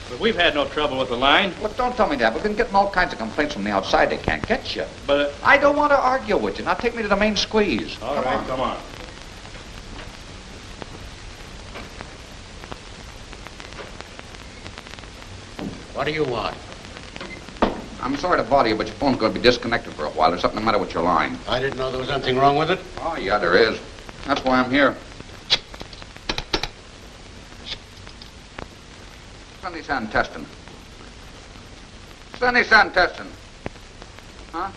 V: But we've had no trouble with the line.
G: Look, don't tell me that. We've been getting all kinds of complaints from the outside. They can't get you.
V: But
G: I don't want to argue with you. Now take me to the main squeeze.
V: All right, come on.
C: What do you want?
G: I'm sorry to bother you, but your phone's going to be disconnected for a while. There's something the matter with your line.
C: I didn't know there was anything wrong with it.
G: Oh, yeah, there is. That's why I'm here. Sunny sand testing. Sunny sand testing. Huh?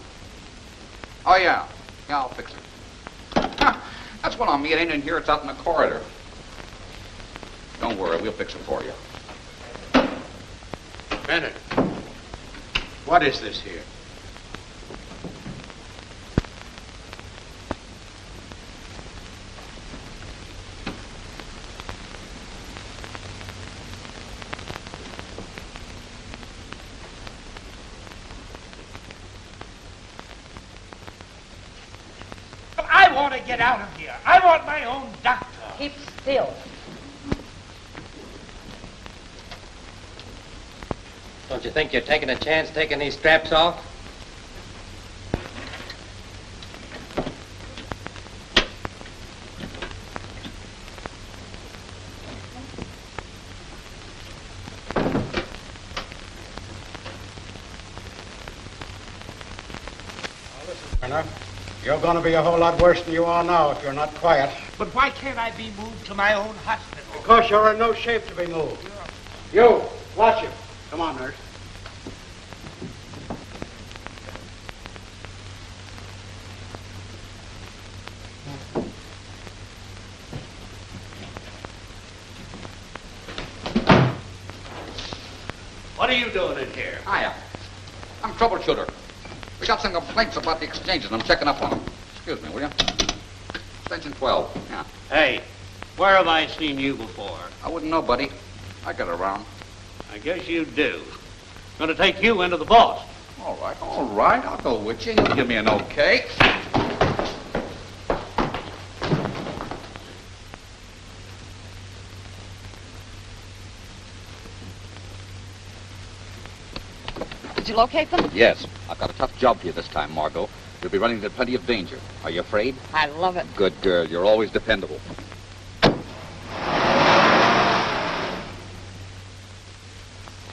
G: Oh, yeah. Yeah, I'll fix it. Huh. That's what I mean. It ain't in here. It's out in the corridor. Don't worry. We'll fix it for you.
C: Bennett, what is this here?
V: I want to get out of here. I want my own doctor.
N: Keep still.
I: Don't you think you're taking a chance taking these straps off?
C: Turner, you're going to be a whole lot worse than you are now if you're not quiet.
V: But why can't I be moved to my own hospital?
C: Because you're in no shape to be moved. You, watch him. Come on, nurse.
V: What are you doing in here?
G: Hiya. I'm troubleshooter. We got some complaints about the exchanges, and I'm checking up on them. Excuse me, will you? Extension 12. Yeah.
V: Hey, where have I seen you before?
G: I wouldn't know, buddy. I get around.
V: I guess you do. Gonna take you into the boss.
G: All right. I'll go with you. You'll give me an okay.
N: Did you locate them?
G: Yes. I've got a tough job for you this time, Margot. You'll be running into plenty of danger. Are you afraid?
N: I love it.
G: Good girl. You're always dependable.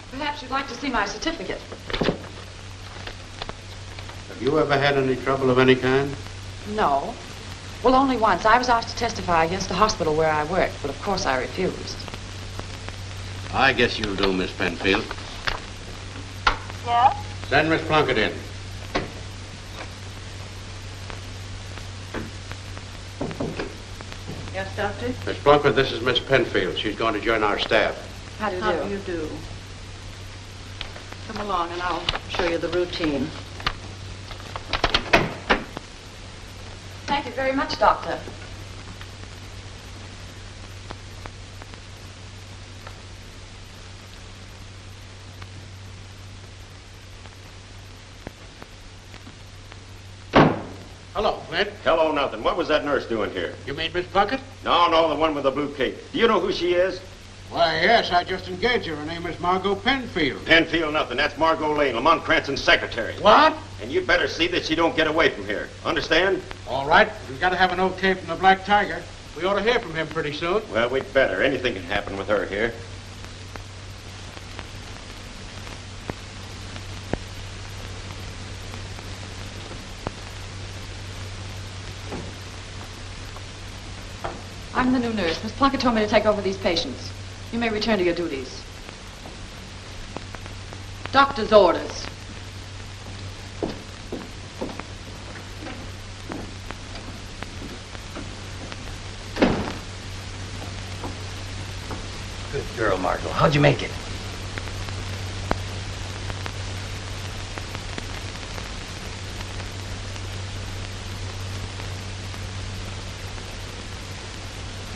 N: Perhaps you'd like to see my certificate.
C: Have you ever had any trouble of any kind?
N: No. Well, only once. I was asked to testify against the hospital where I worked, but of course I refused.
C: I guess you'll do, Miss Penfield.
N: Yes?
C: Send Miss Plunkett in.
B: Yes, Doctor?
C: Miss Plunkett, this is Miss Penfield. She's going to join our staff.
N: How do you
B: How do you do? Come along and I'll show you the routine.
N: Thank you very much, Doctor.
C: Hello, Flint.
D: Hello, nothing. What was that nurse doing here?
C: You mean Miss Plunkett?
D: No, the one with the blue cape. Do you know who she is?
C: Why, yes, I just engaged her. Her name is Margot Penfield.
D: Penfield, nothing. That's Margot Lane, Lamont Cranston's secretary.
C: What?
D: And you better see that she don't get away from here. Understand?
C: All right. We've got to have an okay from the Black Tiger. We ought to hear from him pretty soon.
D: Well, we'd better. Anything can happen with her here.
N: I'm the new nurse. Miss Plunkett told me to take over these patients. You may return to your duties. Doctor's orders.
H: Good girl, Margot. How'd you make it?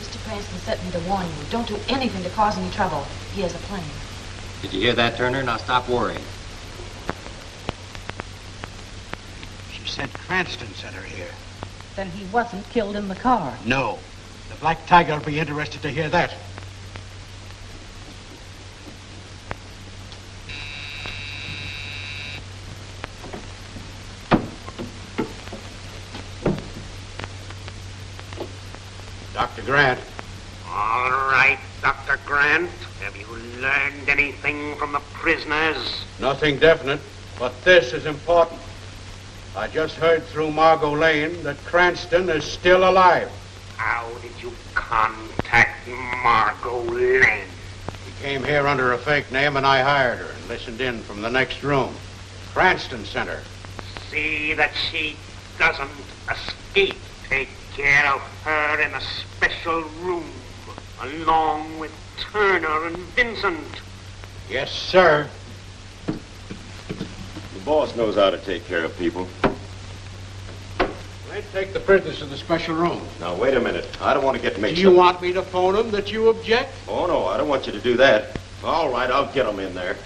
N: Mr. Cranston sent me to warn you. Don't do anything to cause any trouble. He has a plan.
I: Did you hear that, Turner? Now stop worrying.
K: She said Cranston sent her here.
B: Then he wasn't killed in the car.
K: No. The Black Tiger will be interested to hear that.
C: Dr. Grant.
M: All right, Dr. Grant. Have you learned anything from the prisoners?
C: Nothing definite, but this is important. I just heard through Margot Lane that Cranston is still alive.
M: How did you contact Margot Lane?
C: She came here under a fake name and I hired her and listened in from the next room. Cranston sent her.
M: See that she doesn't escape. Take care of her in a special room, along with Turner and Vincent.
C: Yes, sir.
E: The boss knows how to take care of people.
C: Let's take the prisoners to the special room.
E: Now, wait a minute. I don't want to get mixed
C: Do you
E: up.
C: want me to phone them that you object?
E: Oh, no, I don't want you to do that. All right, I'll get them in there.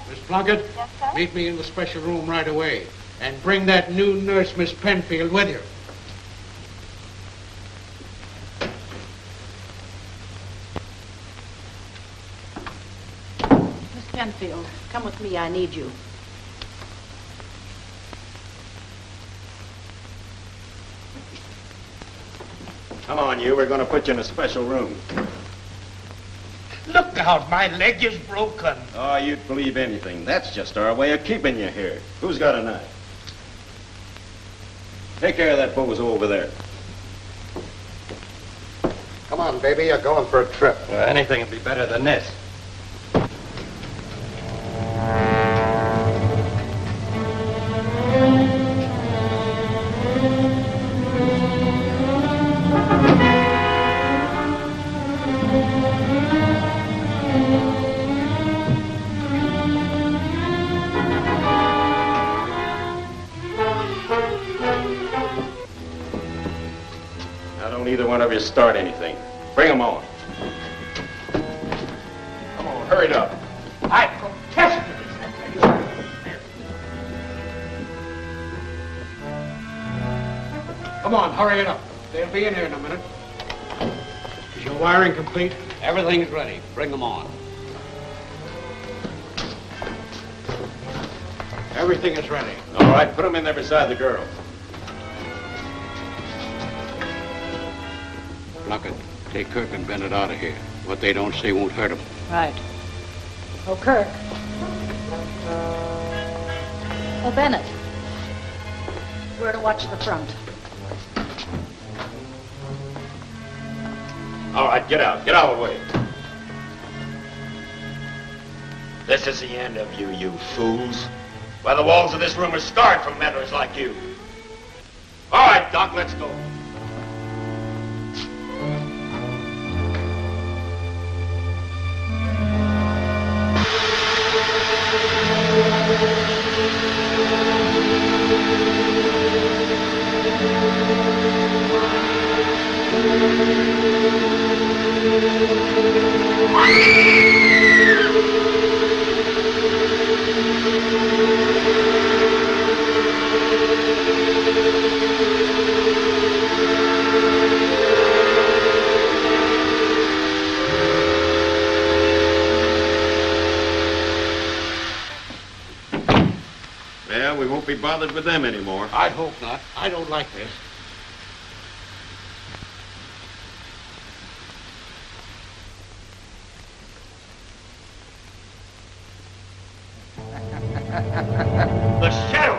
C: Miss Plunkett, meet me in the special room right away. And bring that new nurse, Miss Penfield, with you.
B: Miss Penfield, come with me. I need you.
E: Come on, you. We're going to put you in a special room.
P: Look out, my leg is broken.
E: Oh, you'd believe anything. That's just our way of keeping you here. Who's got a knife? Take care of that bozo over there.
L: Come on, baby, you're going for a trip.
I: Well, anything would be better than this.
E: Neither one of you start anything. Bring them on. Come on, hurry it up.
K: I protest to this.
C: Come on, hurry it up. They'll be in here in a minute. Is your wiring complete?
K: Everything's ready. Bring them on.
C: Everything is ready.
E: All right, put them in there beside the girl.
C: Plunkett, take Kirk and Bennett out of here. What they don't say won't hurt them.
B: Right. Oh, Kirk. Oh, Bennett. We're to watch the front.
E: All right, get out. Get out of the way.
S: This is the end of you, you fools. Why, the walls of this room are scarred from meddlers like you. All right, Doc, let's go.
E: Well, we won't be bothered with them anymore.
C: I hope not. I don't like this.
P: The shadow.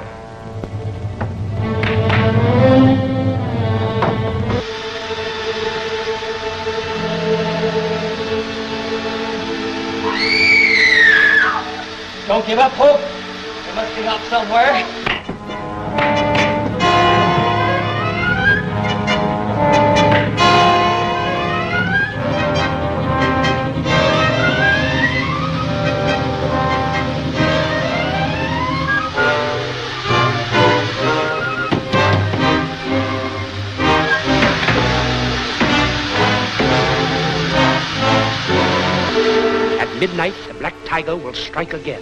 I: Don't give up hope. There must be help somewhere.
O: Midnight, the Black Tiger will strike again.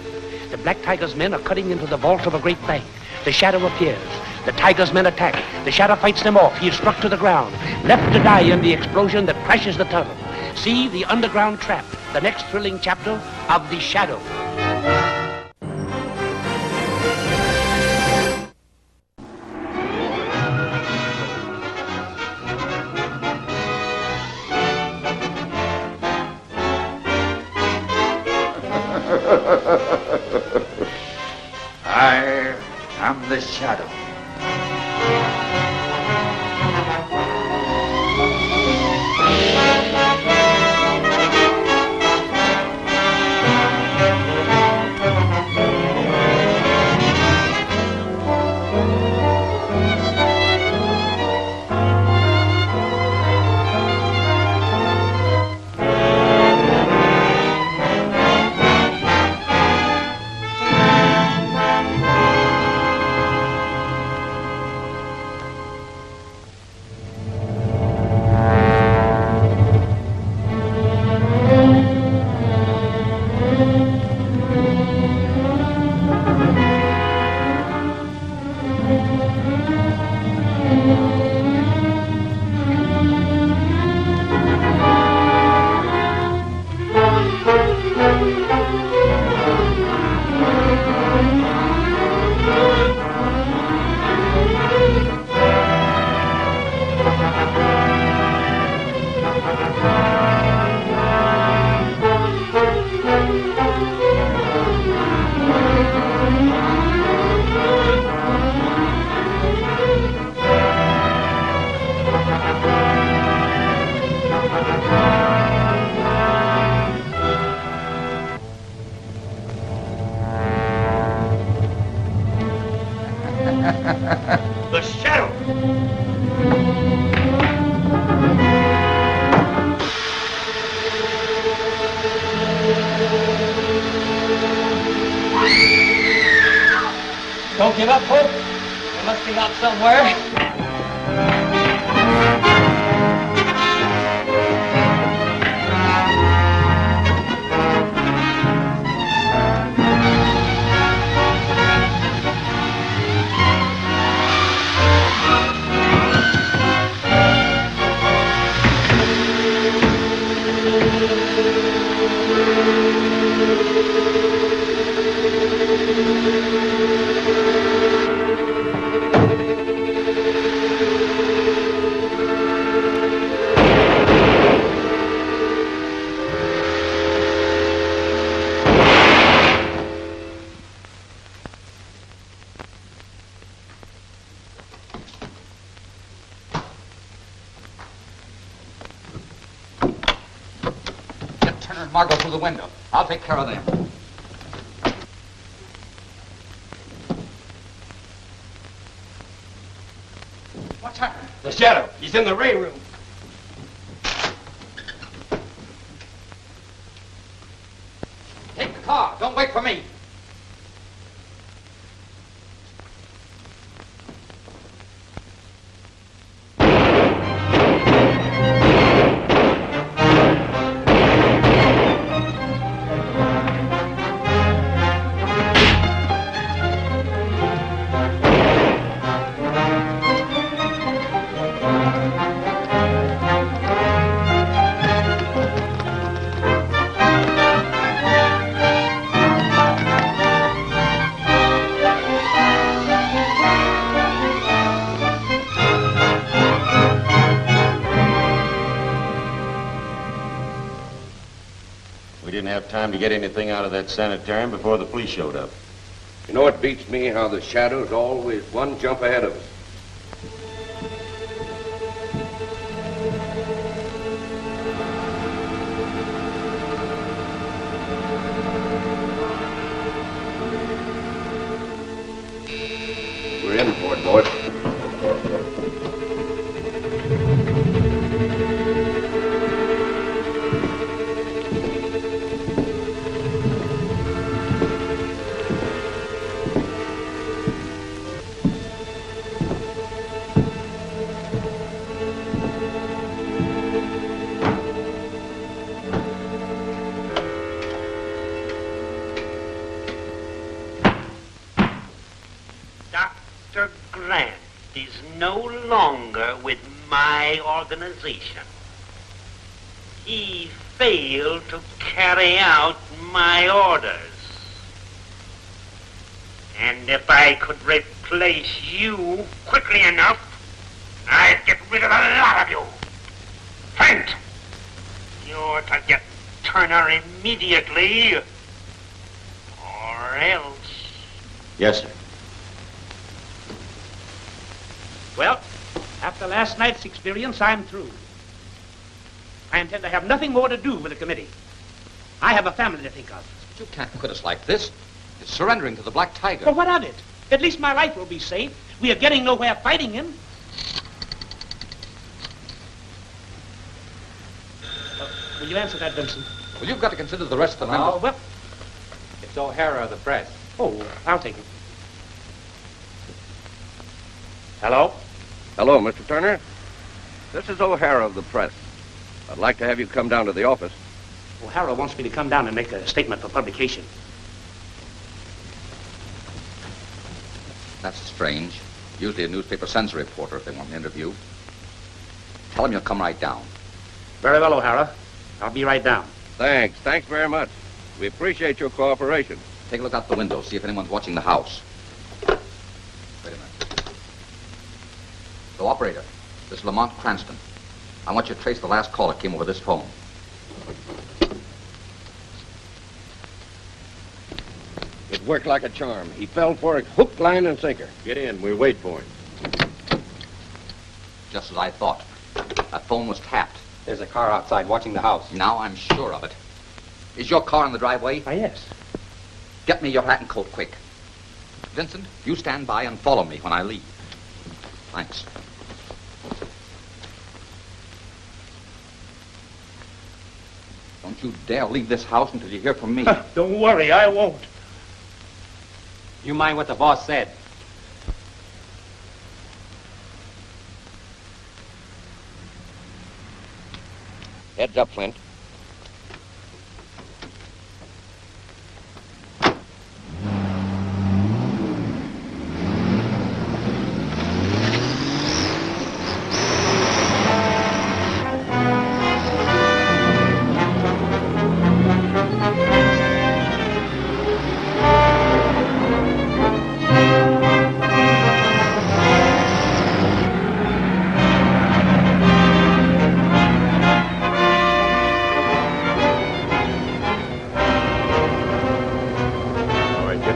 O: The Black Tiger's men are cutting into the vault of a great bank. The Shadow appears. The Tiger's men attack. The Shadow fights them off. He is struck to the ground, left to die in the explosion that crashes the tunnel. See The Underground Trap, the next thrilling chapter of The Shadow.
F: I am the shadow.
S: The shadow!
I: Don't give up hope. There must be help somewhere.
G: and Margot through the window. I'll take care of them. What's happening?
S: The shadow. He's in the ray room.
G: Take the car. Don't wait for me.
D: Time to get anything out of that sanitarium before the police showed up.
J: You know, it beats me how the shadow's always one jump ahead of us.
M: is no longer with my organization. He failed to carry out my orders. And if I could replace you quickly enough, I'd get rid of a lot of you. Trent, you're to get Turner immediately, or else.
D: Yes, sir.
O: Well, after last night's experience, I'm through. I intend to have nothing more to do with the committee. I have a family to think of.
G: But you can't quit us like this. It's surrendering to the Black Tiger.
O: Well, what of it? At least my life will be safe. We are getting nowhere fighting him. Will you answer that, Vincent?
G: Well, you've got to consider the rest of the members.
O: Well,
I: It's O'Hara of the press.
O: oh, I'll take it. Hello?
J: Hello, Mr. Turner. This is O'Hara of the press. I'd like to have you come down to the office.
O: O'Hara wants me to come down and make a statement for publication.
G: That's strange. Usually a newspaper sends a reporter if they want an interview. Tell him you'll come right down.
O: Very well, O'Hara. I'll be right down.
J: Thanks very much. We appreciate your cooperation.
G: Take a look out the window, see if anyone's watching the house. Wait a minute. So, operator, this is Lamont Cranston. I want you to trace the last call that came over this phone.
J: It worked like a charm. He fell for it hook, line, and sinker.
D: Get in. We'll wait for him.
G: Just as I thought. That phone was tapped.
I: There's a car outside watching the house.
G: Now I'm sure of it. Is your car in the driveway?
O: Yes.
G: Get me your hat and coat, quick. Vincent, you stand by and follow me when I leave. Thanks. Don't you dare leave this house until you hear from me.
O: Don't worry, I won't.
I: You mind what the boss said?
J: Heads up, Flint.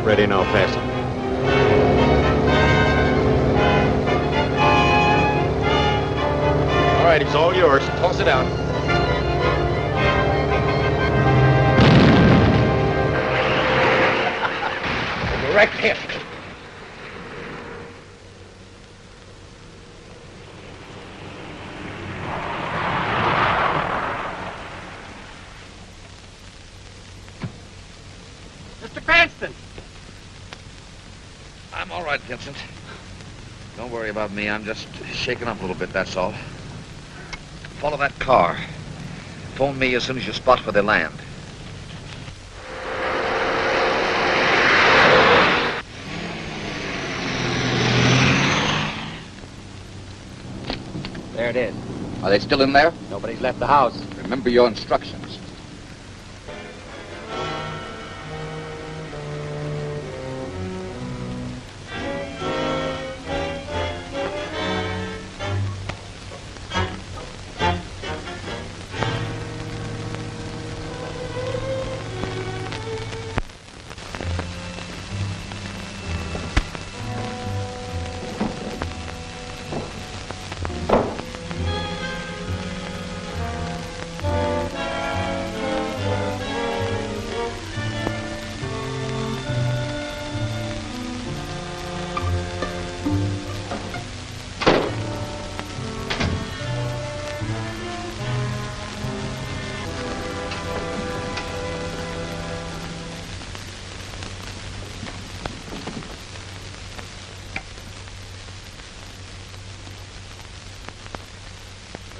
D: Ready now, fasten. All right, it's all yours. Toss it out.
J: Direct hit.
O: Mr. Cranston!
T: I'm all right, Vincent. Don't worry about me. I'm just shaken up a little bit, that's all. Follow that car. Phone me as soon as you spot where they land.
I: There it is.
G: Are they still in there?
I: Nobody's left the house.
G: Remember your instructions.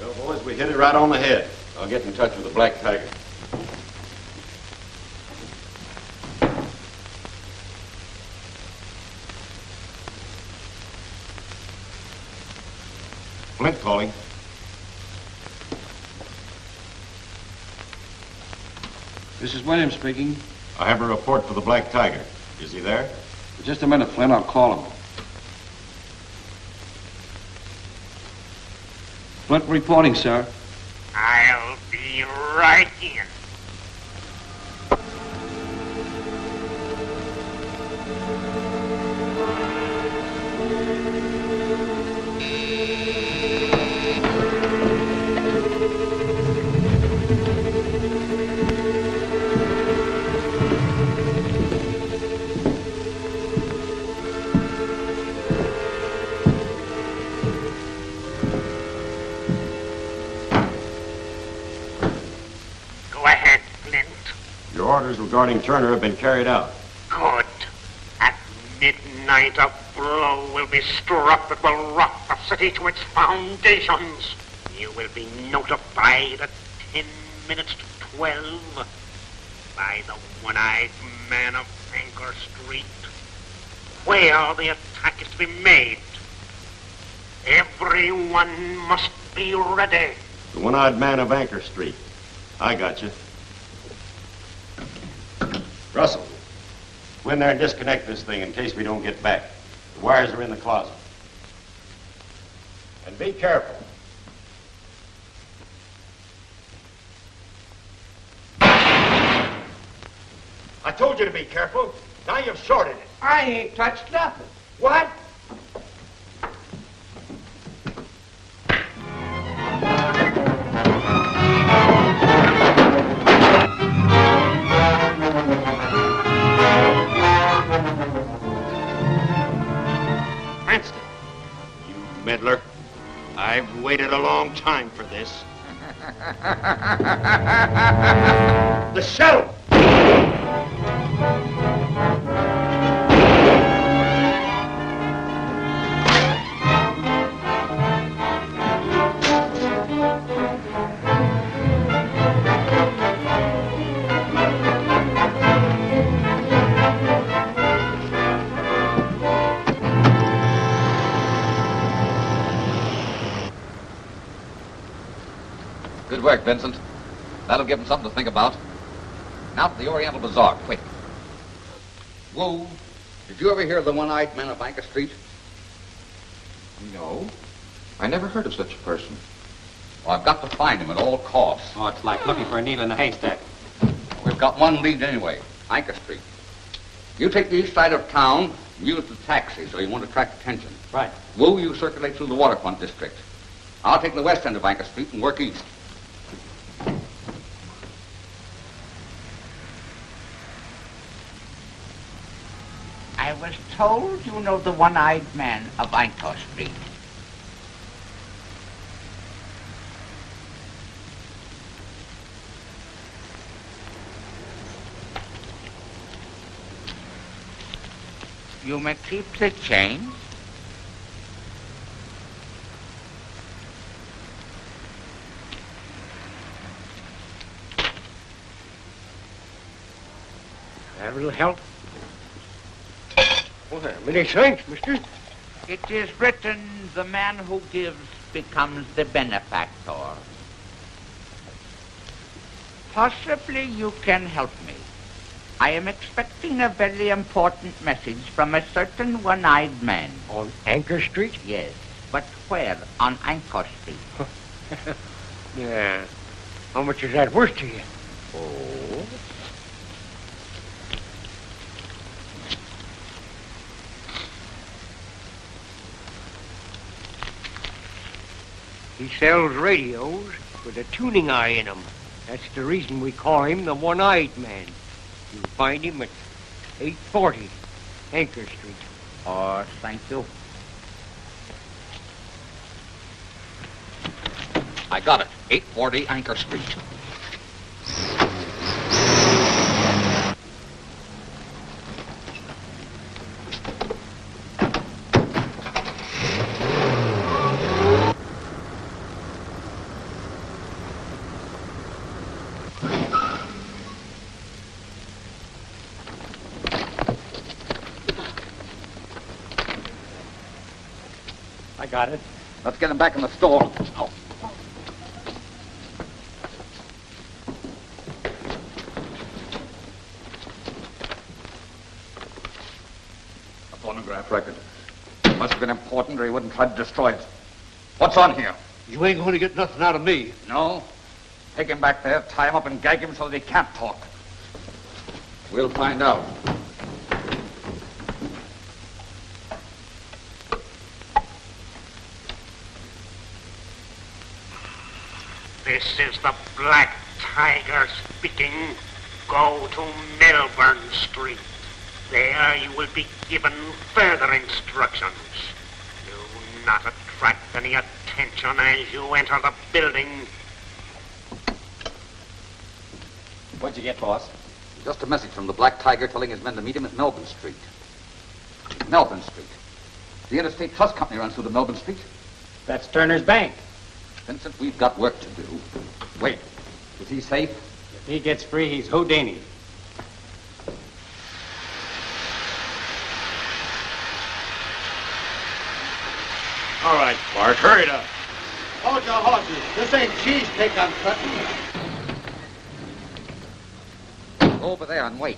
D: Well, boys, we hit it right on the head. I'll get in touch with the Black Tiger.
J: This is Williams speaking.
D: I have a report for the Black Tiger. Is he there?
J: Just a minute, Flynn. I'll call him. Flint reporting, sir.
M: I'll be right in.
D: Orders regarding Turner have been carried out.
M: Good. At midnight, a blow will be struck that will rock the city to its foundations. You will be notified at 10 minutes to 12 by the one-eyed man of Anchor Street where the attack is to be made. Everyone must be ready.
D: The one-eyed man of Anchor Street. I got you. Russell, go in there and disconnect this thing in case we don't get back. The wires are in the closet. And be careful.
S: I told you to be careful. Now you've shorted it.
K: I ain't touched nothing. What?
S: Cranston, you meddler. I've waited a long time for this. The shadow!
G: Good work, Vincent. That'll give them something to think about. Now to the Oriental Bazaar, quick. Whoa. Did you ever hear of the one-eyed man of Anchor Street?
A: No. I never heard of such a person.
G: Well, I've got to find him at all costs.
I: Oh, it's like looking for a needle in a haystack.
G: We've got one lead anyway, Anchor Street. You take the east side of town and use the taxi so you won't attract attention.
I: Right.
G: Wu, you circulate through the waterfront district. I'll take the west end of Anchor Street and work east.
Q: I was told you know the one-eyed man of Anchor Street. You may keep the change.
U: That will help. Well, many thanks, mister.
Q: It is written, the man who gives becomes the benefactor. Possibly you can help me. I am expecting a very important message from a certain one-eyed man.
U: On Anchor Street?
Q: Yes, but where on Anchor Street?
U: Yeah. How much is that worth to you?
Q: Oh.
U: He sells radios with a tuning eye in them. That's the reason we call him the one-eyed man. You'll find him at 840 Anchor Street.
Q: Oh, thank you.
G: I got it. 840 Anchor Street.
I: I got it.
G: Let's get him back in the store. Oh. that record. It must have been important or he wouldn't try to destroy it. What's on here?
L: You ain't going to get nothing out of me.
G: No? Take him back there, tie him up and gag him so that he can't talk. We'll find out.
M: This is the Black Tiger speaking. Go to Melbourne Street. There you will be given further instructions. Do not attract any attention as you enter the building.
I: What'd you get, boss?
G: Just a message from the Black Tiger telling his men to meet him at Melbourne Street. Melbourne Street. The Interstate Trust Company runs through to Melbourne Street.
I: That's Turner's Bank.
G: Vincent, we've got work to do. Wait, is he safe?
I: If he gets free, he's Houdini.
C: All right, Bart, hurry it up. Hold your horses. This ain't cheesecake I'm cutting.
G: Go over there and wait.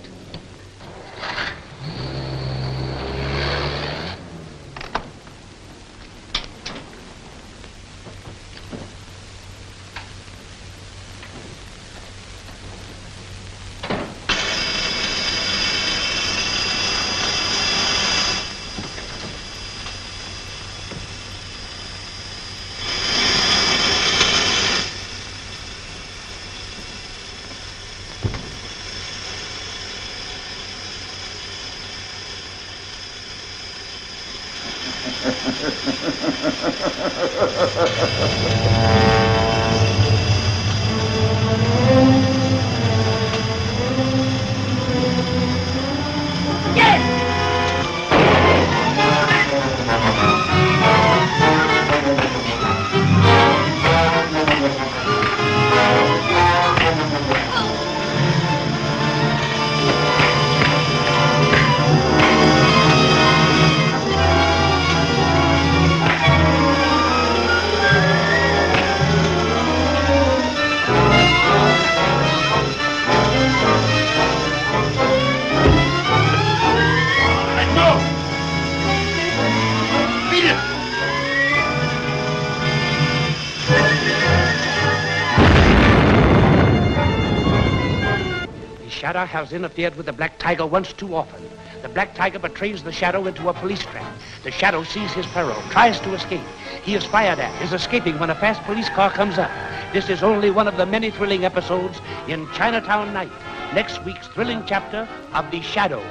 O: Shadow has interfered with the Black Tiger once too often. The Black Tiger betrays the Shadow into a police trap. The Shadow sees his peril, tries to escape. He is fired at, is escaping when a fast police car comes up. This is only one of the many thrilling episodes in Chinatown Night, next week's thrilling chapter of The Shadow.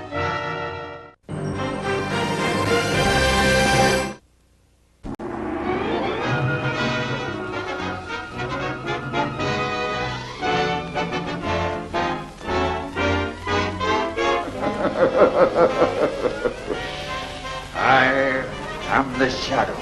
F: I am the Shadow.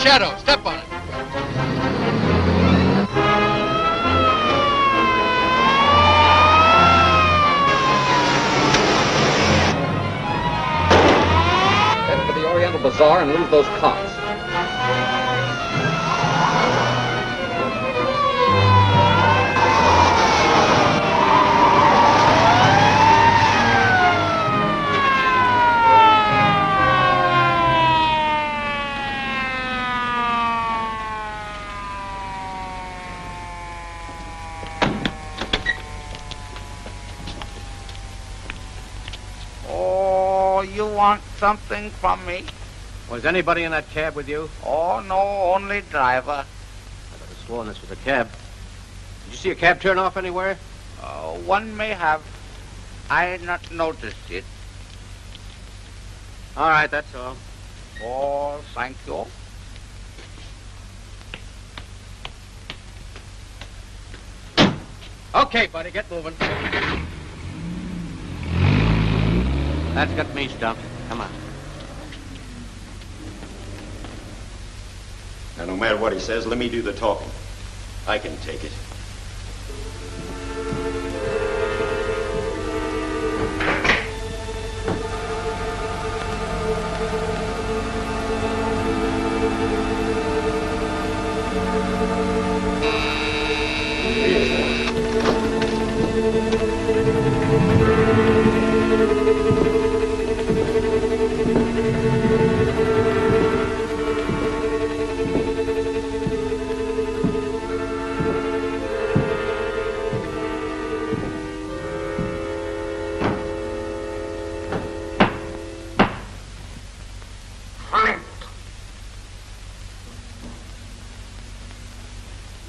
P: shadow. Step on it.
G: Head for the Oriental Bazaar and leave those cops.
Q: You want something from me?
J: Was anybody in that cab with you?
Q: Oh, no, only driver.
J: I could have sworn this was a cab. Did you see a cab turn off anywhere?
Q: One may have. I had not noticed it.
J: All right, that's all.
Q: Oh, thank you.
J: Okay, buddy, get moving. That's got me stumped. Come on.
D: Now, no matter what he says, let me do the talking. I can take it.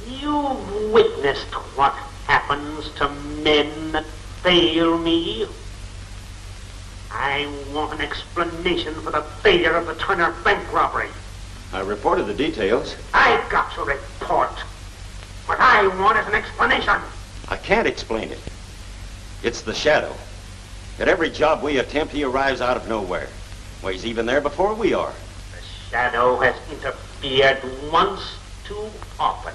M: You've witnessed what happens to men that fail me. I want an explanation for the failure of the Turner bank robbery.
D: I reported the details.
M: I got to report. What I want is an explanation.
D: I can't explain it. It's the shadow. At every job we attempt, he arrives out of nowhere. Well, he's even there before we are.
M: The shadow has interfered once too often.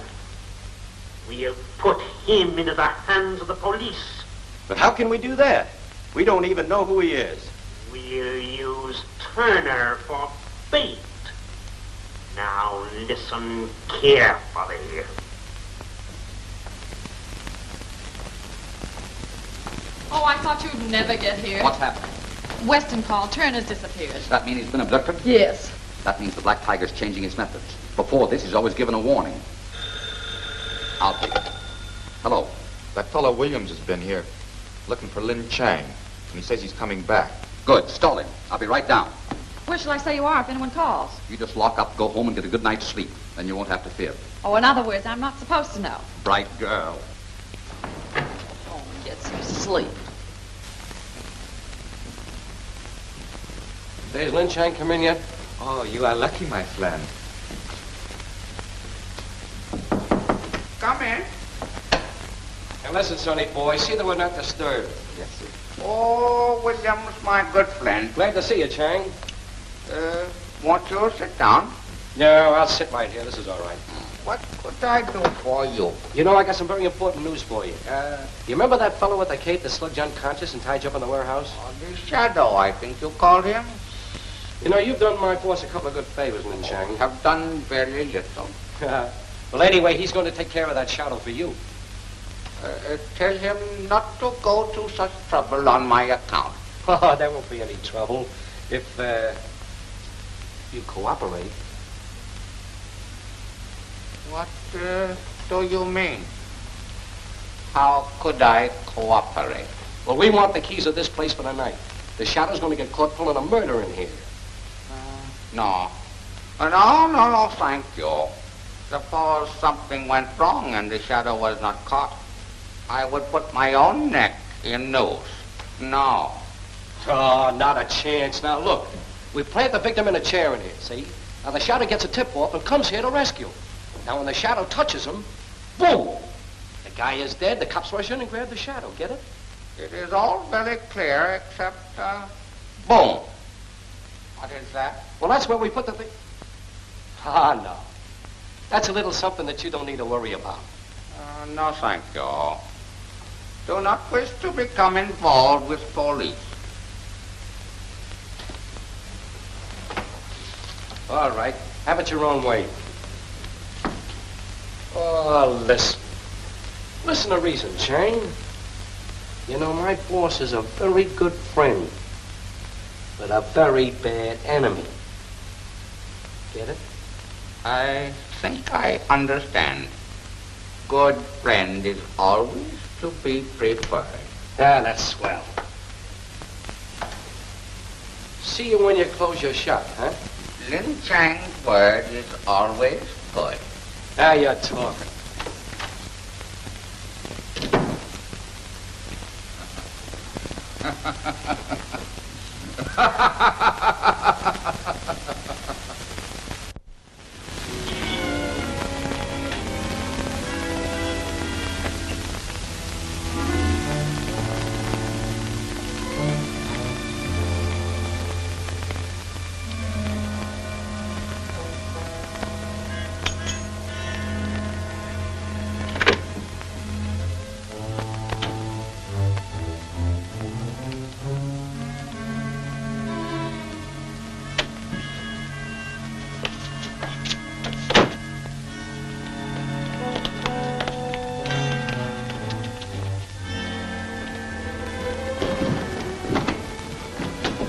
M: We have put him into the hands of the police.
D: But how can we do that? We don't even know who he is.
M: We'll use Turner for bait. Now listen carefully.
N: Oh, I thought you'd never get here.
G: What's happening?
N: Weston called. Turner's disappeared.
G: Does that mean he's been abducted?
N: Yes.
G: That means the Black Tiger's changing his methods. Before this, he's always given a warning. I'll take it. Hello.
A: That fellow Williams has been here, looking for Lin Chang, and he says he's coming back.
G: Good. Stall him. I'll be right down.
N: Where shall I say you are if anyone calls?
G: You just lock up, go home, and get a good night's sleep. Then you won't have to fear.
N: Oh, in other words, I'm not supposed to know.
G: Bright girl.
N: Oh, get some sleep.
H: There's Lin Chang come in yet?
A: Oh, you are lucky, my friend.
Q: Come in.
H: And listen, Sonny boy, see that we're not disturbed.
A: Yes, sir.
Q: Oh, Williams, my good friend.
H: Glad to see you, Chang.
Q: Won't you sit down?
H: No, I'll sit right here. This is all right.
Q: What could I do for you?
H: You know, I got some very important news for you. You remember that fellow with the cape that slugged you unconscious and tied you up in the warehouse?
Q: Oh, the Shadow, I think you called him.
H: You know, you've done my force a couple of good favors, Lin Chang.
Q: Have done very little.
H: Well, anyway, he's going to take care of that shadow for you.
Q: Tell him not to go to such trouble on my account.
H: Oh, there won't be any trouble if you cooperate.
Q: What do you mean? How could I cooperate?
H: Well, we want the keys of this place for the night. The shadow's going to get caught pulling a murder in here.
Q: No. No, thank you. Suppose something went wrong and the Shadow was not caught. I would put my own neck in noose. No.
H: Oh, not a chance. Now, look. We plant the victim in a chair in here, see? Now, the Shadow gets a tip-off and comes here to rescue him. Now, when the Shadow touches him, boom! The guy is dead. The cops rush in and grab the Shadow. Get it?
Q: It is all very clear except, boom. What is that?
H: Well, that's where we put the thing. Ah, no. That's a little something that you don't need to worry about.
Q: No, thank you. Do not wish to become involved with police.
H: All right. Have it your own way. Oh, listen. Listen to reason, Chang. You know, my boss is a very good friend, but a very bad enemy. Get it?
Q: I think I understand. Good friend is always to be preferred.
H: Ah, that's swell. See you when you close your shop, huh?
Q: Lin Chang's word is always good.
H: Now you're talking.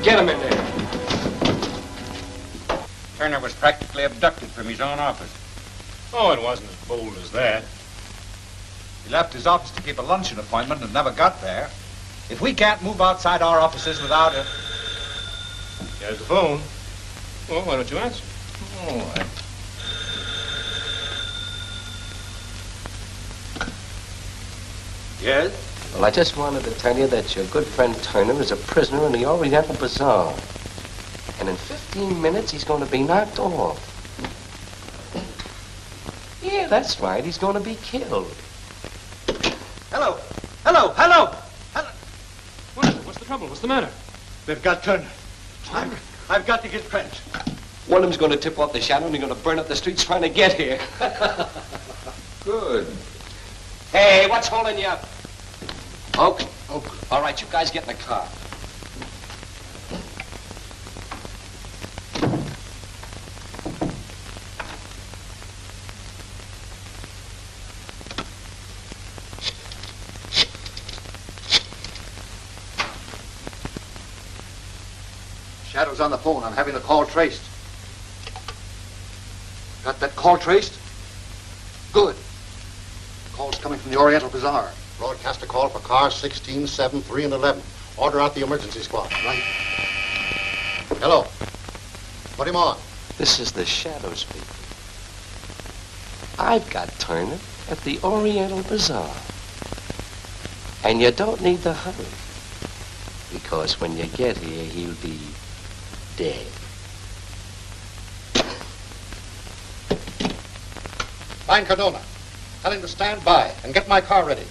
H: Get him in there.
C: Turner was practically abducted from his own office.
R: Oh, it wasn't as bold as that. He left his office to keep a luncheon appointment and never got there. If we can't move outside our offices without it...
P: There's the phone. Well, why don't you answer?
R: Oh,
P: Yes?
H: Well, I just wanted to tell you that your good friend Turner is a prisoner in the Oriental Bazaar. And in 15 minutes, he's going to be knocked off. Yeah, that's right. He's going to be killed.
R: Hello! Hello! Hello!
P: What is it? What's the trouble? What's the matter?
R: They've got Turner. I've got to get French.
H: One of them's going to tip off the shadow and they're going to burn up the streets trying to get here.
R: Good.
H: Hey, what's holding you up? Oak? All right, you guys get in the car.
L: Shadow's on the phone. I'm having the call traced. Got that call traced? Good. Call's coming from the Oriental Bazaar. Broadcast a call for cars 16, 7, 3, and 11. Order out the emergency squad. Right. Hello. Put him on.
H: This is the shadow speaking. I've got Turner at the Oriental Bazaar. And you don't need to hurry. Because when you get here, he'll be dead.
L: Find Cardona. Tell him to stand by and get my car ready.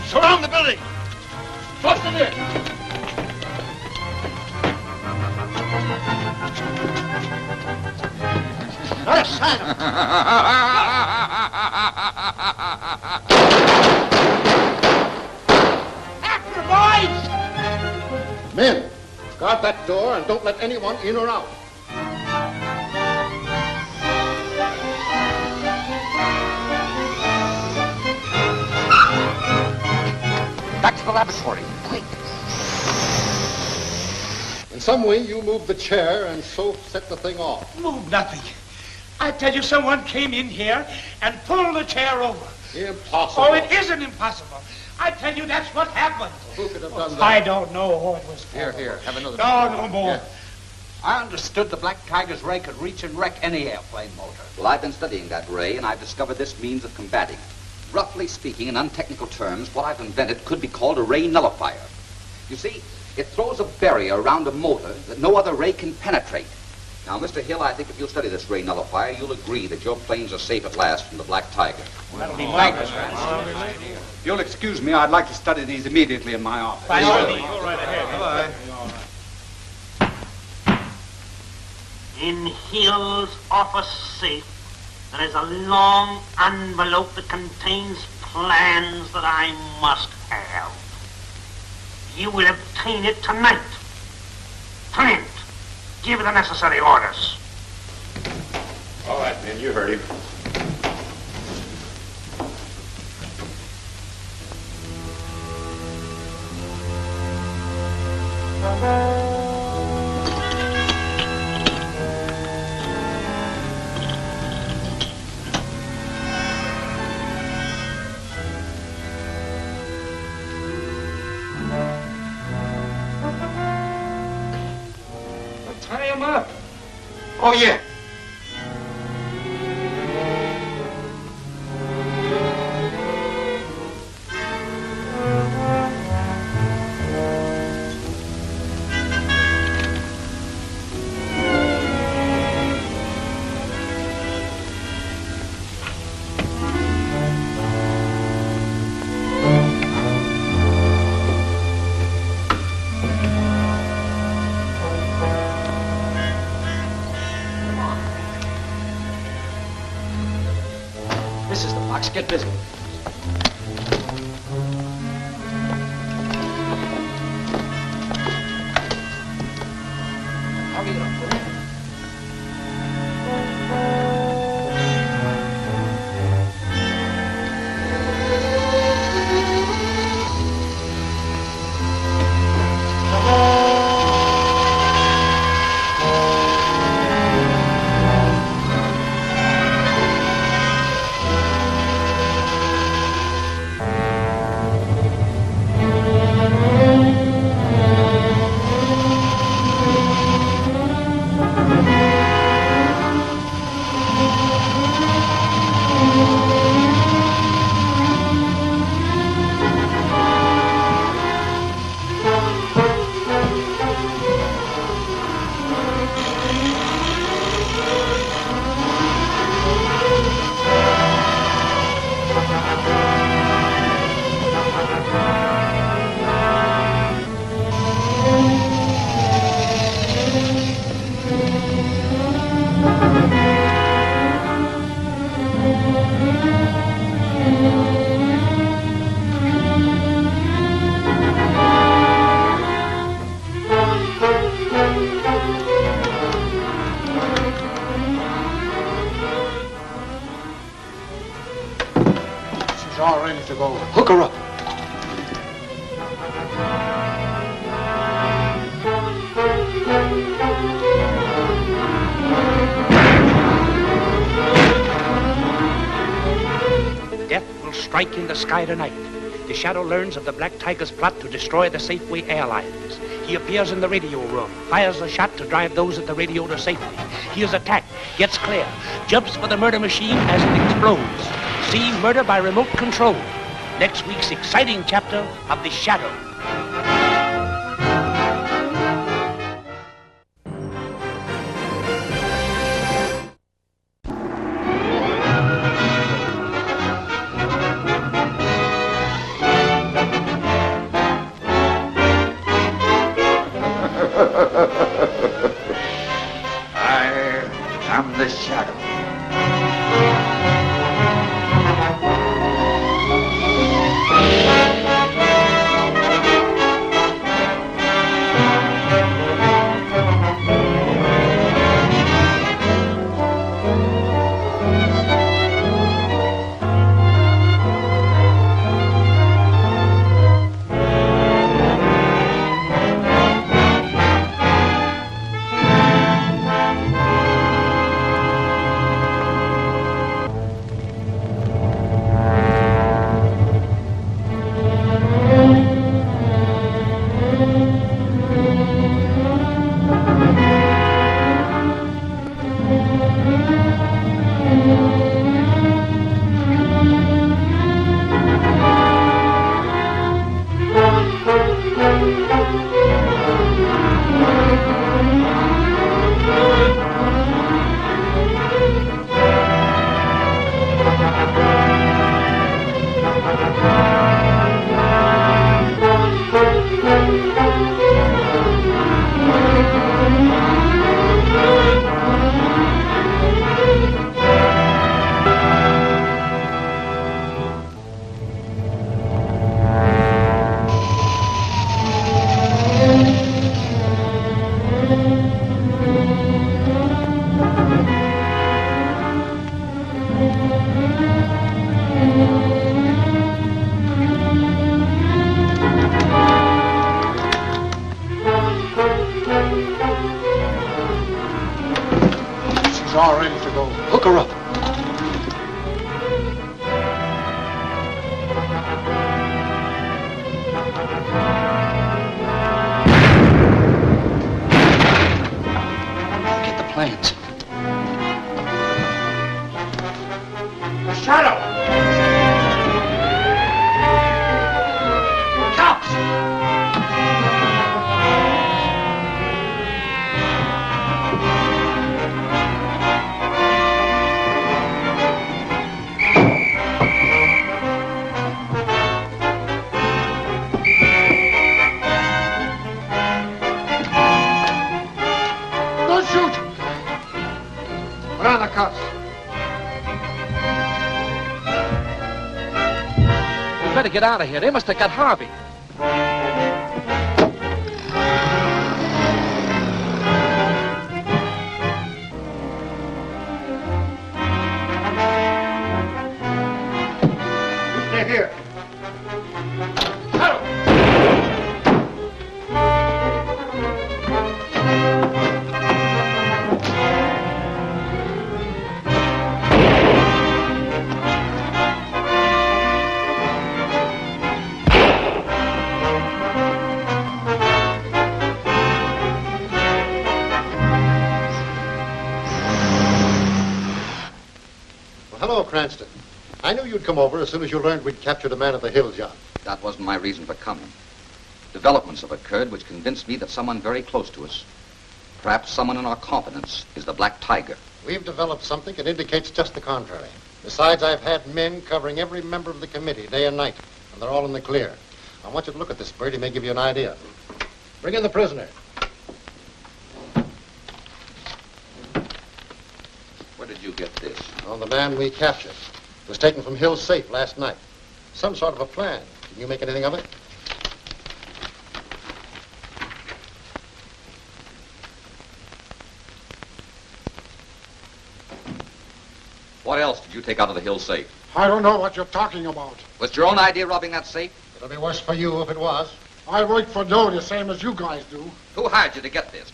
P: Surround the building! Bust it in!
L: Not a sign of
P: After, boys!
L: Men, guard that door and don't let anyone in or out.
G: Back to the laboratory, quick.
L: In some way, you moved the chair and so set the thing off.
P: Move nothing. I tell you, someone came in here and pulled the chair over.
L: Impossible.
P: Oh, it isn't impossible. I tell you, that's what happened.
L: Who could have done that?
P: I don't know who it was for.
K: Here, have another.
P: No more.
K: Yeah. I understood the Black Tiger's ray could reach and wreck any airplane motor.
G: Well, I've been studying that ray, and I've discovered this means of combating it. Roughly speaking, in untechnical terms, what I've invented could be called a ray nullifier. You see, it throws a barrier around a motor that no other ray can penetrate. Now, Mr. Hill, I think if you'll study this ray nullifier, you'll agree that your planes are safe at last from the Black Tiger.
K: That'll be my idea.
B: If you'll excuse me, I'd like to study these immediately in my office.
P: Go right ahead.
M: In Hill's office safe, there is a long envelope that contains plans that I must have. You will obtain it tonight. Clint, give the necessary orders.
E: All right, man, you heard him.
P: Tie him up.
B: Oh, yeah.
H: This is the box. Get busy. Hurry it up, will you?
L: She's all ready to go.
K: Hook her up.
O: Death will strike in the sky tonight. The Shadow learns of the Black Tiger's plot to destroy the Safeway Airlines. He appears in the radio room, fires a shot to drive those at the radio to safety. He is attacked, gets clear, jumps for the murder machine as it explodes. See Murder by Remote Control. Next week's exciting chapter of The Shadow.
F: I am the Shadow.
L: all ready to go.
H: Hook her up. Get the plans.
S: Shadow!
H: Cops!
L: Don't shoot! Put on the cuffs.
H: We better get out of here. They must have got Harvey.
L: You stay here. Hello, Cranston. I knew you'd come over as soon as you learned we'd captured a man at the Hill job.
G: That wasn't my reason for coming. Developments have occurred which convinced me that someone very close to us, perhaps someone in our confidence, is the Black Tiger.
L: We've developed something that indicates just the contrary. Besides, I've had men covering every member of the committee day and night, and they're all in the clear. I want you to look at this, Bert. He may give you an idea. Bring in the prisoner.
G: Where did you get this?
L: Oh, the man we captured. It was taken from Hill's safe last night. Some sort of a plan. Can you make anything of it?
G: What else did you take out of the Hill safe?
T: I don't know what you're talking about.
G: Was it your own idea robbing that safe?
L: It'll be worse for you if it was.
T: I work for dough the same as you guys do.
G: Who hired you to get this?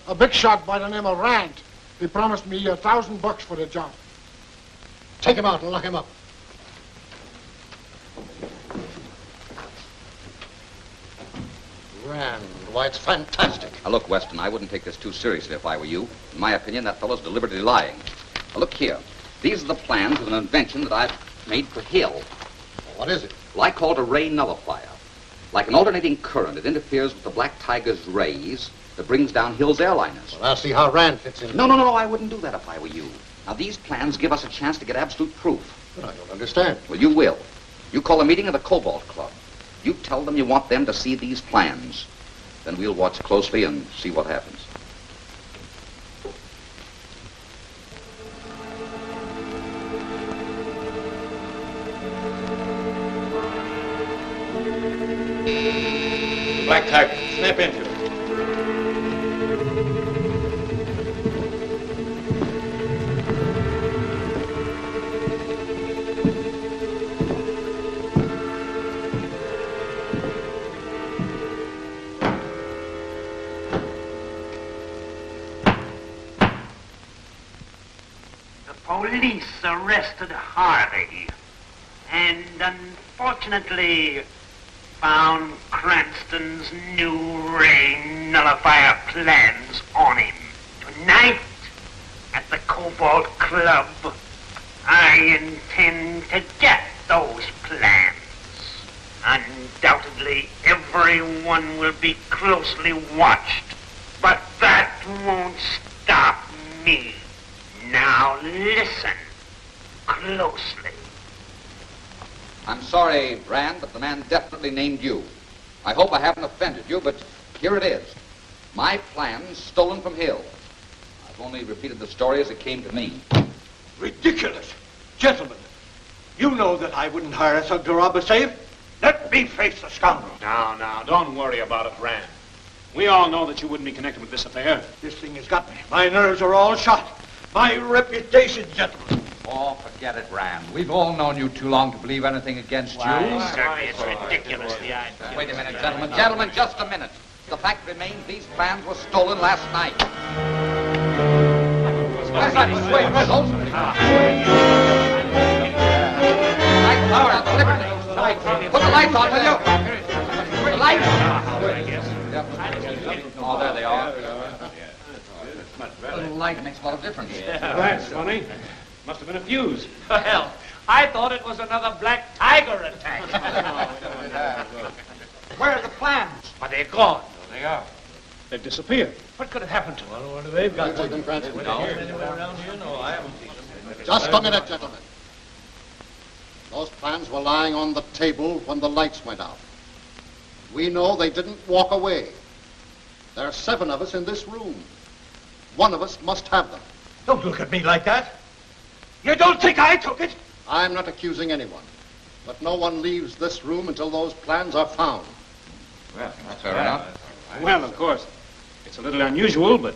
T: A big shot by the name of Rand. He promised me $1,000 for the job.
L: Take him out and lock him up. Rand, why, it's fantastic.
G: Now, look, Weston, I wouldn't take this too seriously if I were you. In my opinion, that fellow's deliberately lying. Now, look here. These are the plans of an invention that I've made for Hill.
L: Well, what is it?
G: Well, I call it a ray nullifier. Like an alternating current, it interferes with the Black Tiger's rays that brings down Hill's airliners.
L: Well, I'll see how Rand fits in.
G: No, I wouldn't do that if I were you. Now, these plans give us a chance to get absolute proof.
L: But I don't understand.
G: Well, you will. You call a meeting of the Cobalt Club. You tell them you want them to see these plans. Then we'll watch closely and see what happens.
E: Black Tiger, snap into it.
M: Police arrested Harvey and unfortunately found Cranston's new ray nullifier plans on him. Tonight, at the Cobalt Club, I intend to get those plans. Undoubtedly, everyone will be closely watched, but that won't stop me. Now listen closely.
G: I'm sorry, Rand, but the man definitely named you. I hope I haven't offended you, but here it is. My plans stolen from Hill. I've only repeated the story as it came to me.
P: Ridiculous. Gentlemen, you know that I wouldn't hire a thug to rob a safe. Let me face the scoundrel.
R: Now, don't worry about it, Rand. We all know that you wouldn't be connected with this affair.
P: This thing has got me. My nerves are all shot. My reputation, gentlemen.
V: Oh, forget it, Rand. We've all known you too long to believe anything against you.
M: Certainly it's ridiculous, the idea.
G: Wait a minute, gentlemen. Gentlemen, just a minute. The fact remains these plans were stolen last night.
K: That's right. Wait, Rizzles. Light power on the liberty. Put the lights on, will you? The lights.
G: Oh, there they are. A little light makes a lot of difference.
O: That's funny. Must have been a fuse. Well, I thought it was another black tiger attack.
K: Where are the plans?
O: But they're gone.
P: They are.
O: They've disappeared. What could have happened to them?
P: Well, what have they got?
L: No.
P: Around here? No, I haven't seen them.
L: Just a minute, gentlemen. Those plans were lying on the table when the lights went out. We know they didn't walk away. There are 7 of us in this room. One of us must have them.
P: Don't look at me like that. You don't think I took it?
L: I'm not accusing anyone. But no one leaves this room until those plans are found.
G: Well, that's fair enough.
O: Well, of course. It's a little unusual, but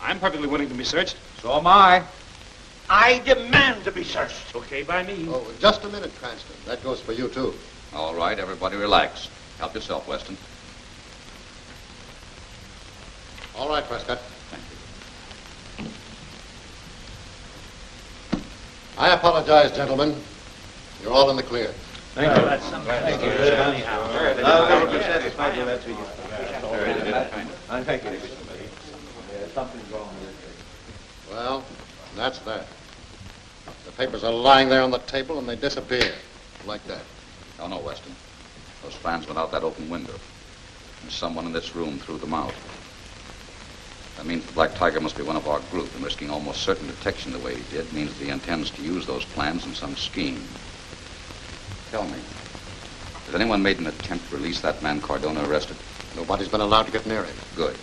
O: I'm perfectly willing to be searched.
P: So am I. I demand to be searched.
O: Okay by me.
L: Oh, just a minute, Cranston. That goes for you, too.
G: All right, everybody relax. Help yourself, Weston.
L: All right, Prescott. I apologize, gentlemen. You're all in the clear.
P: Thank you. That's something. Thank you. Thank you. Something's wrong with it.
L: Well, that's that. The papers are lying there on the table and they disappear. Like that.
G: Oh, no, Weston. Those plans went out that open window. And someone in this room threw them out. That means the Black Tiger must be one of our group, and risking almost certain detection the way he did means that he intends to use those plans in some scheme. Tell me, has anyone made an attempt to release that man Cardona arrested?
L: Nobody's been allowed to get near him.
G: Good.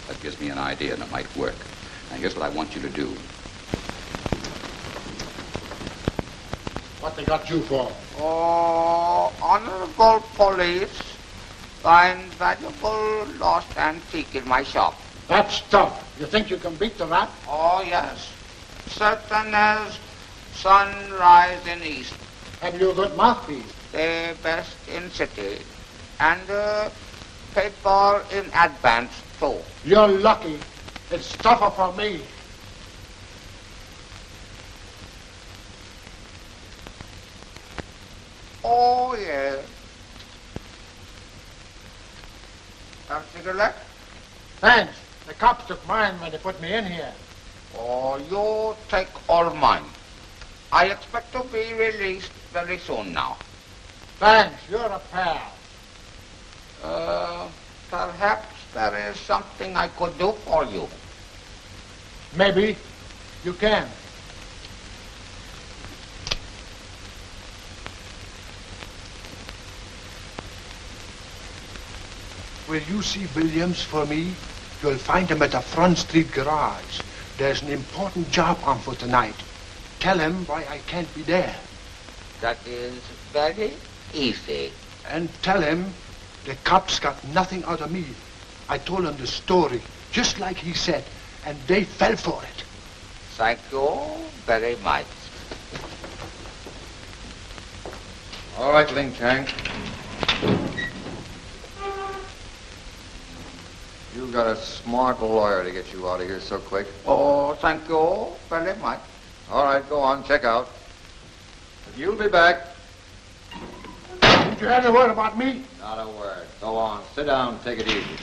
G: That gives me an idea, and it might work. Now, here's what I want you to do.
T: What they got you for?
Q: Oh, honorable police, find valuable lost antique in my shop.
T: That's tough. You think you can beat the rap?
Q: Oh, yes. Certain as sunrise in east.
T: Have you a good mouthpiece?
Q: The best in city. And paper in advance, too.
T: You're lucky. It's tougher for me.
Q: Oh, yes. Have a cigarette?
T: Thanks. The cops took mine when they put me in here.
Q: Oh, you take all mine. I expect to be released very soon now.
T: Thanks. You're a pal.
Q: Perhaps there is something I could do for you.
T: Maybe. You can.
P: Will you see Williams for me? You'll find him at the Front Street garage. There's an important job on for tonight. Tell him why I can't be there.
Q: That is very easy.
P: And tell him the cops got nothing out of me. I told them the story, just like he said, and they fell for it.
Q: Thank you very much.
J: All right, Lin Chang. You got a smart lawyer to get you out of here so quick.
Q: Oh, thank you very much.
J: All right, go on, check out. But you'll be back.
T: Did you have a word about me?
J: Not a word. Go on, sit down, take it easy.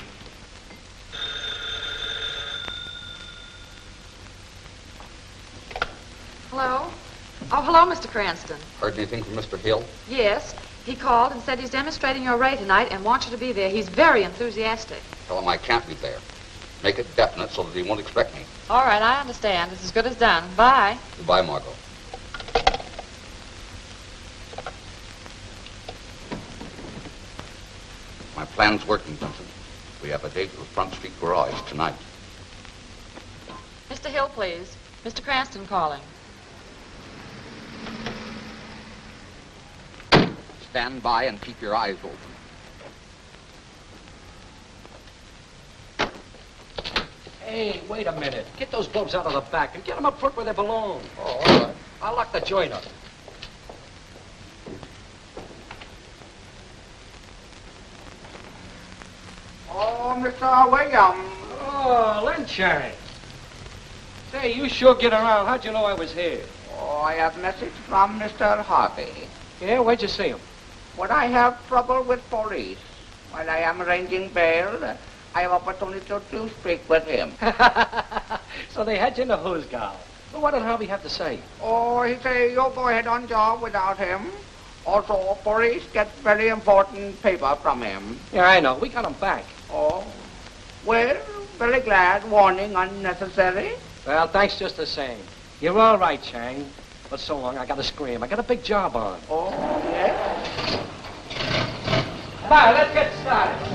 N: Hello? Oh, hello, Mr. Cranston.
G: Heard anything from Mr. Hill?
N: Yes. He called and said he's demonstrating your array tonight and wants you to be there. He's very enthusiastic.
G: Tell him I can't be there. Make it definite so that he won't expect me.
N: All right, I understand. It's as good as done. Bye.
G: Goodbye, Margot. My plan's working, Vincent. We have a date at the Front Street garage tonight.
N: Mr. Hill, please. Mr. Cranston calling.
G: Stand by and keep your eyes open.
H: Hey, wait a minute. Get those bulbs out of the back and get them up front where they belong.
J: Oh, all right.
H: I'll lock the joint up.
Q: Oh, Mr. Williams.
H: Oh, Lin Chang. Say, you sure get around. How'd you know I was here?
Q: Oh, I have message from Mr. Harvey.
H: Yeah, where'd you see him?
Q: When I have trouble with police, while I am arranging bail, I have opportunity to speak with him.
H: So they had you in the hose, gal. Well, what did Harvey have to say?
Q: Oh, he say you go ahead on job without him. Also, police get very important paper from him.
H: Yeah, I know. We got him back.
Q: Oh, well, very glad. Warning unnecessary.
H: Well, thanks just the same. You're all right, Chang. But so long, I gotta scream. I got a big job on.
Q: Oh, yes?
H: Come on, let's get started.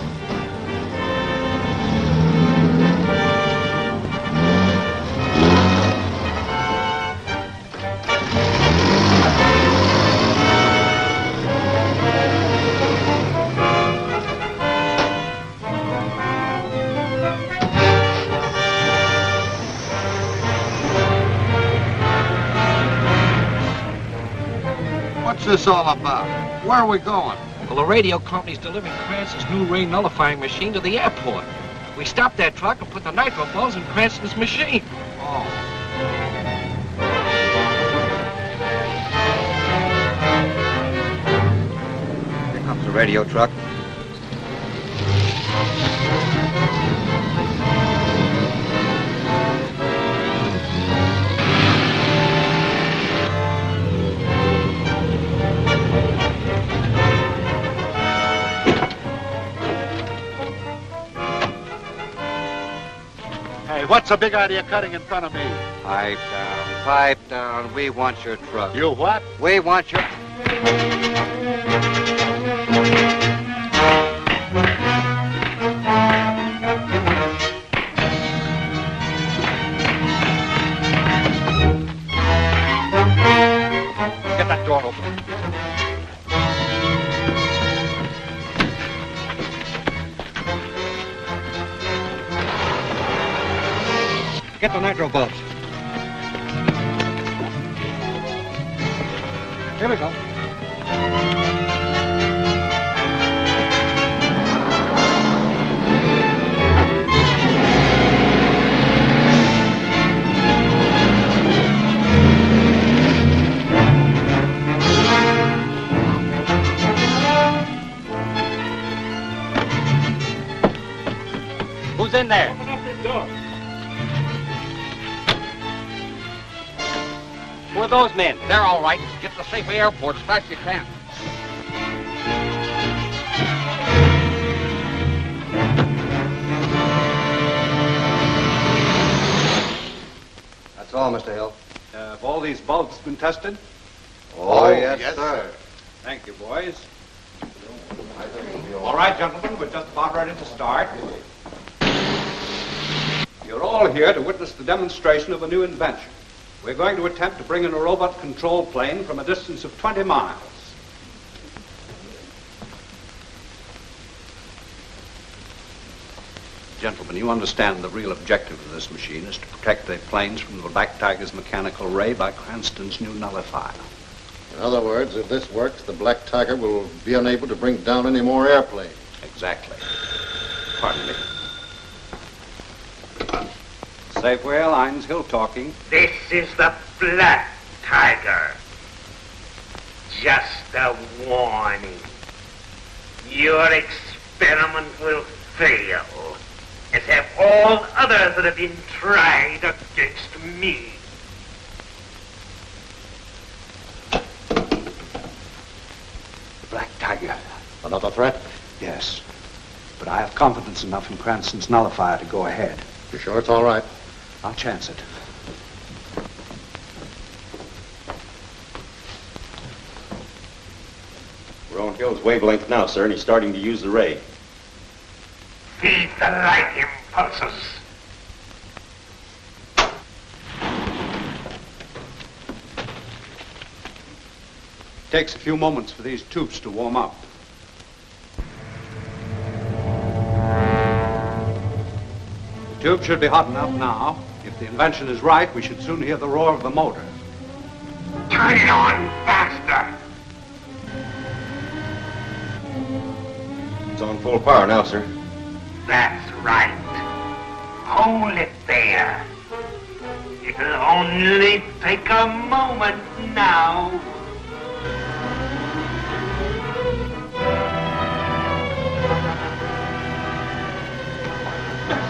L: What's this all about? Where are we going?
O: Well, the radio company's delivering Cranston's new ray nullifying machine to the airport. We stopped that truck and put the nitro balls in Cranston's machine.
L: Oh.
G: Here comes the radio truck.
R: What's the big idea cutting in front of me?
I: Pipe down, pipe down. We want your truck.
R: You what?
I: We want your...
R: Get that door open.
I: Get the nitro bulbs.
R: Here we go.
H: Who's in there?
R: Open up this door.
H: Who are those men?
V: They're all right. Get to the safe airport as fast as you can.
G: That's all, Mr. Hill.
B: Have all these bulbs been tested?
G: Oh, yes, sir.
B: Thank you, boys. All right, gentlemen, we're just about ready to start. You're all here to witness the demonstration of a new invention. We're going to attempt to bring in a robot control plane from a distance of 20 miles. Gentlemen, you understand the real objective of this machine is to protect the planes from the Black Tiger's mechanical ray by Cranston's new nullifier.
L: In other words, if this works, the Black Tiger will be unable to bring down any more airplanes.
B: Exactly. Pardon me. Safeway Airlines, Hill talking.
M: This is the Black Tiger. Just a warning. Your experiment will fail, as have all others that have been tried against me.
B: Black Tiger.
L: Another threat?
B: Yes. But I have confidence enough in Cranston's nullifier to go ahead.
L: You sure it's all right?
B: I'll chance it.
D: We're on Hill's wavelength now, sir, and he's starting to use the ray.
M: Feed the light impulses.
B: Takes a few moments for these tubes to warm up. The tube should be hot enough now. If the invention is right, we should soon hear the roar of the motor.
M: Turn it on faster.
D: It's on full power now, sir.
M: That's right. Hold it there. It'll only take a moment now.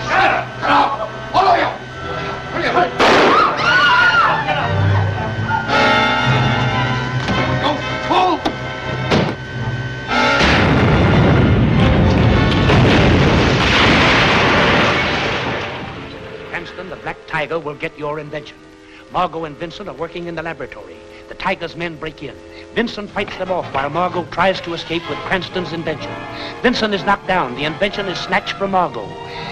F: Shut up! Get off! All of you! Hurry! Go full!
O: Cranston, the Black Tiger will get your invention. Margot and Vincent are working in the laboratory. The Tiger's men break in. Vincent fights them off while Margot tries to escape with Cranston's invention. Vincent is knocked down. The invention is snatched from Margot.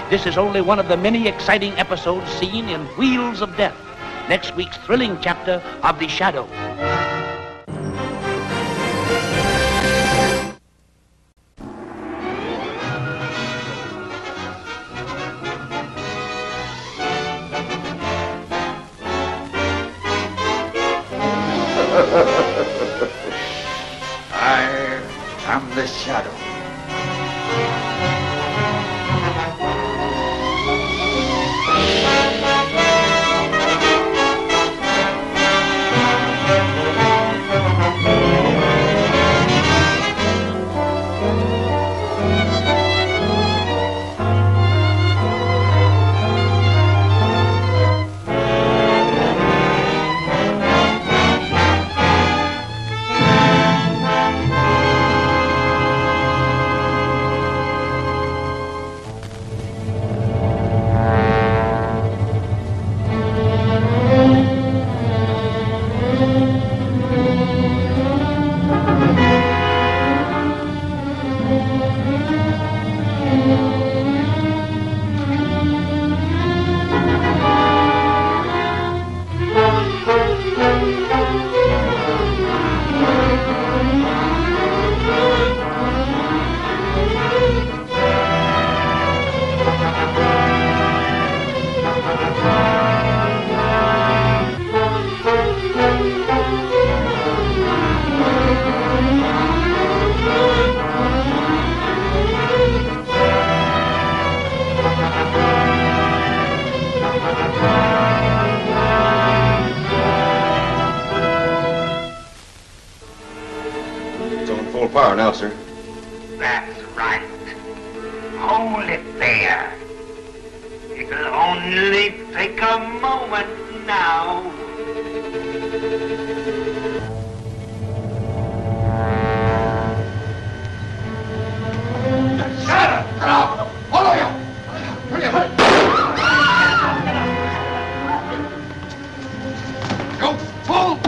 O: This is only one of the many exciting episodes seen in Wheels of Death, next week's thrilling chapter of The Shadow.
F: I am the shadow.
D: Power now, sir.
M: That's right. Hold it there. It'll only take a moment now.
F: Shut up! Get off! All of you! Hurry up! Go full!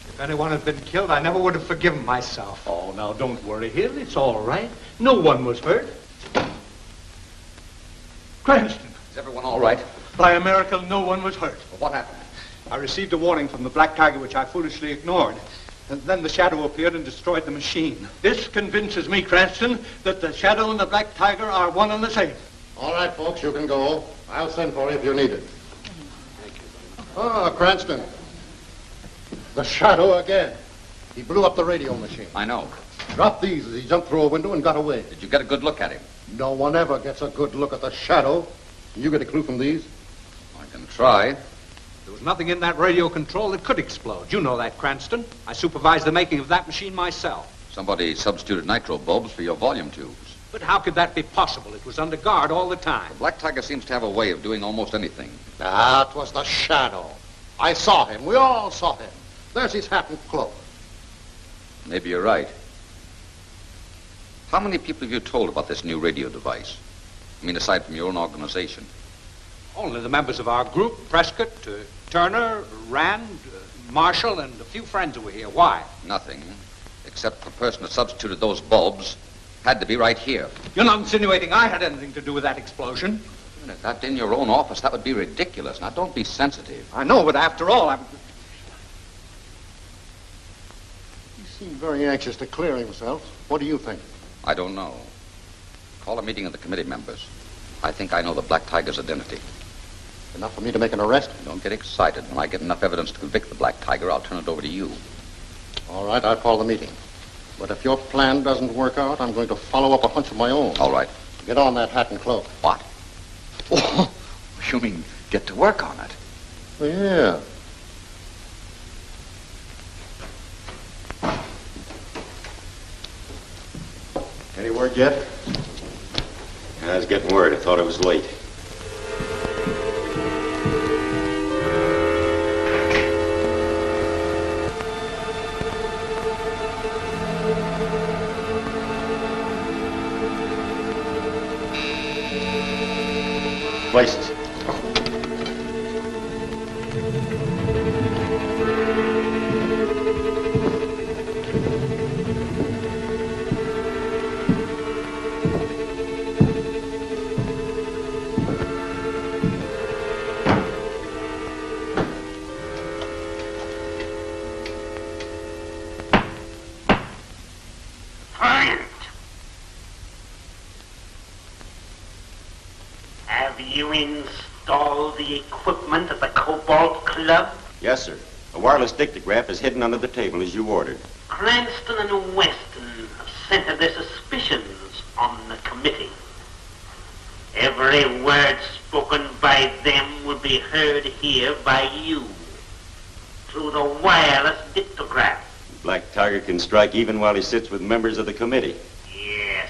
B: If anyone had been killed, I never would have forgiven myself.
A: Oh, now don't worry, Hill. It's all right. No one was hurt. Cranston.
G: Is everyone all right?
A: By a miracle, no one was hurt.
G: Well, what happened?
B: I received a warning from the Black Tiger, which I foolishly ignored. And then the Shadow appeared and destroyed the machine.
A: This convinces me, Cranston, that the Shadow and the Black Tiger are one and the same.
L: All right, folks, you can go. I'll send for you if you need it. Ah, Cranston. The Shadow again. He blew up the radio machine.
G: I know.
L: Dropped these as he jumped through a window and got away.
G: Did you get a good look at him?
L: No one ever gets a good look at the Shadow. You get a clue from these?
G: I can try.
B: There was nothing in that radio control that could explode. You know that, Cranston. I supervised the making of that machine myself.
G: Somebody substituted nitro bulbs for your volume tubes.
B: But how could that be possible? It was under guard all the time.
G: The Black Tiger seems to have a way of doing almost anything.
L: That was the shadow. I saw him. We all saw him. There's his hat and cloak.
G: Maybe you're right. How many people have you told about this new radio device? I mean, aside from your own organization.
B: Only the members of our group, Prescott, Turner, Rand, Marshall, and a few friends who were here. Why?
G: Nothing. Except the person who substituted those bulbs had to be right here.
B: You're not insinuating I had anything to do with that explosion?
G: If that in your own office, that would be ridiculous. Now, don't be sensitive.
B: I know, but after all, I'm...
L: He seemed very anxious to clear himself. What do you think?
G: I don't know. Call a meeting of the committee members. I think I know the Black Tiger's identity.
L: Enough for me to make an arrest?
G: Don't get excited. When I get enough evidence to convict the Black Tiger, I'll turn it over to you.
L: All right, I'll call the meeting. But if your plan doesn't work out, I'm going to follow up a hunch of my own.
G: All right.
L: Get on that hat and cloak.
G: What? Oh, you mean get to work on it?
L: Yeah.
E: Any word yet? I was getting word. I thought it was late. Places.
M: Have you installed the equipment at the Cobalt Club?
E: Yes, sir. A wireless dictograph is hidden under the table as you ordered.
M: Cranston and Weston have centered their suspicions on the committee. Every word spoken by them will be heard here by you through the wireless dictograph.
E: Black Tiger can strike even while he sits with members of the committee.
M: Yes,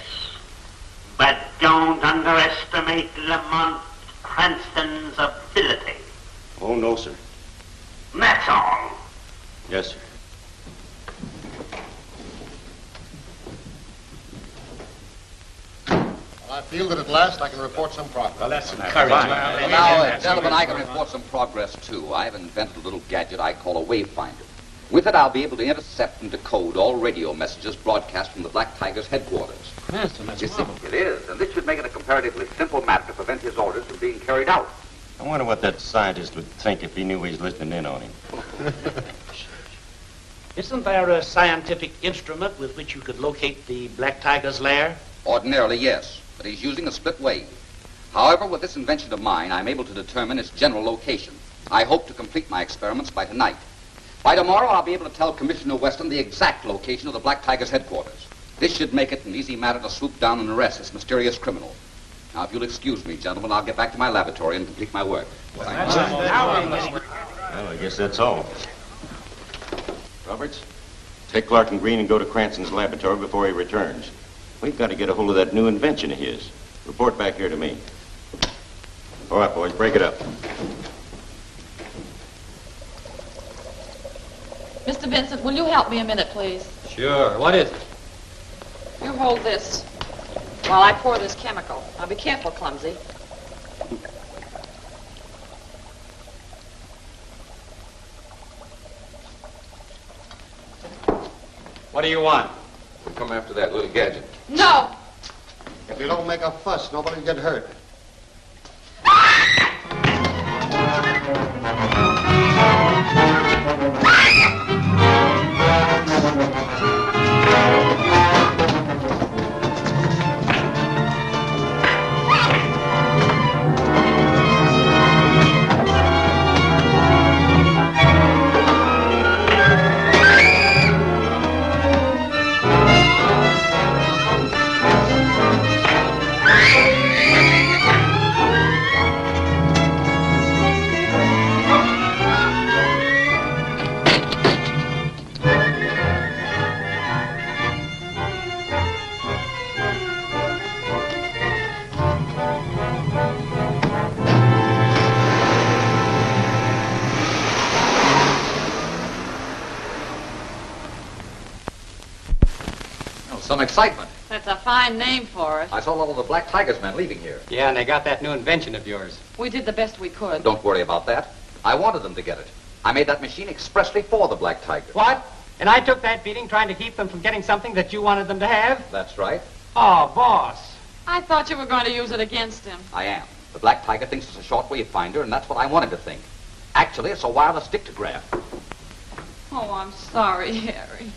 M: but don't underestimate Lamont Cranston's ability.
E: Oh, no, sir.
M: That's all.
E: Yes, sir.
L: I feel that at last I can report some progress.
R: Well, that's
G: Well, now, gentlemen, I can report some progress, too. I've invented a little gadget I call a wave-finder. With it, I'll be able to intercept and decode all radio messages broadcast from the Black Tiger's headquarters.
R: Cranston, that's
G: It is, and this should make it a comparatively simple matter to prevent his orders from being carried out.
E: I wonder what that scientist would think if he knew he was listening in on him.
O: Isn't there a scientific instrument with which you could locate the Black Tiger's lair?
G: Ordinarily, yes, but he's using a split wave. However, with this invention of mine, I'm able to determine its general location. I hope to complete my experiments by tonight. By tomorrow, I'll be able to tell Commissioner Weston the exact location of the Black Tiger's headquarters. This should make it an easy matter to swoop down and arrest this mysterious criminal. Now, if you'll excuse me, gentlemen, I'll get back to my laboratory and complete my work.
E: Well, I guess that's all. Roberts, take Clark and Green and go to Cranston's laboratory before he returns. We've got to get a hold of that new invention of his. Report back here to me. All right, boys, break it up.
N: Mr. Vincent, will you help me a minute, please?
H: Sure. What is it?
N: You hold this while I pour this chemical. Now, be careful, clumsy.
H: What do you want?
G: We'll come after that little gadget.
N: No!
L: If you don't make a fuss, nobody will get hurt.
G: some excitement.
N: That's a fine name for it.
G: I saw all of the Black Tiger's men leaving here.
C: Yeah, and they got that new invention of yours.
N: We did the best we could.
G: Don't worry about that. I wanted them to get it. I made that machine expressly for the Black Tiger.
C: What? And I took that beating trying to keep them from getting something that you wanted them to have?
G: That's right.
C: Oh, boss.
N: I thought you were going to use it against him.
G: I am. The Black Tiger thinks it's a shortwave finder, and that's what I wanted to think. Actually, it's a wireless dictograph.
N: Oh, I'm sorry, Harry.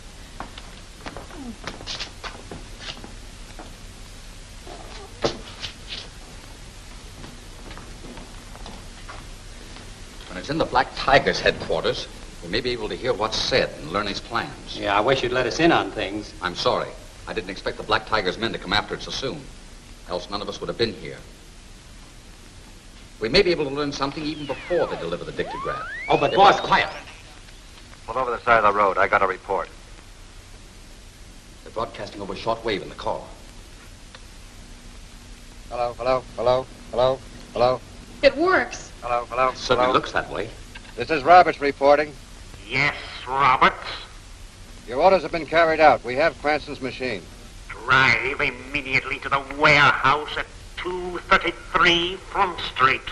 G: When it's in the Black Tiger's headquarters, we may be able to hear what's said and learn his plans.
C: Yeah, I wish you'd let us in on things.
G: I'm sorry. I didn't expect the Black Tiger's men to come after it so soon. Else none of us would have been here. We may be able to learn something even before they deliver the dictograph.
C: Oh, but boss, quiet.
I: Pull over the side of the road. I got a report.
G: They're broadcasting over shortwave in the car.
I: Hello, hello, hello, hello, hello.
N: It works.
I: Hello, hello.
G: It certainly
I: hello.
G: looks that way.
I: This is Roberts reporting.
M: Yes, Roberts.
I: Your orders have been carried out. We have Cranston's machine.
M: Drive immediately to the warehouse at 233 Front Street.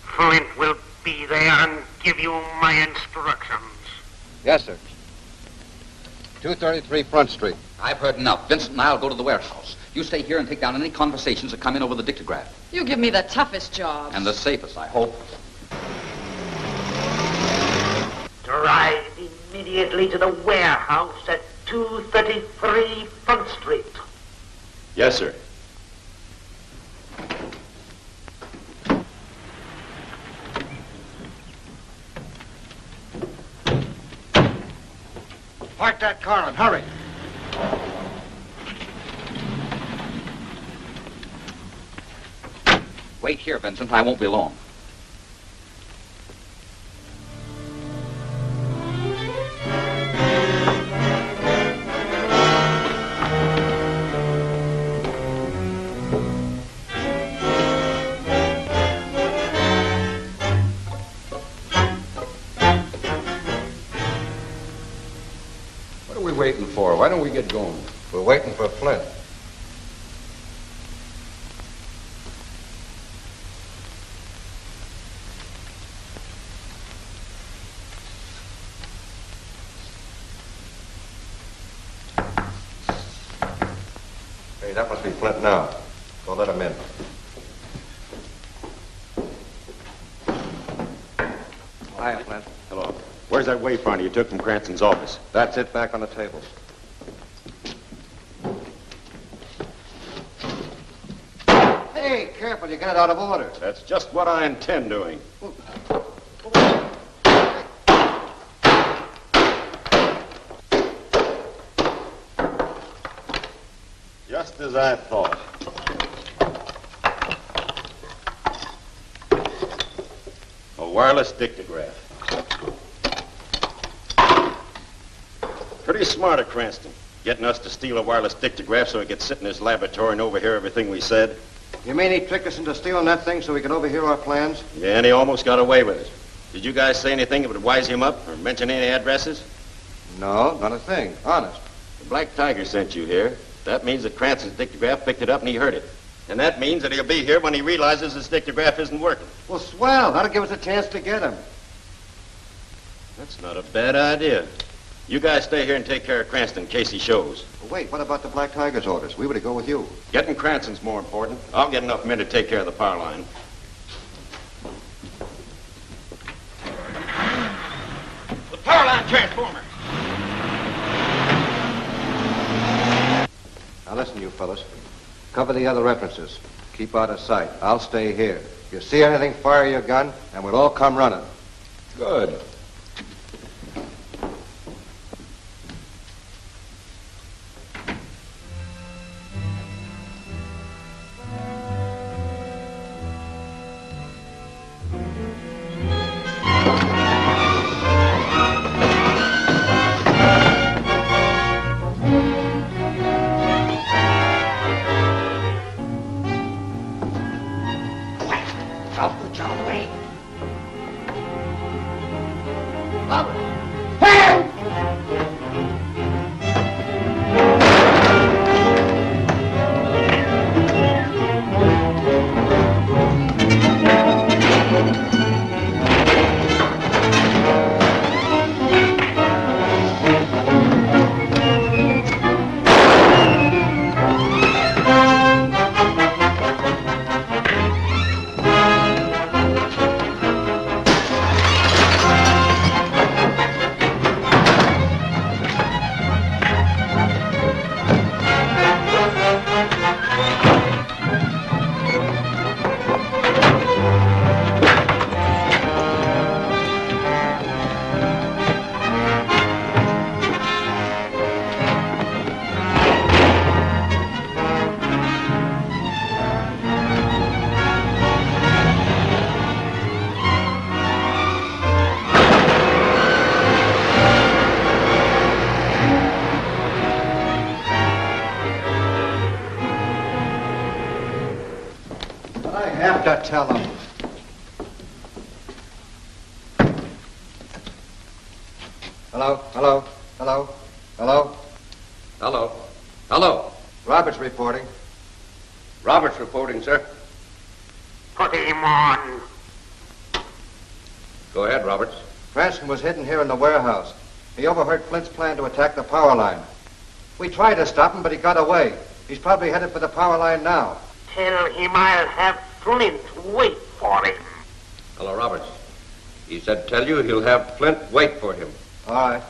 M: Flint will be there and give you my instructions.
I: Yes, sir. 233 Front Street.
G: I've heard enough. Vincent and I'll go to the warehouse. You stay here and take down any conversations that come in over the dictograph.
N: You give me the toughest job.
G: And the safest, I hope.
M: Drive immediately to the warehouse at 233 Front Street.
E: Yes, sir.
T: Park that car and hurry.
G: Wait here, Vincent. I won't be long.
B: What are we waiting for? Why don't we get going?
I: We're waiting for Flint. Hey, that must be Flint now. Go let him in. Hiya, Flint.
E: Hello. Where's that wayfinder you took from Cranston's office?
I: That's it back on the table.
L: Hey, careful, you get it out of order.
E: That's just what I intend doing. Just as I thought. A wireless dictograph. Pretty smart of Cranston, getting us to steal a wireless dictograph so he could sit in his laboratory and overhear everything we said.
L: You mean he tricked us into stealing that thing so we could overhear our plans?
E: Yeah, and he almost got away with it. Did you guys say anything that would wise him up or mention any addresses?
L: No, not a thing. Honest.
E: The Black Tiger sent you here. That means that Cranston's dictograph picked it up and he heard it. And that means that he'll be here when he realizes his dictograph isn't working.
L: Well, swell. That'll give us a chance to get him.
E: That's not a bad idea. You guys stay here and take care of Cranston in case he shows.
L: Well, wait, what about the Black Tiger's orders? We were to go with you.
E: Getting Cranston's more important. I'll get enough men to take care of the power line.
A: The power line transformer.
I: Now listen, you fellas. Cover the other entrances. Keep out of sight. I'll stay here. If you see anything, fire your gun, and we'll all come running.
B: Good.
I: to tell him. Hello? Hello? Hello? Hello?
J: Hello. Hello.
I: Roberts reporting.
J: Roberts reporting, sir.
M: Put him on.
J: Go ahead, Roberts.
I: Cranston was hidden here in the warehouse. He overheard Flint's plan to attack the power line. We tried to stop him, but he got away. He's probably headed for the power line now.
M: Tell him I'll have Flint wait for him.
J: Hello, Roberts. He said tell you he'll have Flint wait for him.
I: All right.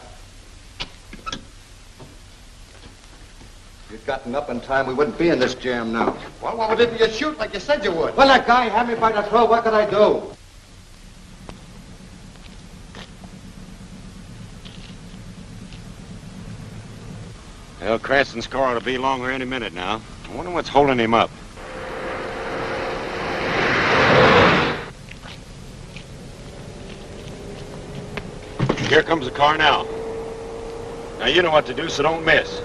I: If you'd gotten up in time, we wouldn't be in this jam now.
L: Well, why didn't you shoot like you said you would?
I: Well, that guy had me by the throat. What could I do?
E: Well, Cranston's car ought to be longer any minute now. I wonder what's holding him up. Here comes the car now. Now, you know what to do, so don't miss.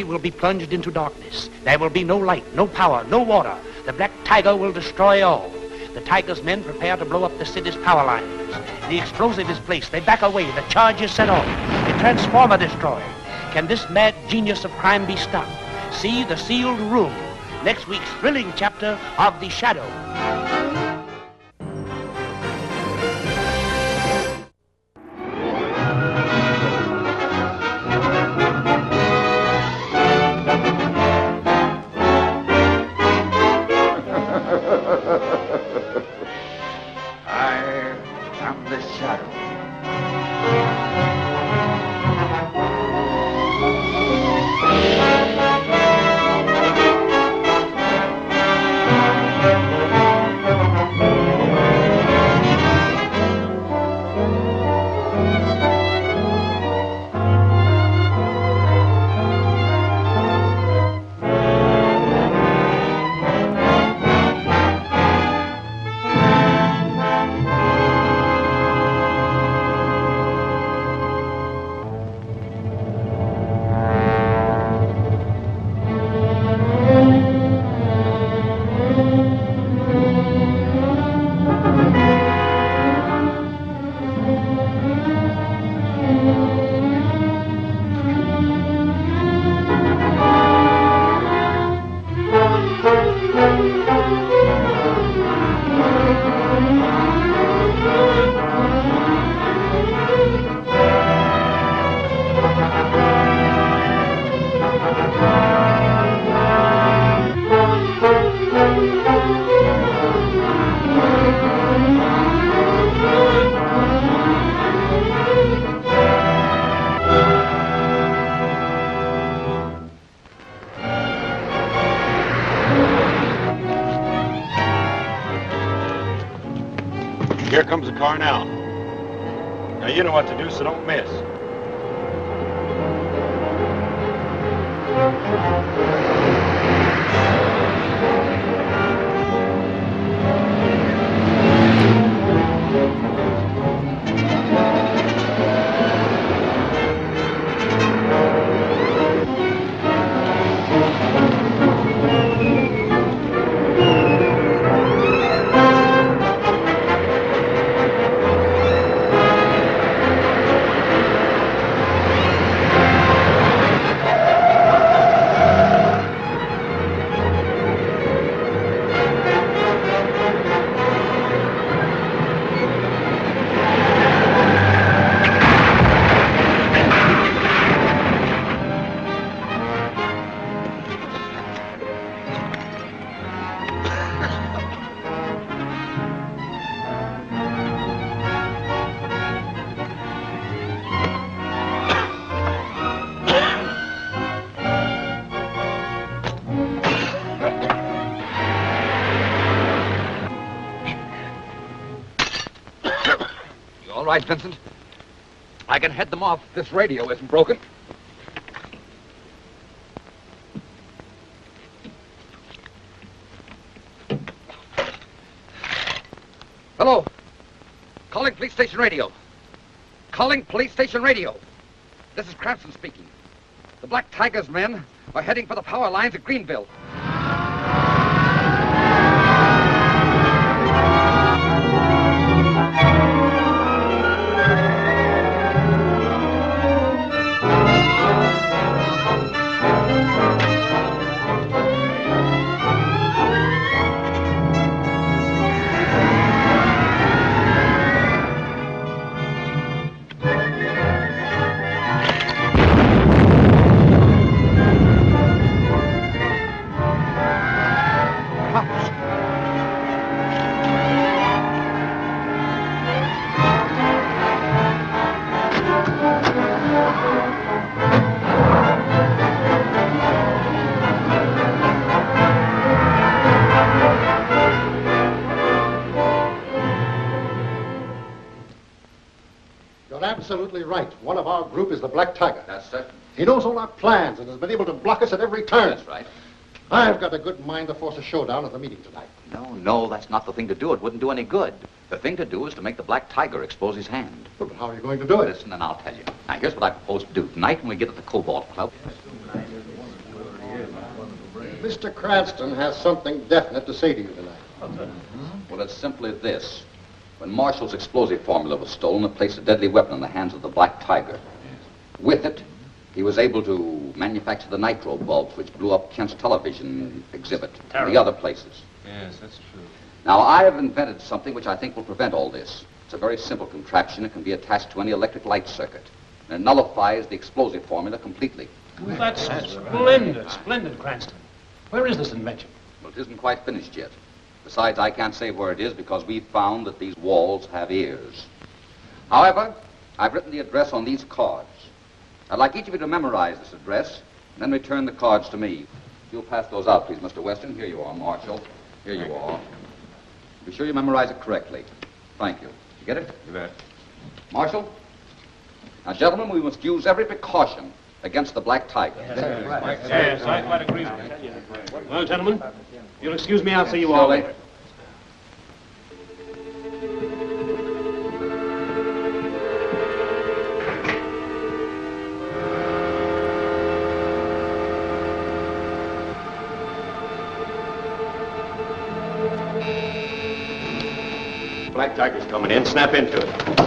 O: Will be plunged into darkness. There will be no light, no power, no water. The Black Tiger will destroy all. The Tiger's men prepare to blow up the city's power lines. The explosive is placed. They back away. The charge is set off. The transformer destroyed. Can this mad genius of crime be stopped? See The Sealed Room, next week's thrilling chapter of The Shadow.
E: Here comes the car now. Now, you know what to do, so don't miss.
V: All right, Vincent. I can head them off if this radio isn't broken. Hello. Calling police station radio. Calling police station radio. This is Cranston speaking. The Black Tiger's men are heading for the power lines at Greenville.
L: Absolutely right. One of our group is the Black Tiger.
G: That's certain.
L: He knows all our plans and has been able to block us at every turn.
G: That's right.
L: I've got a good mind to force a showdown at the meeting tonight.
G: No, that's not the thing to do. It wouldn't do any good. The thing to do is to make the Black Tiger expose his hand.
L: But how are you going to do it?
G: Listen, and I'll tell you. Now, here's what I propose to do. Tonight, when we get at the Cobalt Club...
L: Mr. Cranston has something definite to say to you tonight.
G: Well, it's simply this. When Marshall's explosive formula was stolen, it placed a deadly weapon in the hands of the Black Tiger. With it, he was able to manufacture the nitro bulbs, which blew up Kent's television exhibit and the other places.
R: Yes, that's true.
G: Now, I have invented something which I think will prevent all this. It's a very simple contraption. It can be attached to any electric light circuit. And it nullifies the explosive formula completely.
O: Well, that's splendid, splendid, Cranston. Where is this invention?
G: Well, it isn't quite finished yet. Besides, I can't say where it is because we've found that these walls have ears. However, I've written the address on these cards. I'd like each of you to memorize this address and then return the cards to me. You'll pass those out, please, Mr. Weston. Here you are, Marshall. Here you are. Be sure you memorize it correctly. Thank you. You get it?
R: You bet.
G: Marshall? Now, gentlemen, we must use every precaution against the Black Tiger.
O: Yes, I quite agree with you. Well, gentlemen, you'll excuse me, I'll see you all later.
E: Black Tiger's coming in. Snap into it.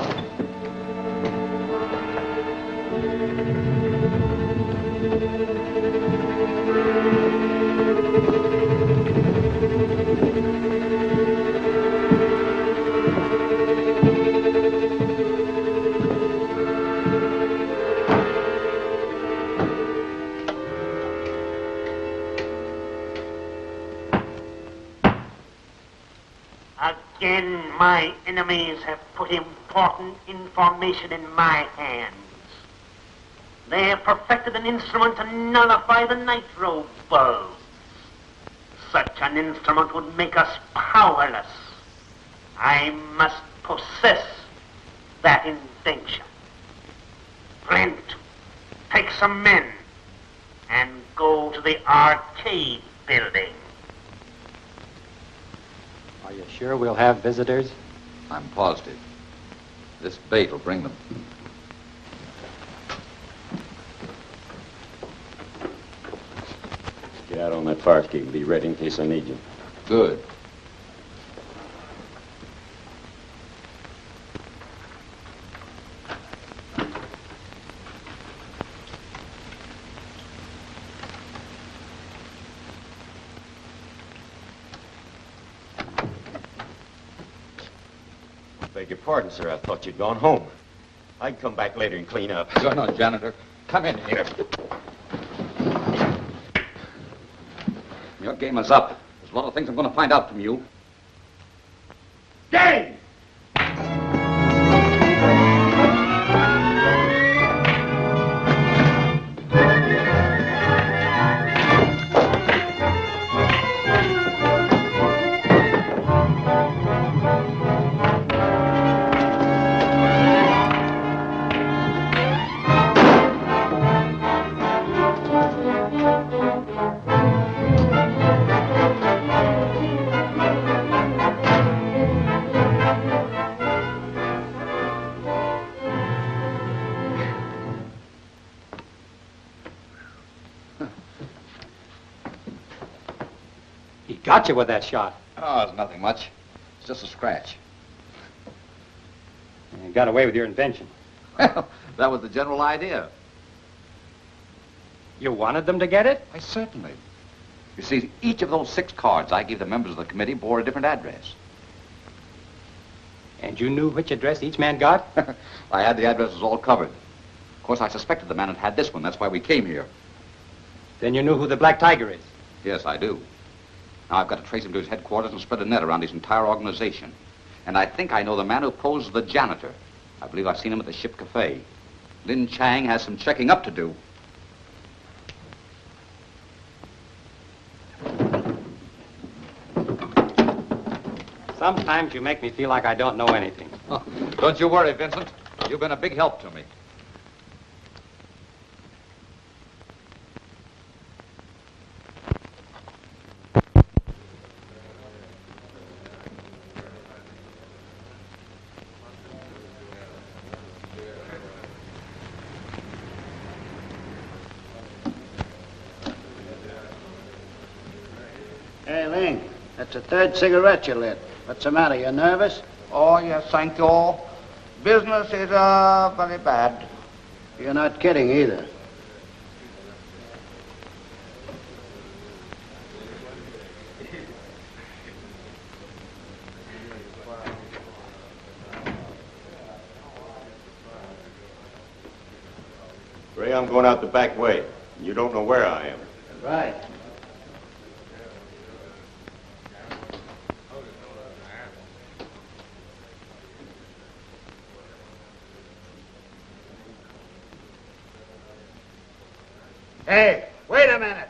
M: Again, my enemies have put important information in my hands. They have perfected an instrument to nullify the nitro bulbs. Such an instrument would make us powerless. I must possess that invention. Flint, take some men and go to the arcade building.
C: Are you sure we'll have visitors?
G: I'm positive. This bait will bring them.
E: Get out on that fire escape and be ready in case I need you.
G: Good.
E: Beg your pardon, sir. I thought you'd gone home. I'd come back later and clean up.
V: You're no janitor. Come in here.
G: Your game is up. There's a lot of things I'm going to find out from you.
F: Game!
C: got you with that shot?
V: Oh, it's nothing much. It's just a scratch.
C: You got away with your invention.
V: Well, that was the general idea.
C: You wanted them to get it?
V: Why, certainly. You see, each of those 6 cards I gave the members of the committee bore a different address.
C: And you knew which address each man got?
V: I had the addresses all covered. Of course, I suspected the man had this one. That's why we came here.
C: Then you knew who the Black Tiger is?
V: Yes, I do. Now I've got to trace him to his headquarters and spread a net around his entire organization. And I think I know the man who posed as the janitor. I believe I've seen him at the Ship Cafe. Lin Chang has some checking up to do.
C: Sometimes you make me feel like I don't know anything.
V: Oh, don't you worry, Vincent. You've been a big help to me.
S: Hey, Ling, that's the 3rd cigarette you lit. What's the matter? You nervous?
Q: Oh, yes, thank you. Business is very bad.
S: You're not kidding either.
E: Ray, I'm going out the back way. You don't know where I am.
S: Right. Hey, wait a minute.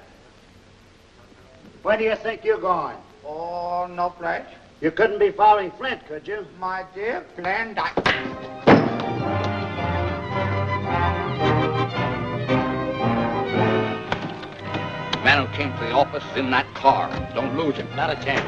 S: Where do you think you're going?
Q: Oh, no place.
S: You couldn't be following Flint, could you?
Q: My dear Flint,
V: The man who came to the office is in that car. Don't lose him.
C: Not a chance.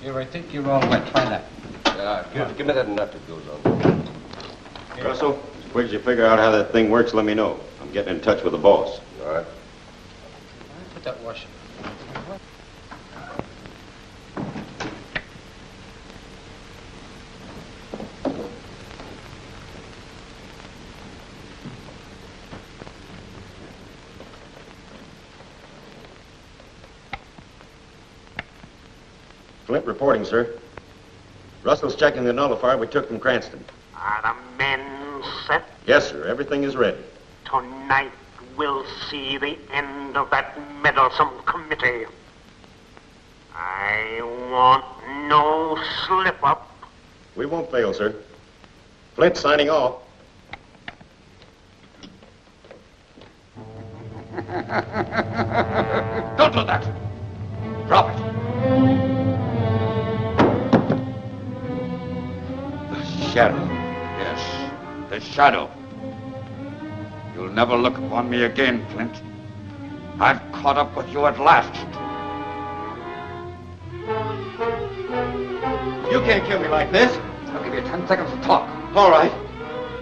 R: Here, I think you're all wet. Try that.
E: Give me that nut that goes on. Russell, as quick as you figure out how that thing works, let me know. I'm getting in touch with the boss. All right.
R: Put that washer.
E: Flint reporting, sir. Russell's checking the nullifier we took from Cranston.
M: Are the men set?
E: Yes, sir. Everything is ready.
M: Tonight we'll see the end of that meddlesome committee. I want no slip-up.
E: We won't fail, sir. Flint signing off.
V: Don't do that. Drop it. The shadow. Yes, the shadow. You'll never look upon me again, Flint. I've caught up with you at last.
E: You can't kill me like this.
V: I'll give you 10 seconds to talk.
E: All right.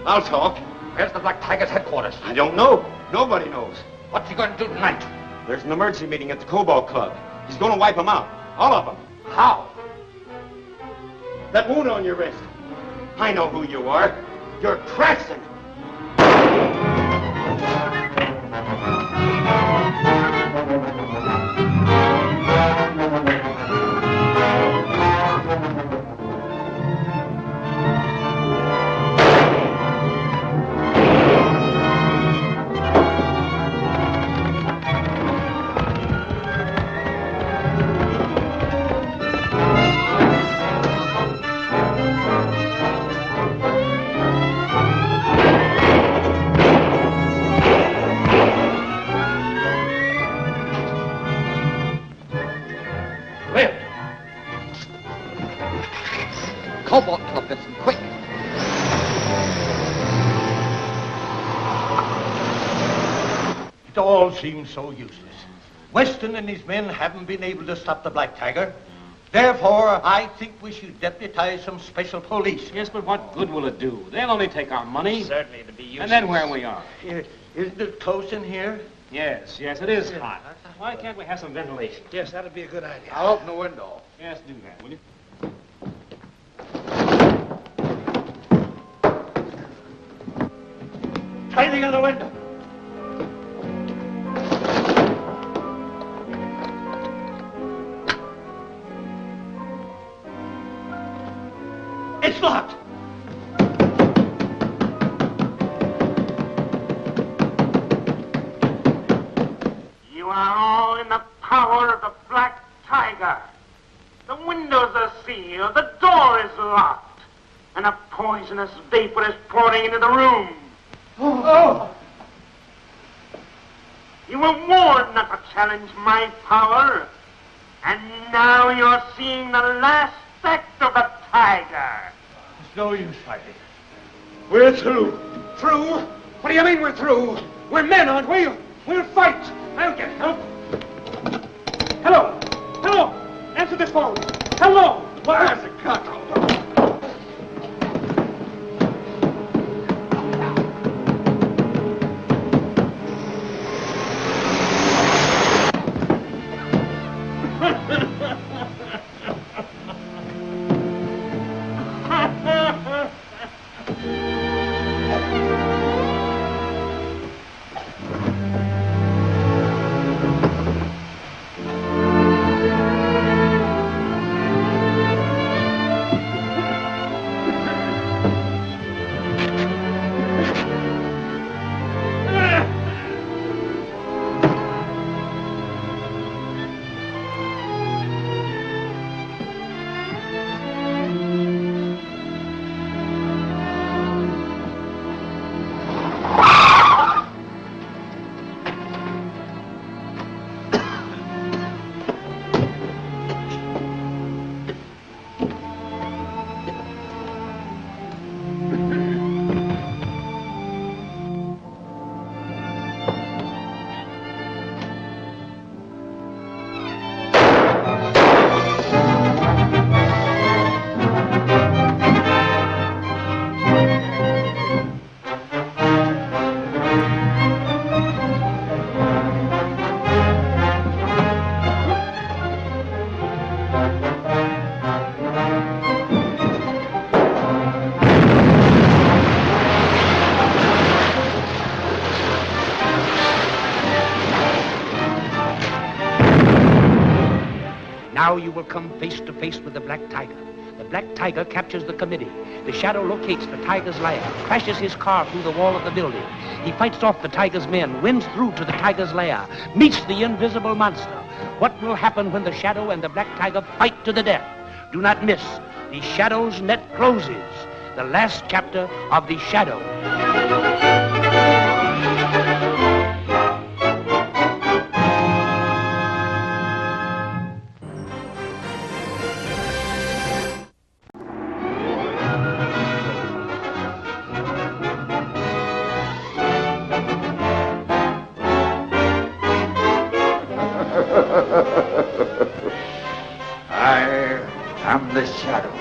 E: I'll talk.
V: Where's the Black Tiger's headquarters?
E: I don't know. Nobody knows.
V: What's he going to do tonight?
E: There's an emergency meeting at the Cobalt Club. He's going to wipe them out. All of them.
V: How?
E: That wound on your wrist. I know who you are. You're Cranston.
V: Cobalt Club, Vincent, quick.
A: It all seems so useless. Weston and his men haven't been able to stop the Black Tiger. Therefore, I think we should deputize some special police.
O: Yes, but what good will it do? They'll only take our money.
C: Certainly it'll be useless.
O: And then where we are.
A: Isn't it close in here?
O: Yes, it is hot. Why can't we have some ventilation?
T: Yes, that'd be a good idea.
J: I'll open the window.
O: Yes, do that, will you?
A: Try the other window. It's locked.
M: You are all in the power of the Black Tiger. The windows are sealed, the door is locked, and a poisonous vapor is pouring into the room. You were warned not to challenge my power, and now you're seeing the last act of the tiger.
A: It's no use fighting.
T: We're through. Through? What do you mean we're through? We're men, aren't we? We'll fight. I'll get help. Hello. Hello. Answer this phone. Hello. Where's the cut?
O: Now you will come face to face with the Black Tiger. The Black Tiger captures the committee. The Shadow locates the Tiger's lair, crashes his car through the wall of the building. He fights off the Tiger's men, wins through to the Tiger's lair, meets the invisible monster. What will happen when the Shadow and the Black Tiger fight to the death? Do not miss. The Shadow's net closes. The last chapter of The Shadow.
K: I am the Shadow.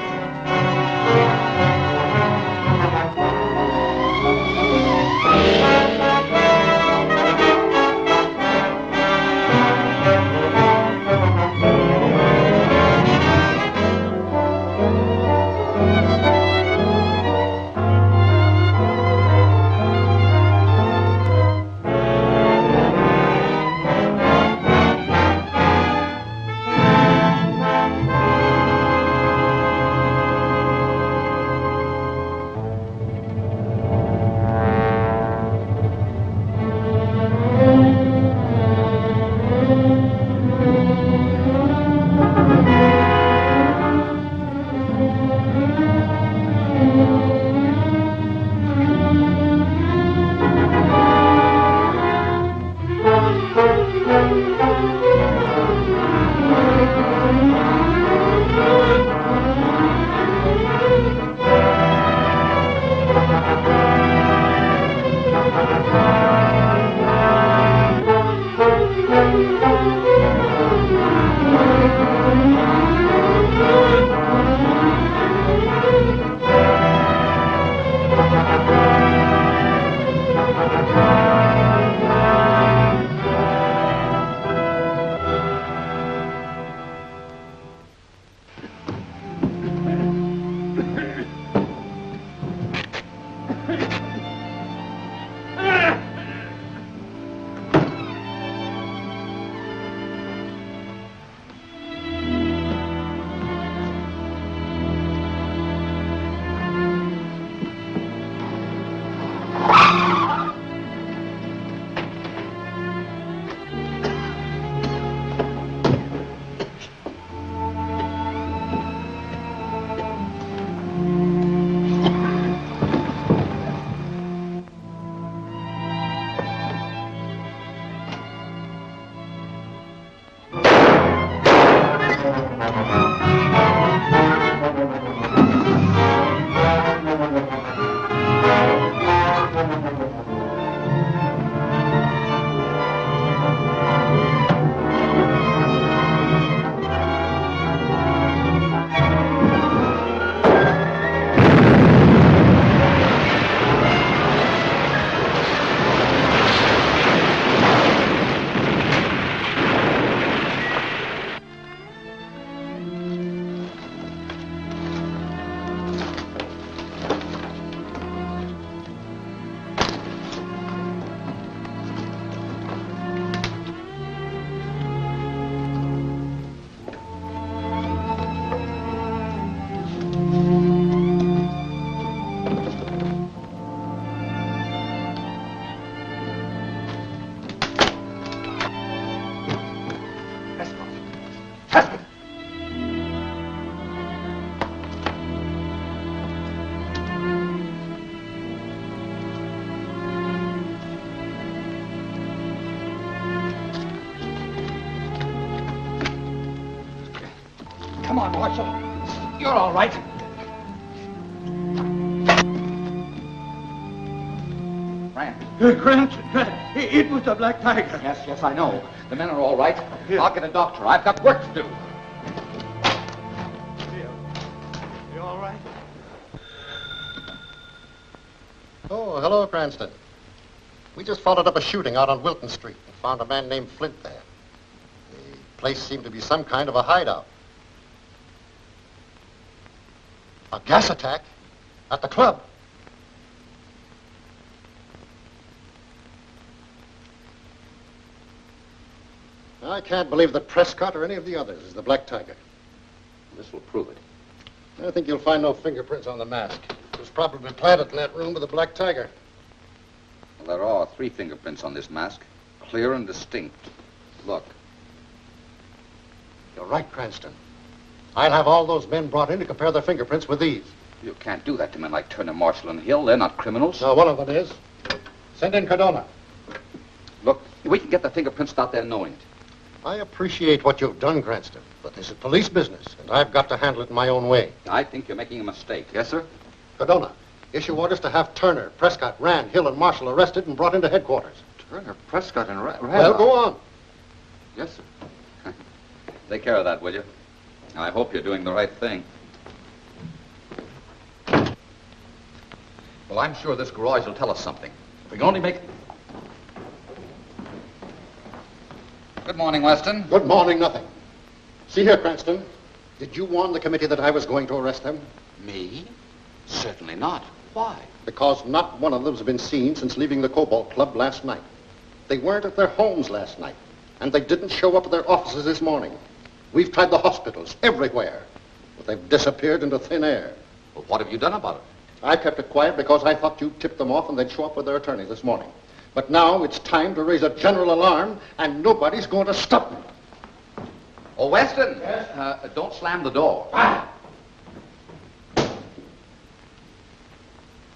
V: Come on, Marshal. You're all right.
A: Grant, it was the Black Tiger.
V: Yes, I know. The men are all right. I'll get a doctor. I've got work to do.
A: You all right?
L: Oh, hello, Cranston. We just followed up a shooting out on Wilton Street and found a man named Flint there. The place seemed to be some kind of a hideout. A gas attack at the club. I can't believe that Prescott or any of the others is the Black Tiger.
G: This will prove it.
L: I think you'll find no fingerprints on the mask. It was probably planted in that room with the Black Tiger.
G: Well, there are 3 fingerprints on this mask. Clear and distinct. Look.
L: You're right, Cranston. I'll have all those men brought in to compare their fingerprints with these.
G: You can't do that to men like Turner, Marshall, and Hill. They're not criminals.
L: No, one of them is. Send in Cardona.
G: Look, we can get the fingerprints without their knowing it.
L: I appreciate what you've done, Cranston, but this is police business, and I've got to handle it in my own way.
G: I think you're making a mistake. Yes, sir?
L: Cardona, issue orders to have Turner, Prescott, Rand, Hill, and Marshall arrested and brought into headquarters.
G: Turner, Prescott, and Rand?
L: Well, go on.
G: Yes, sir. Take care of that, will you? I hope you're doing the right thing. Well, I'm sure this garage will tell us something. If we can only make... Good morning, Weston.
L: Good morning, nothing. See here, Cranston. Did you warn the committee that I was going to arrest them?
G: Me? Certainly not. Why?
L: Because not one of them has been seen since leaving the Cobalt Club last night. They weren't at their homes last night, and they didn't show up at their offices this morning. We've tried the hospitals, everywhere, but they've disappeared into thin air.
G: Well, what have you done about it?
L: I kept it quiet because I thought you'd tip them off and they'd show up with their attorney this morning. But now it's time to raise a general alarm, and nobody's going to stop me.
G: Oh, Weston! Yes? Don't slam the door.
L: Ah!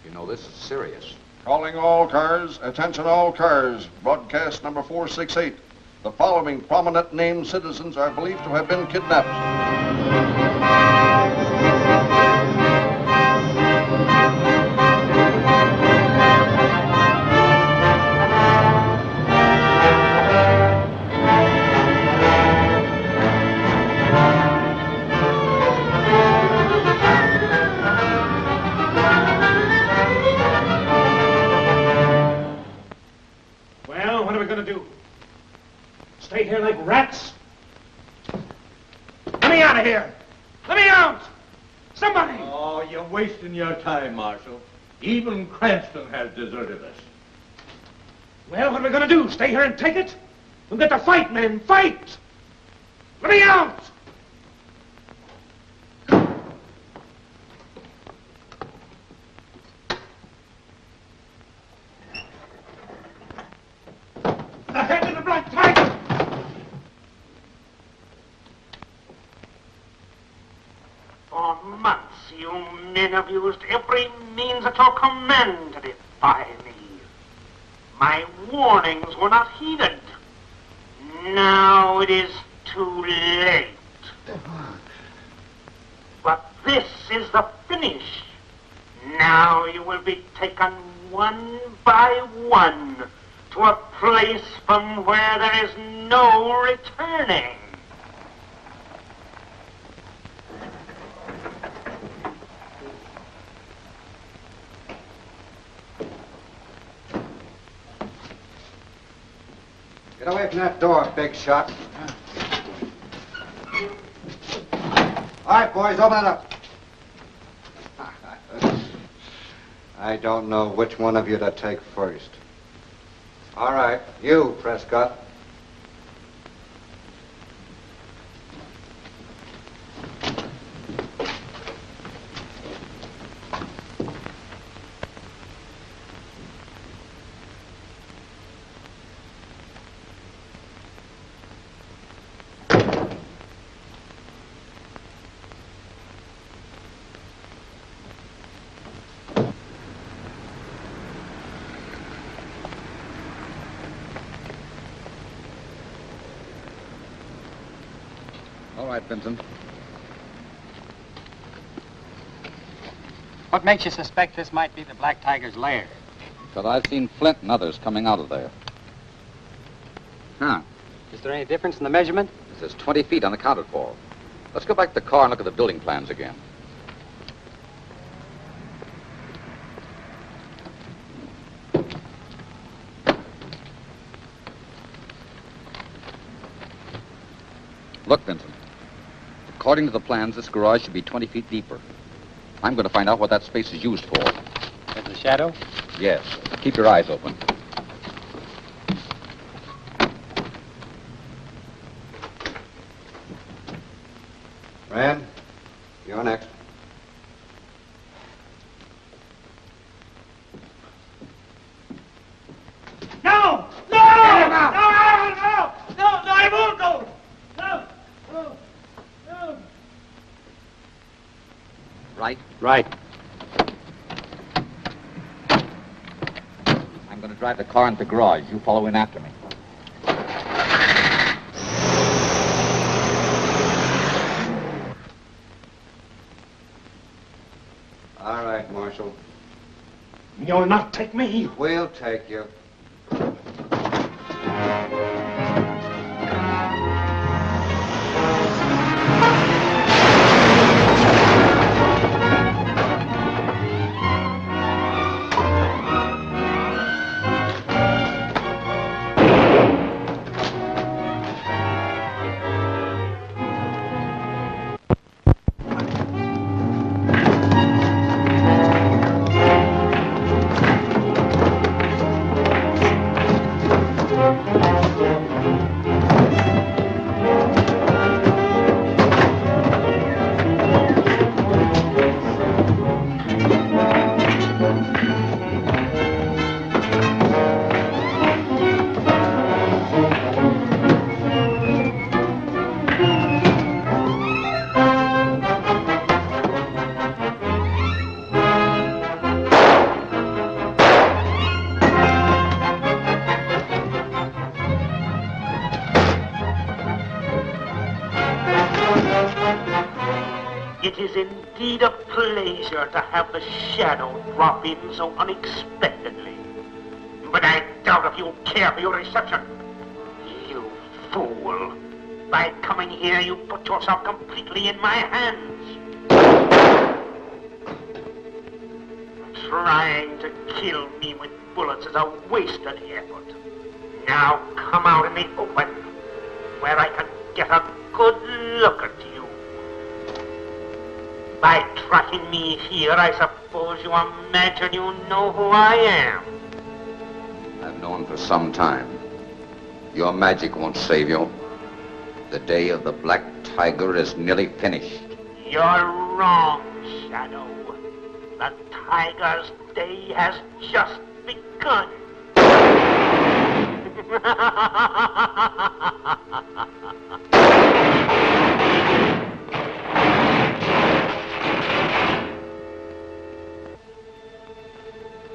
G: You know, this is serious.
J: Calling all cars, attention all cars. Broadcast number 468. The following prominent named citizens are believed to have been kidnapped.
T: Well, what are we going to do? Stay here like rats? Let me out of here! Let me out! Somebody!
A: Oh, you're wasting your time, Marshal. Even Cranston has deserted us.
T: Well, what are we going to do? Stay here and take it? We've got to fight, men! Fight! Let me out! The head of the Black Tiger!
M: For months, you men have used every means at your command to defy me. My warnings were not heeded. Now it is too late. But this is the finish. Now you will be taken one by one to a place from where there is no returning.
I: Get away from that door, big shot. All right, boys, open it up. I don't know which one of you to take first. All right, you, Prescott.
G: All right, Vincent.
C: What makes you suspect this might be the Black Tiger's lair?
G: Because I've seen Flint and others coming out of there. Huh.
C: Is there any difference in the measurement?
G: It says 20 feet unaccounted for. Let's go back to the car and look at the building plans again. Look, Vincent. According to the plans, this garage should be 20 feet deeper. I'm going to find out what that space is used for.
C: Is the shadow?
G: Yes. Keep your eyes open.
B: Rand, you're next.
T: No! No! No! I won't go! No!
G: Right?
C: Right.
G: I'm going to drive the car into the garage. You follow in after me.
B: All right, Marshal.
T: You'll not take me.
B: We'll take you.
M: It is indeed a pleasure to have the shadow drop in so unexpectedly. But I doubt if you'll care for your reception. You fool. By coming here, you put yourself completely in my hands. Trying to kill me with bullets is a wasted effort. Now come out in the open, where I can get a good look at you. By tracking me here, I suppose you imagine you know who I am.
G: I've known for some time. Your magic won't save you. The day of the Black Tiger is nearly finished.
M: You're wrong, Shadow. The Tiger's day has just begun.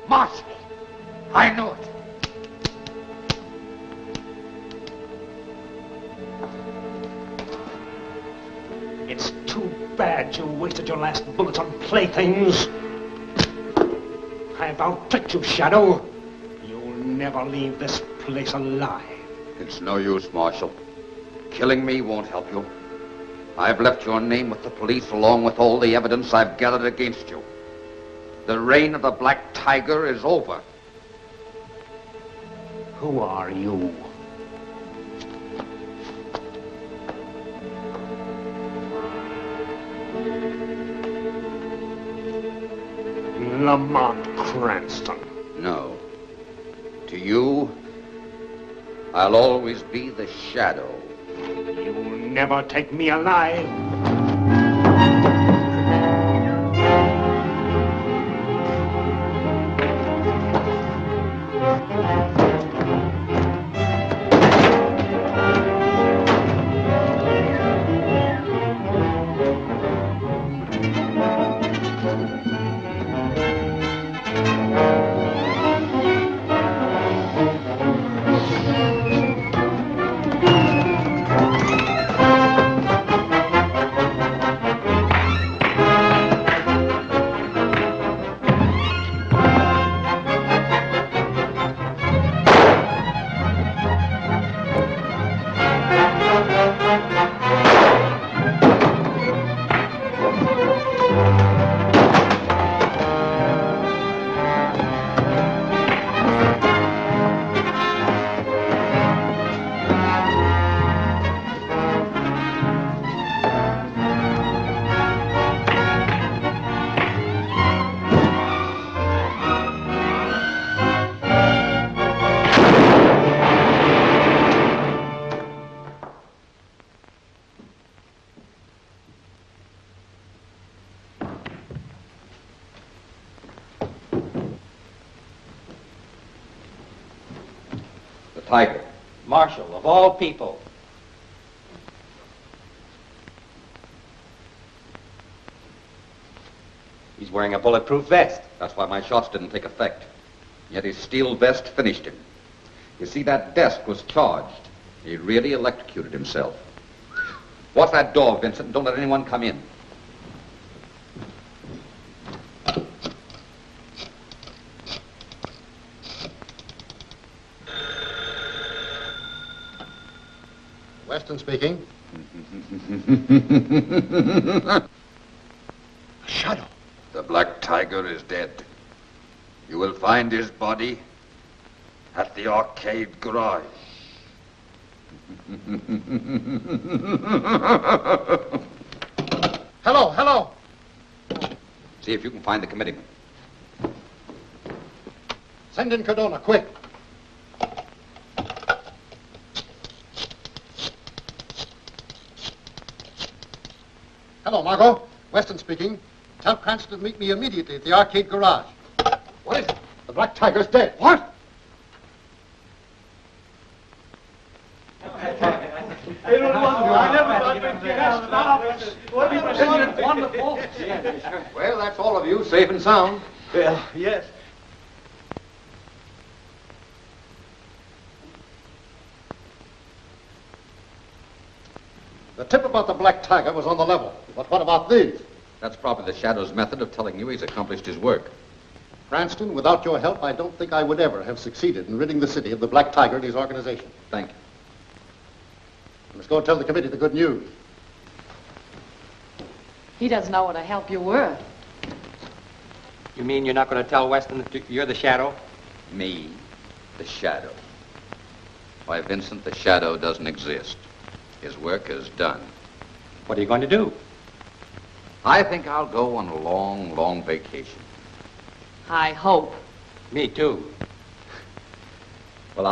K: Marshal, I knew it.
T: It's too bad you wasted your last bullets on playthings. I've outtricked you, Shadow. You'll never leave this place alive.
G: It's no use, Marshal. Killing me won't help you. I've left your name with the police along with all the evidence I've gathered against you. The reign of the Black Tiger is over.
T: Who are you? Lamont Cranston.
G: No. To you, I'll always be the Shadow.
T: You'll never take me alive.
G: Tiger.
C: Marshal, of all people. He's wearing a bulletproof vest.
G: That's why my shots didn't take effect. Yet his steel vest finished him. You see, that desk was charged. He really electrocuted himself. Watch that door, Vincent, and don't let anyone come in.
L: Weston speaking.
V: Shadow.
P: The Black Tiger is dead. You will find his body at the arcade garage.
L: Hello, hello.
G: See if you can find the committeeman.
L: Send in Cardona, quick. Hello, Margot. Weston speaking. Tell Cranston to meet me immediately at the arcade garage. What is it? The Black Tiger's dead. What?
V: Isn't it wonderful?
I: Well, that's all of you, safe and sound.
A: Well, yes.
L: The tip about the Black Tiger was on the level. But what about these?
G: That's probably the Shadow's method of telling you he's accomplished his work.
L: Cranston, without your help, I don't think I would ever have succeeded in ridding the city of the Black Tiger and his organization.
G: Thank you.
L: Let's go and tell the committee the good news.
N: He doesn't know what a help you're worth.
C: You mean you're not going to tell Weston that you're the Shadow?
G: Me, the Shadow. Why, Vincent, the Shadow doesn't exist. His work is done.
C: What are you going to do?
G: I think I'll go on a long, long vacation.
N: I hope.
C: Me too.
G: Well,